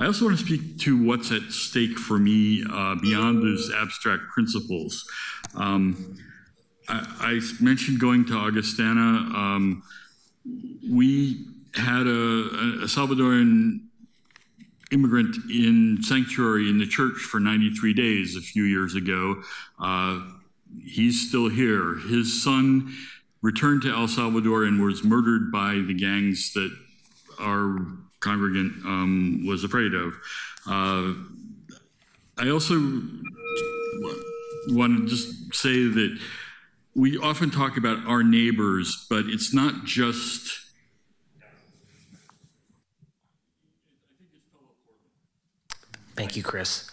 I also want to speak to what's at stake for me beyond those abstract principles. I mentioned going to Augustana. We had a Salvadoran immigrant in sanctuary in the church for 93 days a few years ago. He's still here. His son returned to El Salvador and was murdered by the gangs that our congregant was afraid of. I also want to just say that we often talk about our neighbors, but it's not just. Thank you, Chris.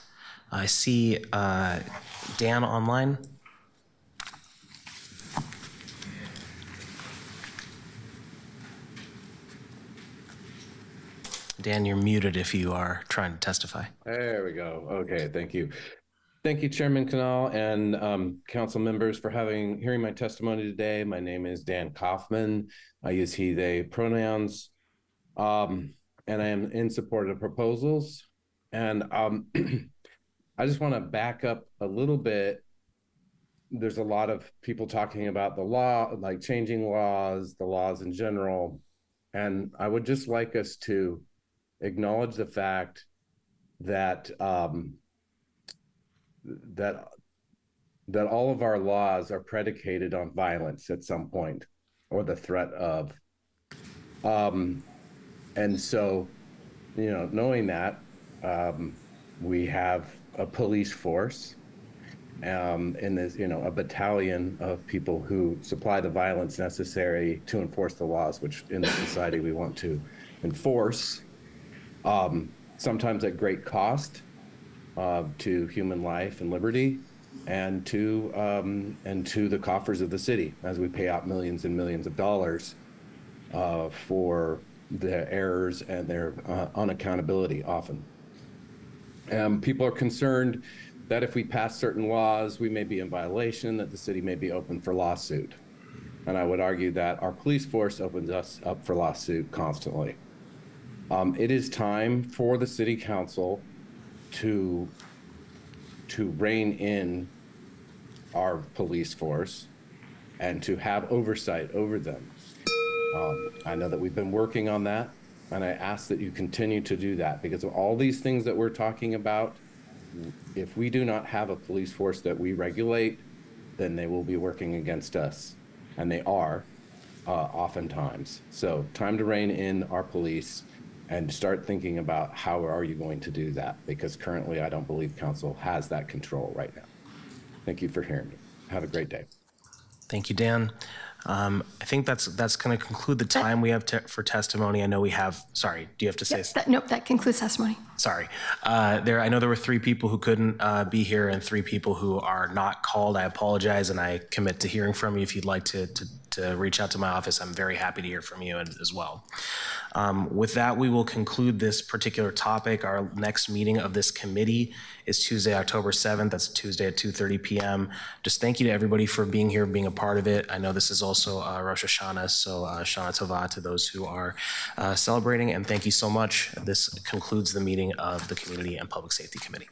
I see Dan online. Dan, you're muted if you are trying to testify. There we go. Okay, thank you. Thank you, Chairman Canal and council members for hearing my testimony today. My name is Dan Kaufman. I use he, they pronouns, and I am in support of proposals. And I just want to back up a little bit. There's a lot of people talking about the law, like changing laws, the laws in general. And I would just like us to acknowledge the fact that that all of our laws are predicated on violence at some point, or the threat of. And so, you know, knowing that, we have a police force, in this, you know, a battalion of people who supply the violence necessary to enforce the laws, which in the society we want to enforce, sometimes at great cost to human life and liberty, and to the coffers of the city as we pay out millions and millions of dollars for the errors and their unaccountability often. People are concerned that if we pass certain laws, we may be in violation, that the city may be open for lawsuit. And I would argue that our police force opens us up for lawsuit constantly. It is time for the city council to rein in our police force and to have oversight over them. I know that we've been working on that, and I ask that you continue to do that, because of all these things that we're talking about, if we do not have a police force that we regulate, then they will be working against us, and they are oftentimes. So time to rein in our police and start thinking about how are you going to do that, because currently I don't believe council has that control right now. Thank you for hearing me. Have a great day. Thank you, Dan. I think that's going to conclude the time we have for testimony. I know we have, sorry, do you have to say something? Nope, that concludes testimony. Sorry. I know there were 3 people who couldn't be here and 3 people who are not called. I apologize, and I commit to hearing from you. If you'd like to reach out to my office, I'm very happy to hear from you as well. With that, we will conclude this particular topic. Our next meeting of this committee is Tuesday, October 7th. That's Tuesday at 2:30 p.m. Just thank you to everybody for being here, being a part of it. I know this is also Rosh Hashanah, so Shana Tova to those who are celebrating, and thank you so much. This concludes the meeting of the Community and Public Safety Committee.